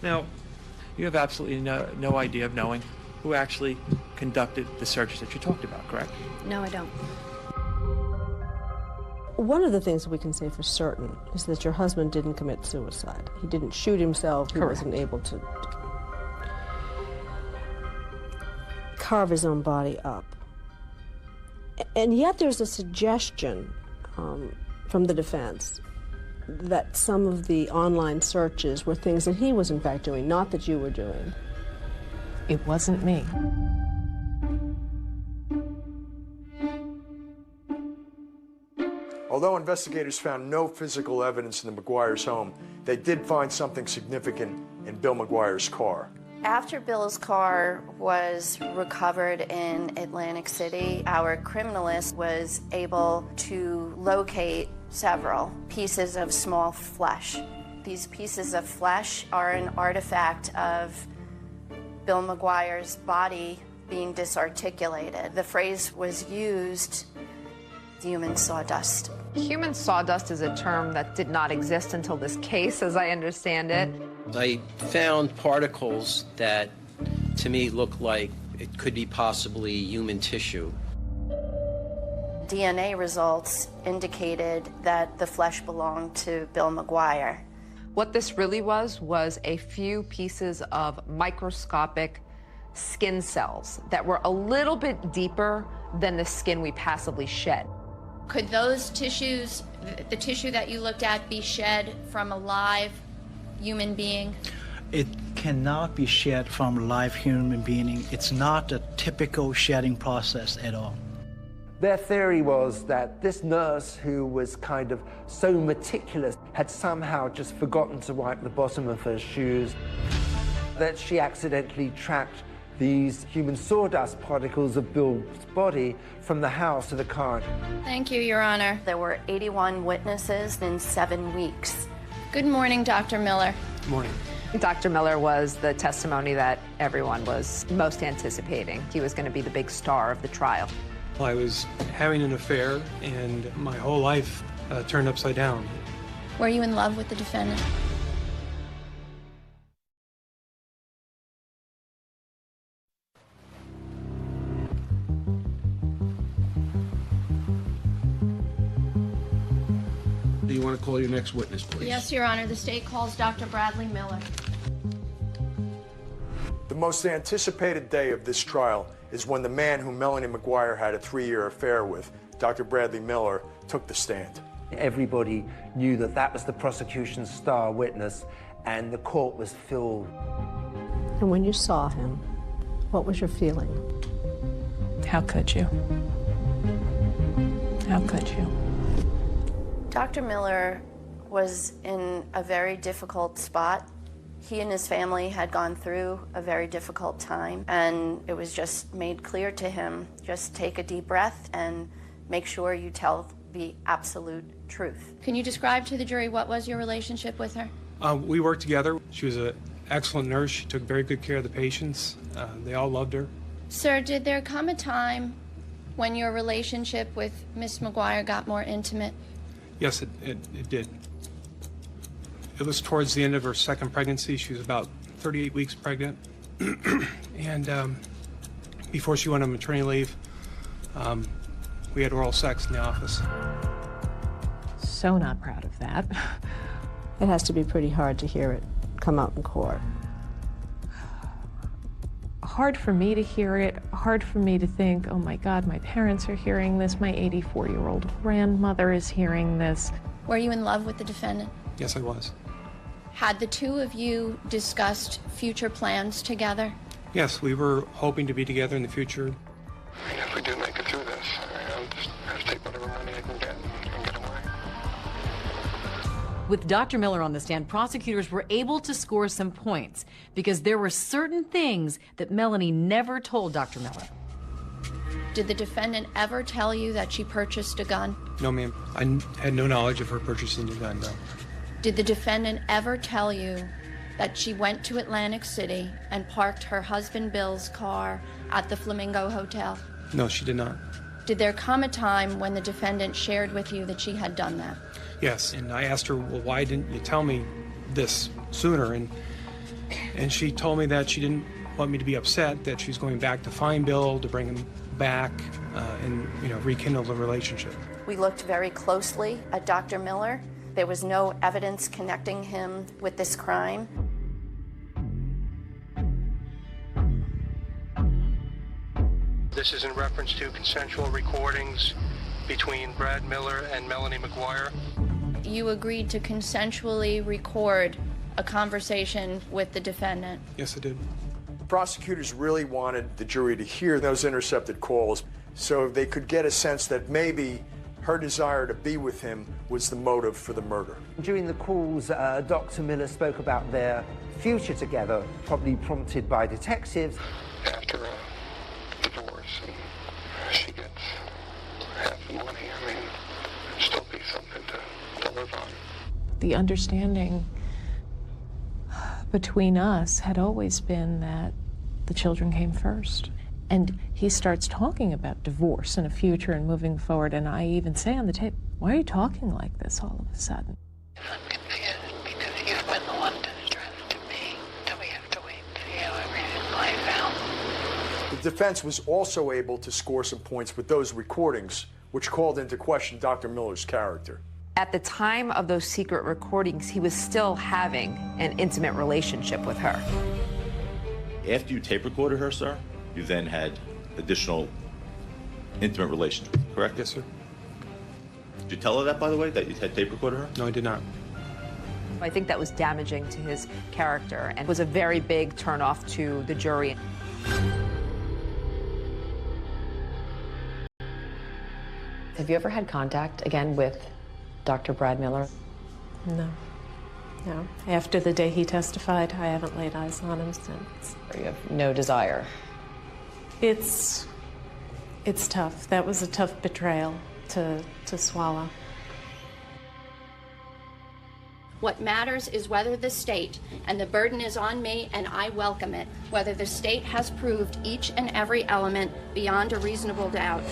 Now, you have absolutely no idea of knowing who actually conducted the searches that you talked about, correct? No, I don't. One of the things we can say for certain is that your husband didn't commit suicide. He didn't shoot himself. He wasn't able to carve his own body up. And yet there's a suggestion from the defense that some of the online searches were things that he was in fact doing, not that you were doing. It wasn't me. Although investigators found no physical evidence in the McGuire's home, they did find something significant in Bill McGuire's car. After Bill's car was recovered in Atlantic City, our criminalist was able to locate several pieces of small flesh. These pieces of flesh are an artifact of Bill McGuire's body being disarticulated. The phrase was used, human sawdust. Human sawdust is a term that did not exist until this case, as I understand it. I found particles that, to me, look like it could be possibly human tissue. DNA results indicated that the flesh belonged to Bill McGuire. What this really was a few pieces of microscopic skin cells that were a little bit deeper than the skin we passively shed. Could those tissues, the tissue that you looked at, be shed from a live human being? It cannot be shed from a live human being. It's not a typical shedding process at all. Their theory was that this nurse, who was kind of so meticulous, had somehow just forgotten to wipe the bottom of her shoes, that she accidentally tracked these human sawdust particles of Bill's body from the house to the car. Thank you, Your Honor. There were 81 witnesses in 7 weeks. Good morning, Dr. Miller. Good morning. Dr. Miller was the testimony that everyone was most anticipating. He was going to be the big star of the trial. I was having an affair, and my whole life turned upside down. Were you in love with the defendant? Do you want to call your next witness, please? Yes, Your Honor. The state calls Dr. Bradley Miller. The most anticipated day of this trial is when the man whom Melanie McGuire had a 3-year affair with, Dr. Bradley Miller, took the stand. Everybody knew that that was the prosecution's star witness, and the court was filled. And when you saw him, what was your feeling? How could you? How could you? Dr. Miller was in a very difficult spot. He and his family had gone through a very difficult time, and it was just made clear to him, just take a deep breath and make sure you tell the absolute truth. Can you describe to the jury what was your relationship with her? We worked together. She was an excellent nurse. She took very good care of the patients. They all loved her. Sir, did there come a time when your relationship with Miss McGuire got more intimate? Yes, it did. It was towards the end of her second pregnancy. She was about 38 weeks pregnant. And before she went on maternity leave, we had oral sex in the office. So not proud of that. It has to be pretty hard to hear it come out in court. Hard for me to hear it, hard for me to think, oh my God, my parents are hearing this, my 84-year-old grandmother is hearing this. Were you in love with the defendant? Yes, I was. Had the two of you discussed future plans together? Yes, we were hoping to be together in the future. If we do make it through this, I'll just have to take whatever money I can get and get away. With Dr. Miller on the stand, prosecutors were able to score some points because there were certain things that Melanie never told Dr. Miller. Did the defendant ever tell you that she purchased a gun? No, ma'am. I had no knowledge of her purchasing a gun, no. Did the defendant ever tell you that she went to Atlantic City and parked her husband Bill's car at the Flamingo Hotel? No, she did not. Did there come a time when the defendant shared with you that she had done that? Yes, and I asked her, well, why didn't you tell me this sooner? And she told me that she didn't want me to be upset, that she's going back to find Bill, to bring him back, and rekindle the relationship. We looked very closely at Dr. Miller. There was no evidence connecting him with this crime. This is in reference to consensual recordings between Brad Miller and Melanie McGuire. You agreed to consensually record a conversation with the defendant. Yes, I did. Prosecutors really wanted the jury to hear those intercepted calls so they could get a sense that maybe her desire to be with him was the motive for the murder. During the calls, Dr. Miller spoke about their future together, probably prompted by detectives. After a divorce, and she gets half the money, I mean, it'd still be something to live on. The understanding between us had always been that the children came first. And he starts talking about divorce and a future and moving forward, and I even say on the tape, why are you talking like this all of a sudden? I'm confused because you've been the one to stress to me that we have to wait and see how everything plays out. The defense was also able to score some points with those recordings, which called into question Dr. Miller's character. At the time of those secret recordings, he was still having an intimate relationship with her. After you tape recorded her, sir, you then had additional intimate relations with her, correct? Yes, sir. Did you tell her that, by the way, that you had tape recorded her? No, I did not. I think that was damaging to his character and was a very big turnoff to the jury. Have you ever had contact again with Dr. Brad Miller? No. No. After the day he testified, I haven't laid eyes on him since. You have no desire? It's tough. That was a tough betrayal to swallow. What matters is whether the state, and the burden is on me and I welcome it, whether the state has proved each and every element beyond a reasonable doubt.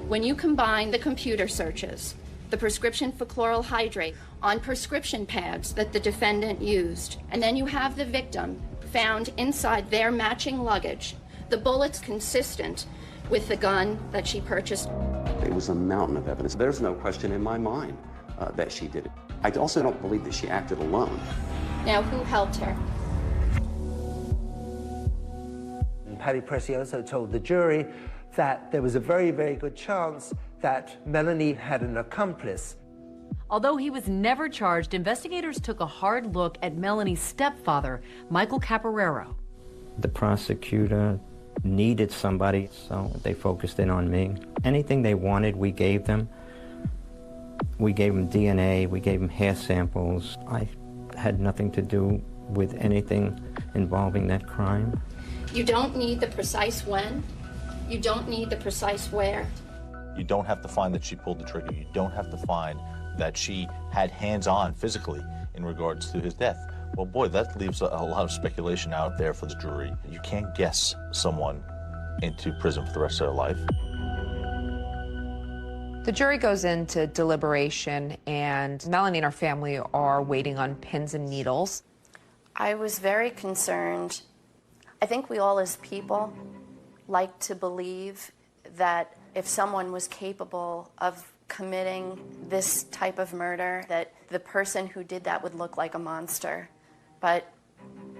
When you combine the computer searches, the prescription for chloral hydrate on prescription pads that the defendant used, and then you have the victim found inside their matching luggage, the bullets consistent with the gun that she purchased. It was a mountain of evidence. There's no question in my mind that she did it. I also don't believe that she acted alone. Now, who helped her? And Patty Precioso told the jury that there was a very, very good chance that Melanie had an accomplice. Although he was never charged, investigators took a hard look at Melanie's stepfather, Michael Caporero. The prosecutor needed somebody, so they focused in on me. Anything they wanted, we gave them. We gave them DNA, we gave them hair samples. I had nothing to do with anything involving that crime. You don't need the precise when. You don't need the precise where. You don't have to find that she pulled the trigger. You don't have to find that she had hands-on physically in regards to his death. Well, boy, that leaves a lot of speculation out there for the jury. You can't guess someone into prison for the rest of their life. The jury goes into deliberation, and Melanie and her family are waiting on pins and needles. I was very concerned. I think we all as people like to believe that if someone was capable of committing this type of murder, that the person who did that would look like a monster. But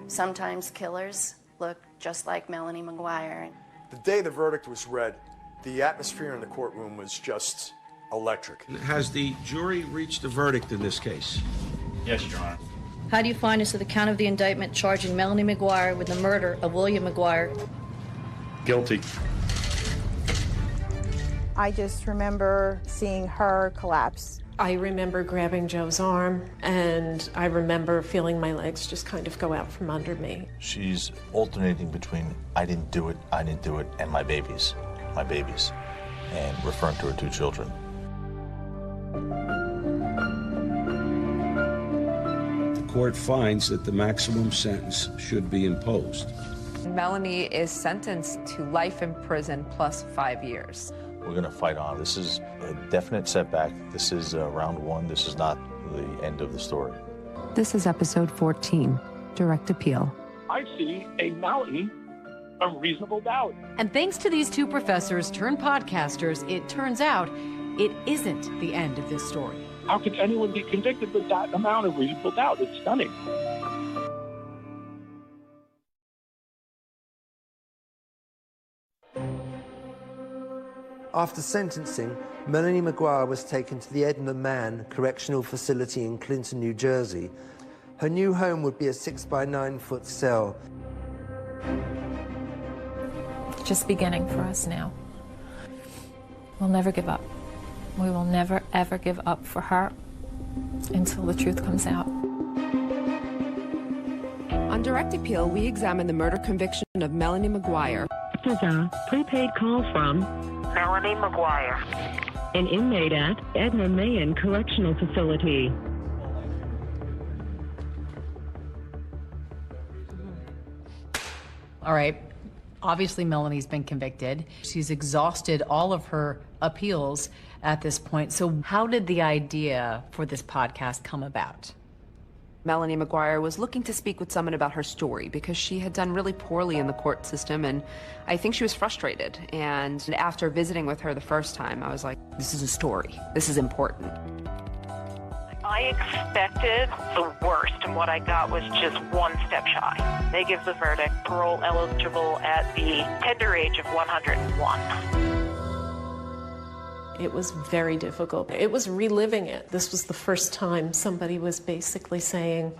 sometimes killers look just like Melanie McGuire. The day the verdict was read, the atmosphere in the courtroom was just electric. Has the jury reached a verdict in this case? Yes, Your Honor. How do you find as to the count of the indictment charging Melanie McGuire with the murder of William McGuire? Guilty. I just remember seeing her collapse. I remember grabbing Joe's arm, and I remember feeling my legs just kind of go out from under me. She's alternating between I didn't do it, and my babies, and referring to her two children. The court finds that the maximum sentence should be imposed. Melanie is sentenced to life in prison plus 5 years. We're going to fight on. This is a definite setback. This is round one. This is not the end of the story. This is episode 14, Direct Appeal. I see a mountain of reasonable doubt. And thanks to these two professors turned podcasters, it turns out it isn't the end of this story. How could anyone be convicted with that amount of reasonable doubt? It's stunning. After sentencing, Melanie McGuire was taken to the Edna Mann Correctional Facility in Clinton, New Jersey. Her new home would be a 6 by 9 foot cell. It's just beginning for us now. We'll never give up. We will never, ever give up for her until the truth comes out. On Direct Appeal, we examine the murder conviction of Melanie McGuire. This is a prepaid call from Melanie McGuire, an inmate at Edna Mann Correctional Facility. All right. Obviously, Melanie's been convicted. She's exhausted all of her appeals at this point. So how did the idea for this podcast come about? Melanie McGuire was looking to speak with someone about her story because she had done really poorly in the court system, and I think she was frustrated. And after visiting with her the first time, I was like, this is a story. This is important. I expected the worst, and what I got was just one step shy. They give the verdict parole eligible at the tender age of 101. It was very difficult. It was reliving it. This was the first time somebody was basically saying,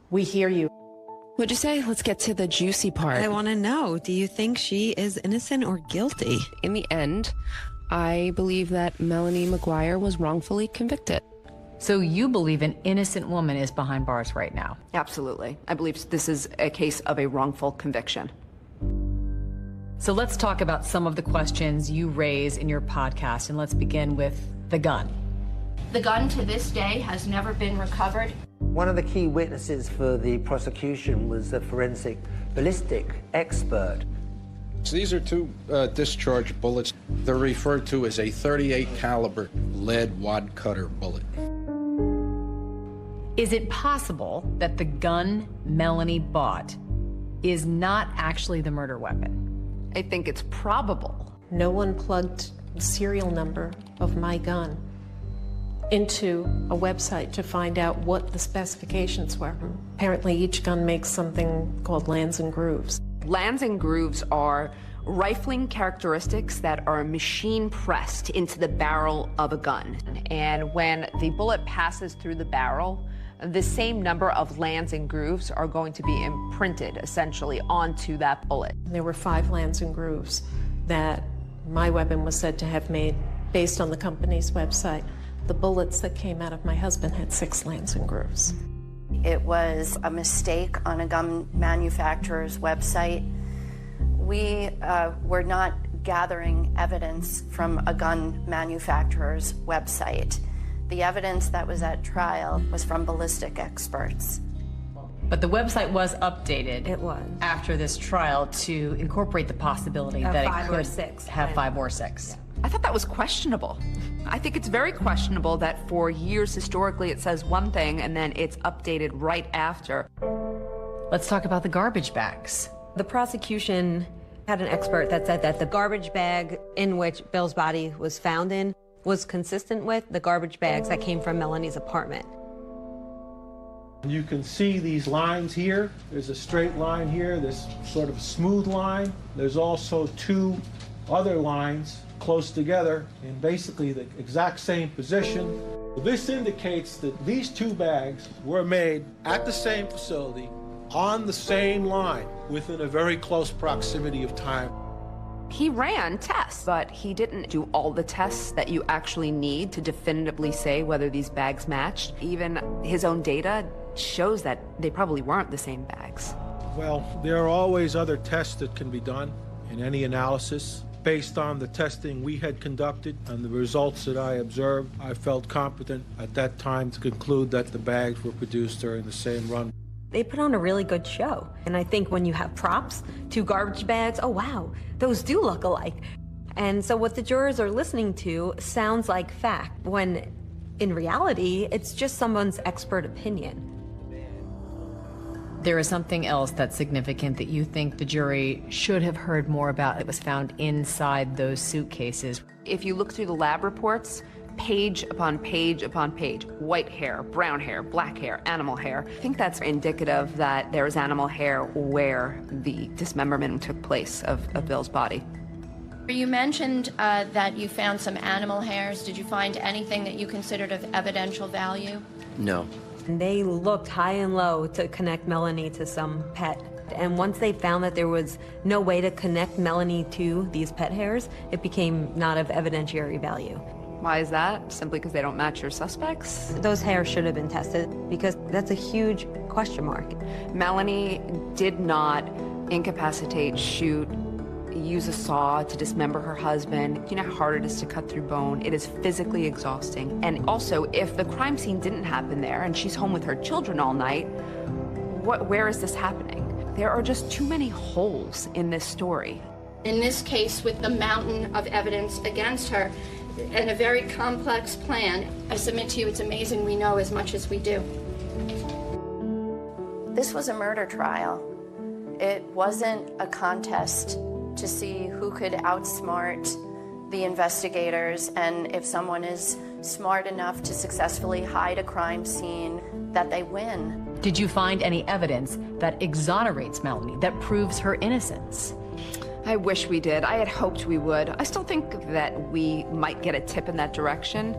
we hear you. What'd you say? Let's get to the juicy part. I want to know, do you think she is innocent or guilty? In the end, I believe that Melanie McGuire was wrongfully convicted. So you believe an innocent woman is behind bars right now? Absolutely. I believe this is a case of a wrongful conviction. So let's talk about some of the questions you raise in your podcast, and let's begin with the gun. The gun to this day has never been recovered. One of the key witnesses for the prosecution was a forensic ballistic expert. So these are two discharge bullets. They're referred to as a .38 caliber lead wad cutter bullet. Is it possible that the gun Melanie bought is not actually the murder weapon? I think it's probable. No one plugged the serial number of my gun into a website to find out what the specifications were. Apparently each gun makes something called lands and grooves. Lands and grooves are rifling characteristics that are machine pressed into the barrel of a gun. And when the bullet passes through the barrel, the same number of lands and grooves are going to be imprinted essentially onto that bullet. There were 5 lands and grooves that my weapon was said to have made based on the company's website. The bullets that came out of my husband had 6 lands and grooves. It was a mistake on a gun manufacturer's website. We were not gathering evidence from a gun manufacturer's website. The evidence that was at trial was from ballistic experts. But the website was updated. It was. After this trial to incorporate the possibility Of that 5 it or could 6. have 5 or 6. I thought that was questionable. I think it's very questionable that for years historically it says one thing and then it's updated right after. Let's talk about the garbage bags. The prosecution had an expert that said that the garbage bag in which Bill's body was found in was consistent with the garbage bags that came from Melanie's apartment. You can see these lines here. There's a straight line here, this sort of a smooth line. There's also 2 other lines close together in basically the exact same position. This indicates that these 2 bags were made at the same facility on the same line within a very close proximity of time. He ran tests, but he didn't do all the tests that you actually need to definitively say whether these bags matched. Even his own data shows that they probably weren't the same bags. Well, there are always other tests that can be done in any analysis. Based on the testing we had conducted and the results that I observed, I felt competent at that time to conclude that the bags were produced during the same run. They put on a really good show. And I think when you have props, 2 garbage bags, oh wow, those do look alike. And so what the jurors are listening to sounds like fact, when in reality, it's just someone's expert opinion. There is something else that's significant that you think the jury should have heard more about that was found inside those suitcases. If you look through the lab reports, page upon page upon page, white hair, brown hair, black hair, animal hair. I think that's indicative that there was animal hair where the dismemberment took place of Bill's body. You mentioned that you found some animal hairs. Did you find anything that you considered of evidential value? No. And they looked high and low to connect Melanie to some pet. And once they found that there was no way to connect Melanie to these pet hairs, it became not of evidentiary value. Why is that? Simply because they don't match your suspects? Those hairs should have been tested because that's a huge question mark. Melanie did not incapacitate, shoot, use a saw to dismember her husband. You know how hard it is to cut through bone. It is physically exhausting. And also, if the crime scene didn't happen there and she's home with her children all night, where is this happening? There are just too many holes in this story. In this case, with the mountain of evidence against her and a very complex plan, I submit to you it's amazing we know as much as we do. This was a murder trial. It wasn't a contest to see who could outsmart the investigators, and if someone is smart enough to successfully hide a crime scene, that they win. Did you find any evidence that exonerates Melanie, that proves her innocence? I wish we did. I had hoped we would. I still think that we might get a tip in that direction.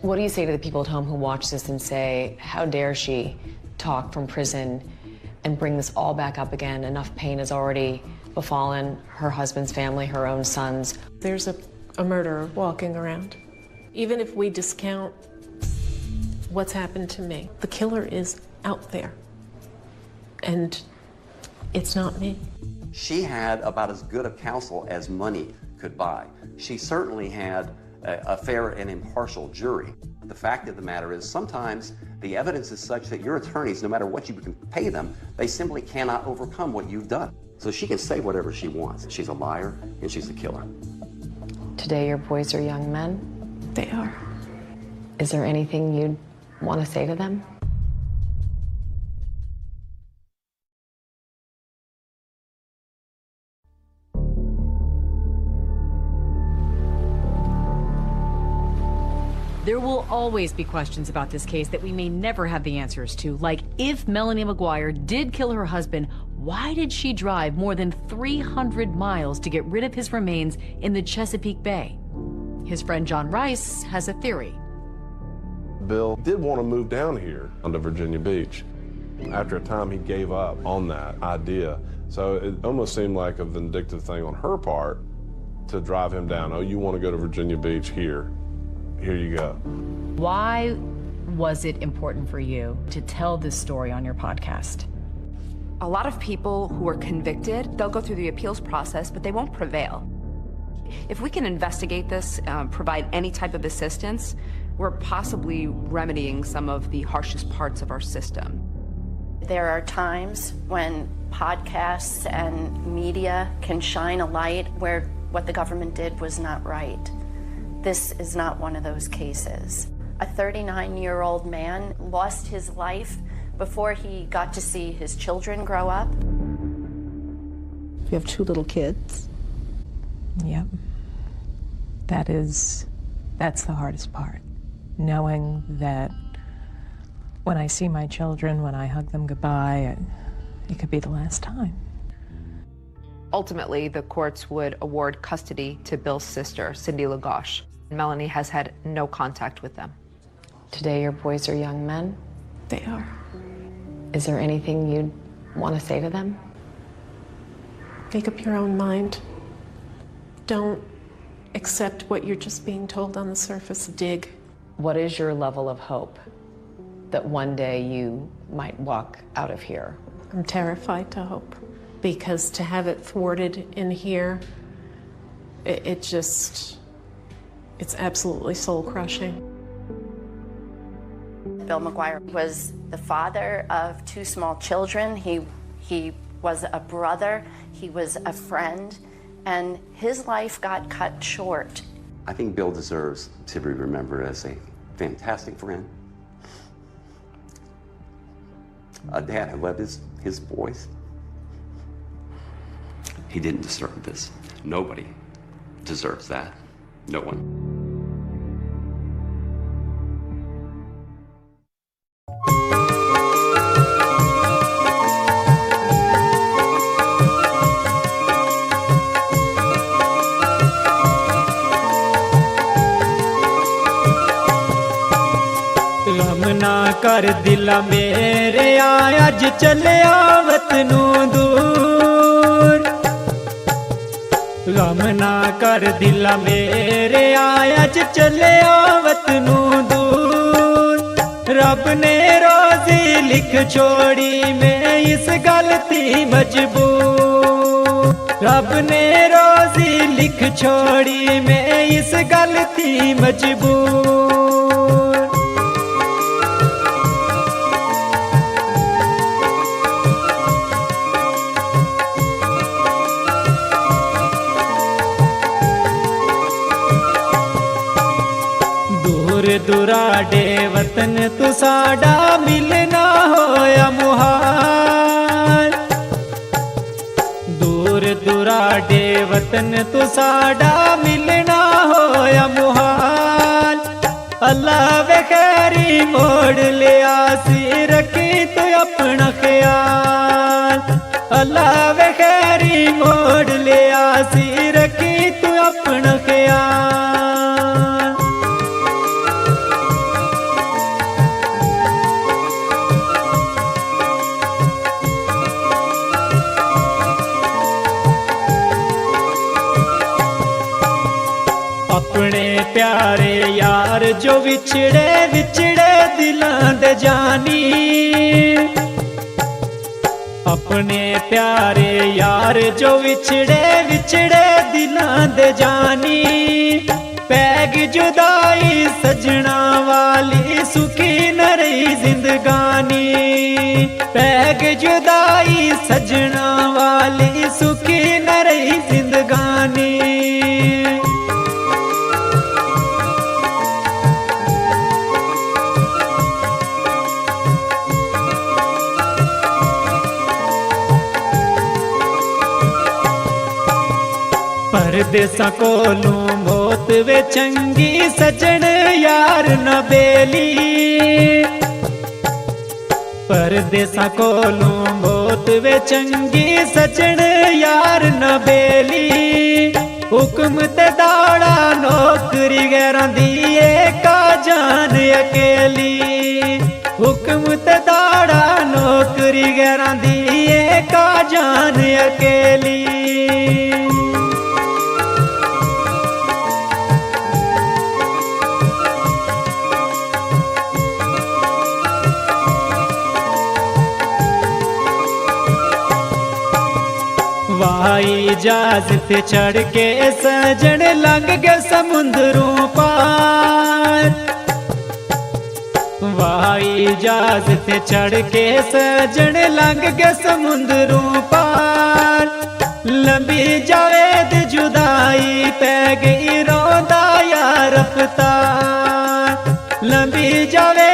What do you say to the people at home who watch this and say, how dare she talk from prison and bring this all back up again? Enough pain has already befallen her husband's family, her own sons. There's a murderer walking around. Even if we discount what's happened to me, the killer is out there. And it's not me. She had about as good a counsel as money could buy. She certainly had a fair and impartial jury. The fact of the matter is sometimes the evidence is such that your attorneys, no matter what you can pay them, they simply cannot overcome what you've done. So she can say whatever she wants. She's a liar and she's a killer. Today your boys are young men? They are. Is there anything you'd want to say to them? There will always be questions about this case that we may never have the answers to, like if Melanie McGuire did kill her husband, Why did she drive more than 300 miles to get rid of his remains in the Chesapeake Bay? His friend John Rice has a theory. Bill did want to move down here onto Virginia Beach. After a time, he gave up on that idea. So it almost seemed like a vindictive thing on her part to drive him down. Oh, you want to go to Virginia Beach? Here you go. Why was it important for you to tell this story on your podcast? A lot of people who are convicted, they'll go through the appeals process, but they won't prevail. If we can investigate this, provide any type of assistance, we're possibly remedying some of the harshest parts of our system. There are times when podcasts and media can shine a light where what the government did was not right. This is not one of those cases. A 39-year-old man lost his life before he got to see his children grow up. You have 2 little kids. Yep. That's the hardest part. Knowing that when I see my children, when I hug them goodbye, it could be the last time. Ultimately, the courts would award custody to Bill's sister, Cindy Lagosh. Melanie has had no contact with them. Today, your boys are young men? They are. Is there anything you'd want to say to them? Make up your own mind. Don't accept what you're just being told on the surface. Dig. What is your level of hope that one day you might walk out of here? I'm terrified to hope, because to have it thwarted in here, it's absolutely soul-crushing. Bill McGuire was the father of 2 small children. He was a brother, he was a friend, and his life got cut short. I think Bill deserves to be remembered as a fantastic friend, a dad who loved his boys. He didn't deserve this. Nobody deserves that. No one. कर दिला मेरे अज चलिया वतनों दूर गम ना कर दिला मेरे अज चलिया वतनों दूर रब ने रोजी लिख छोड़ी मैं इस गलती मजबूर रब ने रोजी लिख छोड़ी मैं इस गलती मजबूर दुराडे वतन तू साडा मिलना होया मुहाल दूर दुराडे वतन तू साडा मिलना होया मुहाल अल्लाह वे खैरी मोड़ लिया सी रखी तू अपना ख्याल अल्लाह वे खैरी मोड़ लिया सी रखी तू अपना ख्याल प्यारे यार जो विछड़े विछड़े दिलां दे जानी अपने प्यारे यार जो विछड़े विछड़े दिलां दे जानी पैग जुदाई सजना वाली सुखी न रही जिंदगानी पैग जुदाई सजना वाली सुखी न रही जिंदगानी परदेसा कोलू मौत वे चंगी सजन यार न बेली परदेसा कोलों बहुत वे चंगी सजन यार न बेली हुक्म ते दाड़ा नौकरी गैरां दिए का जान अकेली हुक्म ते दाड़ा नौकरी गैरां दिए का जान अकेली वाई जहाज पे चढ़ के सजन लंघ गए समुद्रों पार वाई जहाज पे चढ़ के सजन लंघ गए समुद्रों पार लंबी जावेद जुदाई पै गई रोंदा यार रफ्तार लंबी जावे